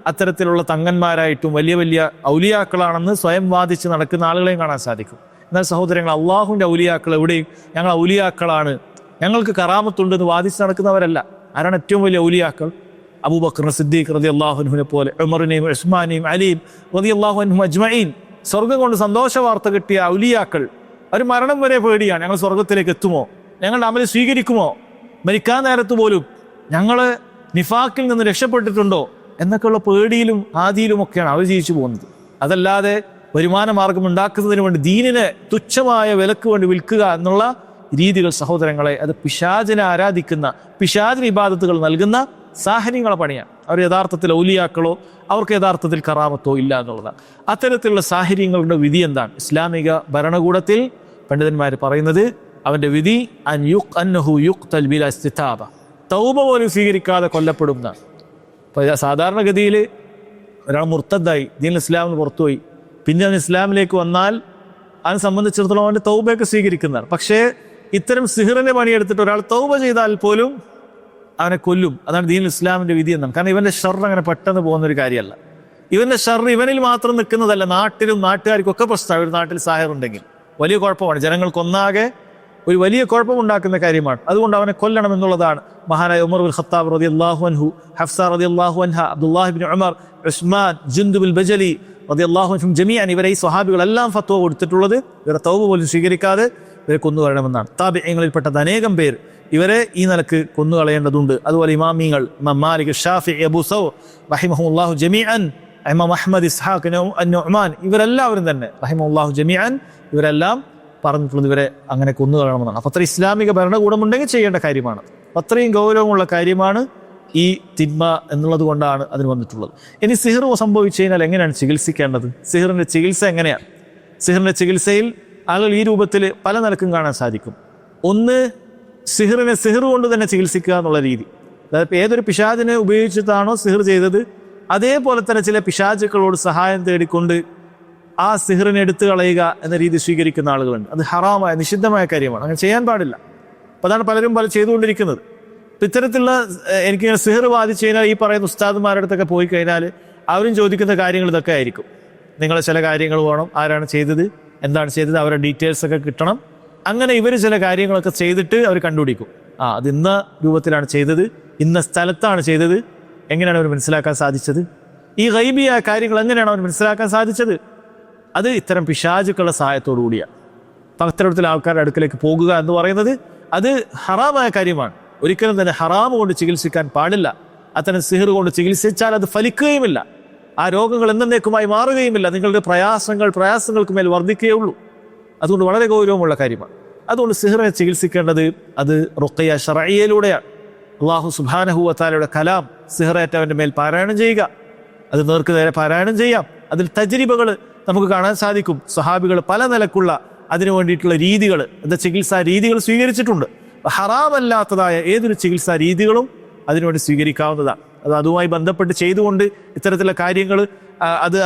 അത്തരത്തിലുള്ള തങ്ങന്മാരായിട്ടും വലിയ വലിയ ഔലിയാക്കളാണെന്ന് സ്വയം വാദിച്ച് നടക്കുന്ന ആളുകളെയും കാണാൻ സാധിക്കും. എന്നാൽ സഹോദരങ്ങൾ, അള്ളാഹുവിൻ്റെ ഔലിയാക്കൾ എവിടെയും ഞങ്ങൾ ഔലിയാക്കളാണ്, ഞങ്ങൾക്ക് കറാമത്തുണ്ടെന്ന് വാദിച്ച് നടക്കുന്നവരല്ല. ആരാണ് ഏറ്റവും വലിയ ഔലിയാക്കൾ? അബൂബക്കർ സിദ്ദീഖ് റളിയല്ലാഹു അൻഹുവിനെ പോലെ, ഉമറിനെയും ഉസ്മാനെയും അലിയും റളിയല്ലാഹു അൻഹും അജ്മഈൻ, സ്വർഗം കൊണ്ട് സന്തോഷ വാർത്ത കിട്ടിയ ഔലിയാക്കൾ. അവർ മരണം വരെ പേടിയാണ്, ഞങ്ങൾ സ്വർഗത്തിലേക്ക് എത്തുമോ, ഞങ്ങളുടെ അമൽ സ്വീകരിക്കുമോ, മരിക്കാൻ നേരത്ത് പോലും ഞങ്ങൾ നിഫാക്കിൽ നിന്ന് രക്ഷപ്പെട്ടിട്ടുണ്ടോ എന്നൊക്കെയുള്ള പേടിയിലും ആദിയിലുമൊക്കെയാണ് അവർ ജീവിച്ചു പോകുന്നത്. അതല്ലാതെ വരുമാന മാർഗം ഉണ്ടാക്കുന്നതിന് വേണ്ടി ദീനിനെ തുച്ഛമായ വിലക്ക് വേണ്ടി വിൽക്കുക എന്നുള്ള രീതികൾ സഹോദരങ്ങളെ, അത് പിശാചിനെ ആരാധിക്കുന്ന, പിശാചിന് ഇബാദത്തുകൾ നൽകുന്ന സാഹചര്യങ്ങളെ പണിയാണ്. അവർ യഥാർത്ഥത്തിൽ ഔലിയാക്കളോ അവർക്ക് യഥാർത്ഥത്തിൽ കറാമത്തോ ഇല്ല എന്നുള്ളതാണ്. അത്തരത്തിലുള്ള സാഹചര്യങ്ങളുടെ വിധി എന്താണ്? ഇസ്ലാമിക ഭരണകൂടത്തിൽ പണ്ഡിതന്മാർ പറയുന്നത് അവൻ്റെ വിധി അൻഹു യുഖ്തൽ ബിലാ ഇസ്തിതാബ, തൗബ പോലും സ്വീകരിക്കാതെ കൊല്ലപ്പെടുന്നതാണ്. അപ്പോൾ സാധാരണഗതിയിൽ ഒരാൾ മുർത്തദ്ദായി ദീനുൽ ഇസ്ലാമിൽ പുറത്തുപോയി പിന്നെ അവൻ ഇസ്ലാമിലേക്ക് വന്നാൽ അതിനെ സംബന്ധിച്ചിടത്തോളം അവൻ്റെ തൗബയൊക്കെ സ്വീകരിക്കുന്നതാണ്. പക്ഷേ ഇത്തരം സിഹിറിനെ പണിയെടുത്തിട്ട് ഒരാൾ തൗബ ചെയ്താൽ പോലും അവനെ കൊല്ലും. അതാണ് ദീനുൽ ഇസ്ലാമിൻ്റെ വിധി എന്നാണ്. കാരണം ഇവൻ്റെ ഷർ അങ്ങനെ പെട്ടെന്ന് പോകുന്നൊരു കാര്യമല്ല. ഇവൻ്റെ ഷർ ഇവനിൽ മാത്രം നിൽക്കുന്നതല്ല, നാട്ടിലും നാട്ടുകാർക്കൊക്കെ പ്രശ്നമാണ്. ഒരു നാട്ടിൽ സാഹിറുണ്ടെങ്കിൽ വലിയ കുഴപ്പമാണ്, ജനങ്ങൾക്കൊന്നാകെ ഒരു വലിയ കുഴപ്പമുണ്ടാക്കുന്ന കാര്യമാണ്. അതുകൊണ്ട് അവനെ കൊല്ലണം എന്നുള്ളതാണ് മഹാനായ ഉമർ ബിൻ ഖത്താബ് റളിയല്ലാഹു അൻഹു, ഹഫ്സ റളിയല്ലാഹു അൻഹ, അബ്ദുല്ലാഹി ബിൻ ഉമർ, ഉസ്മാൻ, ജുൻദുബുൽ ബജലി റളിയല്ലാഹു അൻഹും ജമീഅൻ, ഇവരെ ഈ സ്വഹാബികളെല്ലാം ഫത്വ കൊടുത്തിട്ടുള്ളത് ഇവരെ തൗബ പോലും സ്വീകരിക്കാതെ ഇവരെ കൊന്നുകളയണമെന്നാണ്. താബിഈങ്ങളിൽപ്പെട്ട അനേകം പേർ ഇവരെ ഈ നിലക്ക് കൊന്നുകളയേണ്ടതുണ്ട്. അതുപോലെ ഇമാമിങ്ങൾ, ഇമാം മാലിക്, ഷാഫിഈ, അബൂ സൗർ റഹിമഹുല്ലാഹു ജമീഅൻ, ഇമാം അഹ്മദ്, ഇസ്ഹാഖ്, അൻ-നുഅ്മാൻ, ഇവരെല്ലാവരും തന്നെ റഹിമഹുല്ലാഹു ജമീഅൻ ഇവരെല്ലാം പറഞ്ഞിട്ടുള്ളത് ഇവരെ അങ്ങനെ കൊന്നുകളയണമെന്നാണ്. അപ്പം അത്ര ഇസ്ലാമിക ഭരണകൂടമുണ്ടെങ്കിൽ ചെയ്യേണ്ട കാര്യമാണ്. അത്രയും ഗൗരവമുള്ള കാര്യമാണ് ഈ തിന്മ എന്നുള്ളത് കൊണ്ടാണ് അതിന് വന്നിട്ടുള്ളത്. ഇനി സിഹിർ സംഭവിച്ചു കഴിഞ്ഞാൽ എങ്ങനെയാണ് ചികിത്സിക്കേണ്ടത്? സിഹിറിൻ്റെ ചികിത്സ എങ്ങനെയാണ്? സിഹിറിൻ്റെ ചികിത്സയിൽ ആളുകൾ ഈ രൂപത്തിൽ പല നിലക്കും കാണാൻ സാധിക്കും. ഒന്ന്, സിഹിറിനെ സിഹിർ കൊണ്ട് തന്നെ ചികിത്സിക്കുക എന്നുള്ള രീതി. അതായത് ഏതൊരു പിശാചിനെ ഉപയോഗിച്ചിട്ടാണോ സിഹിർ ചെയ്തത് അതേപോലെ തന്നെ ചില പിശാചുക്കളോട് സഹായം തേടിക്കൊണ്ട് ആ സിഹിറിനെ എടുത്തു കളയുക എന്ന രീതി സ്വീകരിക്കുന്ന ആളുകളുണ്ട്. അത് ഹറാമായ നിഷിദ്ധമായ കാര്യമാണ്, അങ്ങനെ ചെയ്യാൻ പാടില്ല. അപ്പോൾ അതാണ് പലരും ചെയ്തുകൊണ്ടിരിക്കുന്നത്. അപ്പം ഇത്തരത്തിലുള്ള എനിക്കിങ്ങനെ സിഹിർ ബാധിച്ചു കഴിഞ്ഞാൽ ഈ പറയുന്ന ഉസ്താദുമാരുടെ അടുത്തൊക്കെ പോയി കഴിഞ്ഞാൽ അവരും ചോദിക്കുന്ന കാര്യങ്ങൾ ഇതൊക്കെ ആയിരിക്കും. നിങ്ങൾ ചില കാര്യങ്ങൾ വേണം, ആരാണ് ചെയ്തത്, എന്താണ് ചെയ്തത്, അവരുടെ ഡീറ്റെയിൽസ് ഒക്കെ കിട്ടണം. അങ്ങനെ ഇവർ ചില കാര്യങ്ങളൊക്കെ ചെയ്തിട്ട് അവർ കണ്ടുപിടിക്കും, അത് ഇന്ന രൂപത്തിലാണ് ചെയ്തത്, ഇന്ന സ്ഥലത്താണ് ചെയ്തത്. എങ്ങനെയാണ് അവർ മനസ്സിലാക്കാൻ സാധിച്ചത്? ഈ ഗൈബിയായ കാര്യങ്ങൾ എങ്ങനെയാണ് അവർ മനസ്സിലാക്കാൻ സാധിച്ചത്? അത് ഇത്തരം പിശാചുക്കളുടെ സഹായത്തോടു കൂടിയാണ്. അത്തരത്തിലുള്ള ആൾക്കാരുടെ അടുക്കലേക്ക് പോകുക എന്ന് പറയുന്നത് അത് ഹറാമായ കാര്യമാണ്. ഒരിക്കലും തന്നെ ഹറാം കൊണ്ട് ചികിത്സിക്കാൻ പാടില്ല. അത്തരം സിഹിർ കൊണ്ട് ചികിത്സിച്ചാൽ അത് ഫലിക്കുകയുമില്ല, ആ രോഗങ്ങൾ എന്നേക്കുമായി മാറുകയുമില്ല. നിങ്ങളുടെ പ്രയാസങ്ങൾക്ക് മേൽ വർദ്ധിക്കുകയുള്ളൂ. അതുകൊണ്ട് വളരെ ഗൗരവമുള്ള കാര്യമാണ്. അതുകൊണ്ട് സിഹിറിനെ ചികിത്സിക്കേണ്ടത് അത് റുഖ്യ ശർഈയിലൂടെയാണ്. അല്ലാഹു സുബ്ഹാനഹു വ തആലയുടെ കലാം സിഹിറേറ്റവൻ്റെ മേൽ പാരായണം ചെയ്യുക, അത് നേർക്ക് നേരെ പാരായണം ചെയ്യാം. അതിൽ തജ്രിബകൾ നമുക്ക് കാണാൻ സാധിക്കും. സ്വഹാബികൾ പല നിലക്കുള്ള അതിനു വേണ്ടിയിട്ടുള്ള രീതികൾ, ചികിത്സാ രീതികൾ സ്വീകരിച്ചിട്ടുണ്ട്. ഹറാമല്ലാത്തതായ ഏതൊരു ചികിത്സാ രീതികളും അതിനുവേണ്ടി സ്വീകരിക്കാവുന്നതാണ്. അതുമായി ബന്ധപ്പെട്ട് ചെയ്തുകൊണ്ട് ഇത്തരത്തിലുള്ള കാര്യങ്ങൾ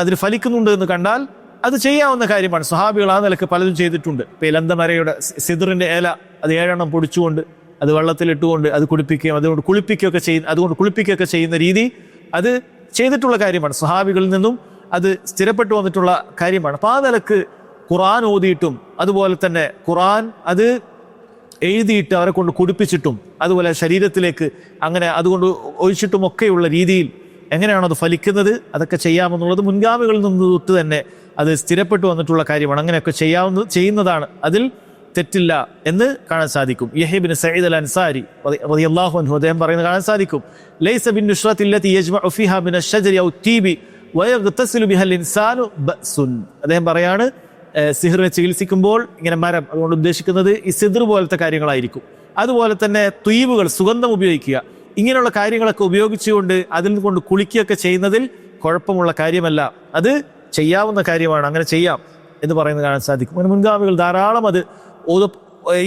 അതിന് ഫലിക്കുന്നുണ്ട് എന്ന് കണ്ടാൽ അത് ചെയ്യാവുന്ന കാര്യമാണ്. സ്വഹാബികൾ ആ നിലക്ക് പലതും ചെയ്തിട്ടുണ്ട്. ഇപ്പോൾ ഇലന്തമരയുടെ സിദ്റിൻ്റെ ഇല അത് 7 എണ്ണം പൊടിച്ചുകൊണ്ട് അത് വെള്ളത്തിലിട്ടുകൊണ്ട് അത് കുടിപ്പിക്കുകയും അതുകൊണ്ട് കുളിപ്പിക്കുകയൊക്കെ ചെയ്യുന്ന രീതി അത് ചെയ്തിട്ടുള്ള കാര്യമാണ്. സ്വഹാബികളിൽ നിന്നും അത് സ്ഥിരപ്പെട്ടു വന്നിട്ടുള്ള കാര്യമാണ്. അപ്പോൾ ആ നിലക്ക് ഖുർആൻ ഓതിയിട്ടും അതുപോലെ തന്നെ ഖുർആൻ അത് എഴുതിയിട്ട് അവരെ കൊണ്ട് കുടിപ്പിച്ചിട്ടും അതുപോലെ ശരീരത്തിലേക്ക് അങ്ങനെ അതുകൊണ്ട് ഒഴിച്ചിട്ടും ഒക്കെയുള്ള രീതിയിൽ എങ്ങനെയാണോ അത് ഫലിക്കുന്നത് അതൊക്കെ ചെയ്യാമെന്നുള്ളത് മുൻഗാമികളിൽ നിന്ന് തൊട്ട് തന്നെ അത് സ്ഥിരപ്പെട്ടു വന്നിട്ടുള്ള കാര്യമാണ്. അങ്ങനെയൊക്കെ ചെയ്യുന്നതാണ്, അതിൽ തെറ്റില്ല എന്ന് കാണാൻ സാധിക്കും. യഹ്യ ഇബ്നു സഈദ് അൽ അൻസാരി റളിയല്ലാഹു അൻഹു അദ്ദേഹം പറയുന്നത് കാണാൻ സാധിക്കും, ലൈസ ബിൻ നുശ്റത്തി അല്ലതി യജ്മഉ ഫീഹാ മിന അശ്ശജരി ഔ തീബി വയഗ്തസിലു ബിഹൽ ഇൻസാനു ബഅസുൻ. അദ്ദേഹം പറയാണ്, സിഹറിനെ ചികിത്സിക്കുമ്പോൾ ഇങ്ങനെ മരം, അതുകൊണ്ട് ഉദ്ദേശിക്കുന്നത് ഈ സിദ്ർ പോലത്തെ കാര്യങ്ങളായിരിക്കും. അതുപോലെ തന്നെ ത്വീബുകൾ, സുഗന്ധം ഉപയോഗിക്കുക, ഇങ്ങനെയുള്ള കാര്യങ്ങളൊക്കെ ഉപയോഗിച്ചുകൊണ്ട് അതിൽ കൊണ്ട് കുളിക്കുകയൊക്കെ ചെയ്യുന്നതിൽ കുഴപ്പമുള്ള കാര്യമല്ല, അത് ചെയ്യാവുന്ന കാര്യമാണ്, അങ്ങനെ ചെയ്യാം എന്ന് പറയുന്നത് കാണാൻ സാധിക്കും. അങ്ങനെ മുൻഗാമികൾ ധാരാളം അത്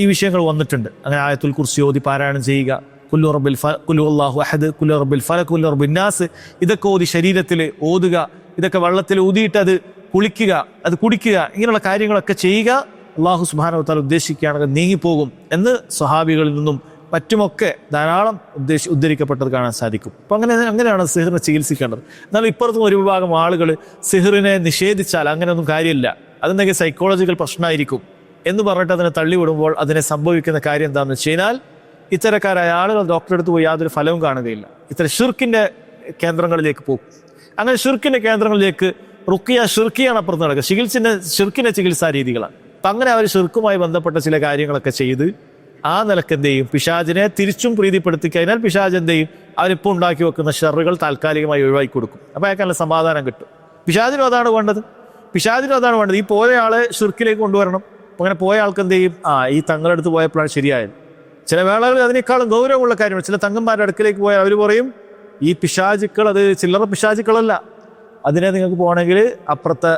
ഈ വിഷയങ്ങൾ വന്നിട്ടുണ്ട്. അങ്ങനെ ആയത്തുൽ കുർസി ഓതി പാരായണം ചെയ്യുക, കുല്ലു റബ്ബിൽ കുല്ലു അല്ലാഹു അഹദ്, കുല്ലു റബ്ബിൽ ഫലക്, കുല്ലു റബ്ബിൻ നാസ്, ഇതൊക്കെ ഓതി ശരീരത്തിൽ ഓതുക, ഇതൊക്കെ വെള്ളത്തിൽ ഊതിയിട്ട് അത് കുളിക്കുക, അത് കുടിക്കുക, ഇങ്ങനെയുള്ള കാര്യങ്ങളൊക്കെ ചെയ്യുക. അള്ളാഹു സുബ്ഹാനഹു വ തആല ഉദ്ദേശിക്കുകയാണെങ്കിൽ നീങ്ങിപ്പോകും എന്ന് സ്വഹാബികളിൽ നിന്നും മറ്റുമൊക്കെ ധാരാളം ഉദ്ധരിക്കപ്പെട്ടത് കാണാൻ സാധിക്കും. അപ്പം അങ്ങനെയാണ് സിഹറിനെ ചികിത്സിക്കേണ്ടത്. എന്നാൽ ഇപ്പുറത്തും ഒരു വിഭാഗം ആളുകൾ സിഹറിനെ നിഷേധിച്ചാൽ അങ്ങനെയൊന്നും കാര്യമില്ല, അതെന്തെങ്കിലും സൈക്കോളജിക്കൽ പ്രശ്നമായിരിക്കും എന്ന് പറഞ്ഞിട്ട് അതിനെ തള്ളിവിടുമ്പോൾ അതിനെ സംഭവിക്കുന്ന കാര്യം എന്താണെന്ന് വെച്ച് കഴിഞ്ഞാൽ, ഇത്തരക്കാരായ ആളുകൾ ഡോക്ടറെ അടുത്ത് പോയി യാതൊരു ഫലവും കാണുകയില്ല, ഇത്തരം ഷിർക്കിൻ്റെ കേന്ദ്രങ്ങളിലേക്ക് പോകും. അങ്ങനെ ഷിർക്കിൻ്റെ കേന്ദ്രങ്ങളിലേക്ക് റുക്കിയ ഷിർക്കിയാണ് അപ്പുറത്ത് നടക്കുക, ഷിർക്കിൻ്റെ ചികിത്സാ രീതികളാണ്. അപ്പം അങ്ങനെ അവർ ഷിർക്കുമായി ബന്ധപ്പെട്ട ചില കാര്യങ്ങളൊക്കെ ചെയ്ത് ആ നിലക്ക് എന്ത് ചെയ്യും, പിശാചിനെ തിരിച്ചും പ്രീതിപ്പെടുത്തി കഴിഞ്ഞാൽ പിശാച് എന്ത് ചെയ്യും, അവരിപ്പോൾ ഉണ്ടാക്കി വെക്കുന്ന ഷറുകൾ താൽക്കാലികമായി ഒഴിവാക്കി കൊടുക്കും. അപ്പോൾ അയാൾക്ക് നല്ല സമാധാനം കിട്ടും. പിശാചിനും അതാണ് വേണ്ടത്, ഈ പോയ ആളെ ഷിർക്കിലേക്ക് കൊണ്ടുവരണം. അങ്ങനെ പോയ ആൾക്ക് എന്ത് ചെയ്യും, ഈ തങ്ങളടുത്ത് പോയപ്പോഴാണ് ശരിയായത്. ചില വേളകളിൽ അതിനേക്കാളും ഗൗരവമുള്ള കാര്യമാണ്. ചില തങ്ങന്മാരുടെ അടുക്കിലേക്ക് പോയാൽ അവർ പറയും, ഈ പിശാചുക്കൾ അത് ചില്ലറ പിശാചുക്കളല്ല, അതിനെ നിങ്ങൾക്ക് പോകണമെങ്കിൽ അപ്പുറത്തെ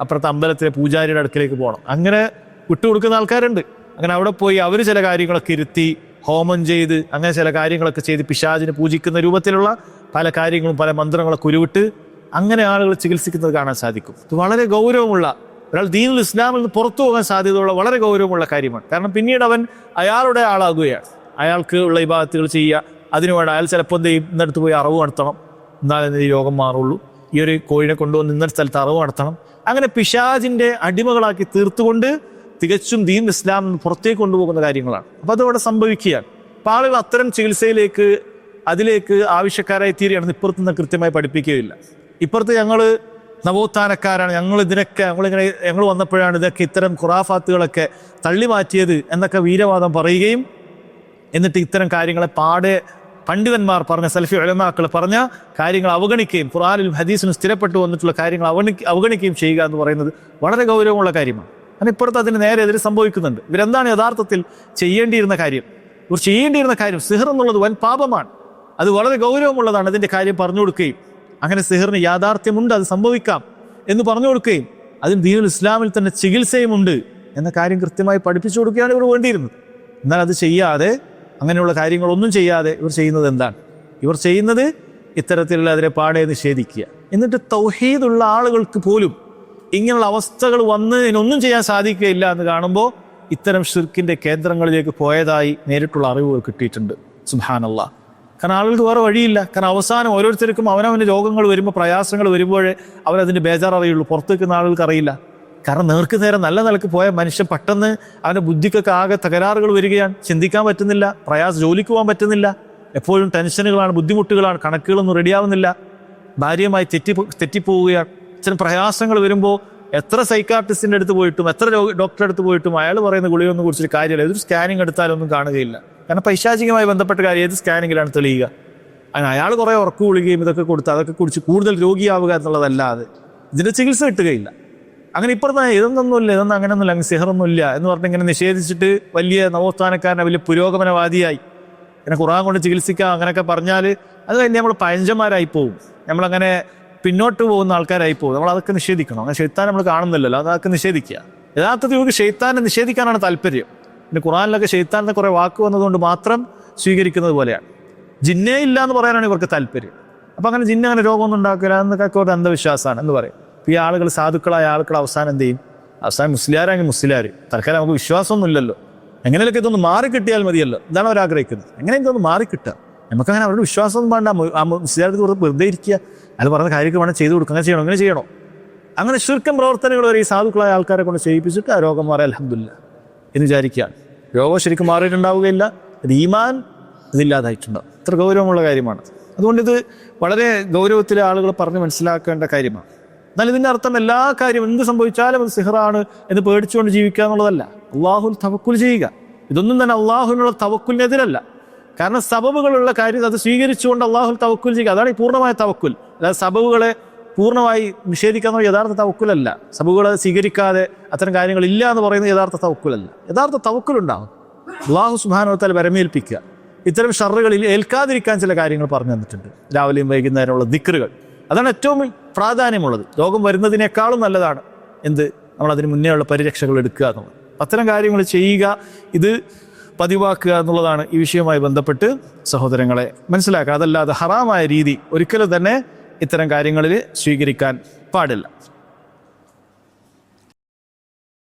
അപ്പുറത്തെ അമ്പലത്തിലെ പൂജാരിയുടെ അടുക്കിലേക്ക് പോകണം. അങ്ങനെ വിട്ടുകൊടുക്കുന്ന ആൾക്കാരുണ്ട്. അങ്ങനെ അവിടെ പോയി അവർ ചില കാര്യങ്ങളൊക്കെ ഇരുത്തി ഹോമം ചെയ്ത് അങ്ങനെ ചില കാര്യങ്ങളൊക്കെ ചെയ്ത് പിശാചിനെ പൂജിക്കുന്ന രൂപത്തിലുള്ള പല കാര്യങ്ങളും പല മന്ത്രങ്ങളൊക്കെ ഉരുവിട്ട് അങ്ങനെ ആളുകൾ ചികിത്സിക്കുന്നത് കാണാൻ സാധിക്കും. ഇത് വളരെ ഗൗരവമുള്ള, ഒരാൾ ദീനുൽ ഇസ്ലാമിൽ നിന്ന് പുറത്തു പോകാൻ സാധ്യതയുള്ള വളരെ ഗൗരവമുള്ള കാര്യമാണ്. കാരണം പിന്നീട് അവൻ അയാളുടെ ആളാകുകയാണ്, അയാൾക്ക് ഉള്ള ഇബാദത്തുകൾ ചെയ്യുക, അതിനുവേണ്ടി അയാൾ ചിലപ്പോൾ എന്ത് ചെയ്യും, ഇന്നടുത്ത് പോയി അറിവ് നടത്തണം, എന്നാലും ഈ രോഗം മാറുള്ളൂ, ഈ ഒരു കോഴിനെ കൊണ്ടുവന്ന് ഇന്നൊരു സ്ഥലത്ത് അറിവ് നടത്തണം. അങ്ങനെ പിശാചിൻ്റെ അടിമകളാക്കി തീർത്തുകൊണ്ട് തികച്ചും ദീൻ ഇസ്ലാം പുറത്തേക്ക് കൊണ്ടുപോകുന്ന കാര്യങ്ങളാണ്. അപ്പോൾ അതവിടെ സംഭവിക്കുകയാണ്. അപ്പോൾ ആളുകൾ അത്തരം ചികിത്സയിലേക്ക് അതിലേക്ക് ആവശ്യക്കാരായി തീരുകയാണെന്ന് ഇപ്പുറത്ത് നിന്ന് കൃത്യമായി പഠിപ്പിക്കുകയില്ല. ഇപ്പുറത്ത് ഞങ്ങൾ നവോത്ഥാനക്കാരാണ്, ഞങ്ങൾ വന്നപ്പോഴാണ് ഇതൊക്കെ ഇത്തരം ഖുറാഫാത്തുകളൊക്കെ തള്ളി മാറ്റിയത് എന്നൊക്കെ വീരവാദം പറയുകയും എന്നിട്ട് ഇത്തരം കാര്യങ്ങളെ പാടെ പണ്ഡിതന്മാർ പറഞ്ഞ സലഫി ഉലമാക്കൾ പറഞ്ഞ കാര്യങ്ങൾ അവഗണിക്കുകയും ഖുർആനിലും ഹദീസിലും സ്ഥിരപ്പെട്ടു വന്നിട്ടുള്ള കാര്യങ്ങൾ അവഗണിക്കുകയും ചെയ്യുക എന്ന് പറയുന്നത് വളരെ ഗൗരവമുള്ള കാര്യമാണ്. കാരണം ഇപ്പുറത്ത് അതിന് നേരെ എതിരെ സംഭവിക്കുന്നുണ്ട്. ഇവരെന്താണ് യഥാർത്ഥത്തിൽ ചെയ്യേണ്ടിയിരുന്ന കാര്യം? ഇവർ ചെയ്യേണ്ടിയിരുന്ന കാര്യം സിഹർ എന്നുള്ളത് വൻ പാപമാണ്, അത് വളരെ ഗൗരവമുള്ളതാണ്, അതിൻ്റെ കാര്യം പറഞ്ഞു കൊടുക്കുകയും അങ്ങനെ സിഹറിന് യാഥാർത്ഥ്യമുണ്ട്, അത് സംഭവിക്കാം എന്ന് പറഞ്ഞു കൊടുക്കുകയും അതിന് ദീനുൽ ഇസ്ലാമിൽ തന്നെ ചികിത്സയുമുണ്ട് എന്ന കാര്യം കൃത്യമായി പഠിപ്പിച്ചു കൊടുക്കുകയാണ് ഇവർ വേണ്ടിയിരുന്നത്. എന്നാൽ അത് ചെയ്യാതെ, അങ്ങനെയുള്ള കാര്യങ്ങളൊന്നും ചെയ്യാതെ ഇവർ ചെയ്യുന്നത് എന്താണ്? ഇവർ ചെയ്യുന്നത് ഇത്തരത്തിലുള്ള അതിനെ പാടെ നിഷേധിക്കുക. എന്നിട്ട് തൗഹീദുള്ള ആളുകൾക്ക് പോലും ഇങ്ങനെയുള്ള അവസ്ഥകൾ വന്ന് ഇതിനൊന്നും ചെയ്യാൻ സാധിക്കുകയില്ല എന്ന് കാണുമ്പോൾ ഇത്തരം ഷിർക്കിൻ്റെ കേന്ദ്രങ്ങളിലേക്ക് പോയതായി നേരിട്ടുള്ള അറിവുകൾ കിട്ടിയിട്ടുണ്ട്. സുബ്ഹാനല്ലാഹ്. കാരണം ആളുകൾക്ക് വേറെ വഴിയില്ല. കാരണം അവസാനം ഓരോരുത്തർക്കും അവനവൻ്റെ രോഗങ്ങൾ വരുമ്പോൾ, പ്രയാസങ്ങൾ വരുമ്പോഴേ അവരതിൻ്റെ ബേജാററിയുള്ളൂ, പുറത്തേക്കുന്ന ആളുകൾക്ക് അറിയില്ല. കാരണം നേർക്ക് നേരെ നല്ല നിലക്ക് പോയ മനുഷ്യൻ പെട്ടെന്ന് അവൻ്റെ ബുദ്ധിക്കൊക്കെ ആകെ തകരാറുകൾ വരികയാണ്, ചിന്തിക്കാൻ പറ്റുന്നില്ല, ജോലിക്ക് പോകാൻ പറ്റുന്നില്ല, എപ്പോഴും ടെൻഷനുകളാണ്, ബുദ്ധിമുട്ടുകളാണ്, കണക്കുകളൊന്നും റെഡിയാവുന്നില്ല, ഭാര്യയുമായി തെറ്റിപ്പോവുകയാണ്. ചില പ്രയാസങ്ങൾ വരുമ്പോൾ എത്ര സൈക്കാട്രിസ്റ്റിൻ്റെ അടുത്ത് പോയിട്ടും എത്ര ഡോക്ടറെ അടുത്ത് പോയിട്ടും അയാൾ പറയുന്ന ഗുളിയൊന്നും കുറിച്ചൊരു കാര്യമില്ല, ഏതൊരു സ്കാനിങ് എടുത്താലൊന്നും കാണുകയില്ല. കാരണം പൈശാചികമായി ബന്ധപ്പെട്ട കാര്യം ഏത് സ്കാനിങ്ങിലാണ് തെളിയുക? അങ്ങനെ അയാൾ കുറേ ഉറക്കു ഗുളികയും ഇതൊക്കെ കൊടുത്ത് അതൊക്കെ കുടിച്ച് കൂടുതൽ രോഗിയാവുക എന്നുള്ളതല്ലാതെ ഇതിൻ്റെ ചികിത്സ കിട്ടുകയില്ല. അങ്ങനെ ഇപ്പുറത്ത് ഇതൊന്നൊന്നുമില്ല, ഇതൊന്നും അങ്ങനെയൊന്നുമില്ല, അങ്ങ് സിഹറൊന്നുമില്ല എന്ന് പറഞ്ഞിട്ട് ഇങ്ങനെ നിഷേധിച്ചിട്ട് വലിയ നവോത്ഥാനക്കാരനെ വലിയ പുരോഗമനവാദിയായി പിന്നെ ഖുർആൻ കൊണ്ട് ചികിത്സിക്കാം അങ്ങനെയൊക്കെ പറഞ്ഞാൽ അത് കഴിഞ്ഞ് നമ്മൾ പഴഞ്ചന്മാരായി പോകും, നമ്മളങ്ങനെ പിന്നോട്ട് പോകുന്ന ആൾക്കാരായി പോകും. നമ്മൾ അതൊക്കെ നിഷേധിക്കണം. അങ്ങനെ ഷെയ്ത്താൻ നമ്മൾ കാണുന്നില്ലല്ലോ, അതൊക്കെ നിഷേധിക്കുക. യഥാർത്ഥത്തിൽ ഇവർക്ക് ഷെയ്ത്താനെ നിഷേധിക്കാനാണ് താല്പര്യം. പിന്നെ ഖുർആനിലൊക്കെ ഷെയ്ത്താൻ്റെ കുറേ വാക്ക് വന്നതുകൊണ്ട് മാത്രം സ്വീകരിക്കുന്നത് പോലെയാണ്. ജിന്നേ ഇല്ല എന്ന് പറയാനാണ് ഇവർക്ക് താല്പര്യം. അപ്പം അങ്ങനെ ജിന്ന അങ്ങനെ രോഗമൊന്നും ഉണ്ടാക്കില്ല എന്നൊക്കെ ഒരു അന്ധവിശ്വാസമാണ് എന്ന് പറയും. ഈ ആളുകൾ, സാധുക്കളായ ആളുകൾ അവസാനം എന്ത് ചെയ്യും? അവസാനം മുസ്ലിയാരാണെങ്കിൽ മുസ്ലിയാർ. തൽക്കാലം നമുക്ക് വിശ്വാസമൊന്നും ഇല്ലല്ലോ, എങ്ങനെയൊക്കെ ഇതൊന്ന് മാറിക്കിട്ടിയാൽ മതിയല്ലോ, ഇതാണ് അവർ ആഗ്രഹിക്കുന്നത്. എങ്ങനെ ഇതൊന്ന് മാറിക്കിട്ടുക, നമുക്കങ്ങനെ അവരുടെ വിശ്വാസമൊന്നും വേണ്ട, ആ മുസ്ലിയാർക്ക് വെറുതെ ഇരിക്കുക, അത് പറഞ്ഞ കാര്യമൊക്കെ വേണം ചെയ്തു കൊടുക്കുക, അങ്ങനെ ചെയ്യണോ ഇങ്ങനെ ചെയ്യണോ, അങ്ങനെ ശുർക്കം പ്രവർത്തനങ്ങൾ വരെ ഈ സാധുക്കളായ ആൾക്കാരെ കൊണ്ട് ചെയ്യിപ്പിച്ചിട്ട് ആ രോഗം മാറി അൽഹംദുലില്ലാ എന്ന് വിചാരിക്കുകയാണ്. രോഗം ശരിക്കും മാറിയിട്ടുണ്ടാവുകയില്ല, അത് ഈമാൻ ഇതില്ലാതായിട്ടുണ്ടാവും. ഇത്ര ഗൗരവമുള്ള കാര്യമാണ്. അതുകൊണ്ട് ഇത് വളരെ ഗൗരവത്തിൽ ആളുകൾ പറഞ്ഞ് മനസ്സിലാക്കേണ്ട കാര്യമാണ്. എന്നാൽ ഇതിൻ്റെ അർത്ഥം എല്ലാ കാര്യവും എന്ത് സംഭവിച്ചാലും അത് സിഹറാണ് എന്ന് പേടിച്ചുകൊണ്ട് ജീവിക്കുക എന്നുള്ളതല്ല. അള്ളാഹുൽ തവക്കുൽ ചെയ്യുക, ഇതൊന്നും തന്നെ അള്ളാഹുവിനുള്ള തവക്കുലിനെതിരല്ല. കാരണം സബബുകളുള്ള കാര്യം അത് സ്വീകരിച്ചുകൊണ്ട് അള്ളാഹുൽ തവക്കുൽ ചെയ്യുക, അതാണ് ഈ പൂർണ്ണമായ തവക്കുൽ. അതായത് സബബുകളെ പൂർണ്ണമായി നിഷേധിക്കാവുന്ന യഥാർത്ഥ തവക്കുലല്ല. സബബുകൾ സ്വീകരിക്കാതെ അത്തരം കാര്യങ്ങൾ ഇല്ല എന്ന് പറയുന്നത് യഥാർത്ഥ തവക്കുലല്ല. യഥാർത്ഥ തവക്കുലുണ്ടാകും. അല്ലാഹു സുബ്ഹാനഹു വ തആല വരമേൽപ്പിക്കുക. ഇത്തരം ഷർറുകളിൽ ഏൽക്കാതിരിക്കാൻ ചില കാര്യങ്ങൾ പറഞ്ഞു തന്നിട്ടുണ്ട്. രാവിലെയും വൈകുന്നേരമുള്ള ദിക്റുകൾ, അതാണ് ഏറ്റവും പ്രാധാന്യമുള്ളത്. രോഗം വരുന്നതിനേക്കാളും നല്ലതാണ് നമ്മളതിന് മുന്നേ ഉള്ള പരിരക്ഷകൾ എടുക്കുക എന്നുള്ളത്. അത്തരം കാര്യങ്ങൾ ചെയ്യുക, ഇത് പതിവാക്കുക എന്നുള്ളതാണ് ഈ വിഷയവുമായി ബന്ധപ്പെട്ട് സഹോദരങ്ങളെ മനസ്സിലാക്കുക. അതല്ലാതെ ഹറാമായ രീതി ഒരിക്കലും തന്നെ ഇത്തരം കാര്യങ്ങളിൽ സ്വീകരിക്കാൻ പാടില്ല.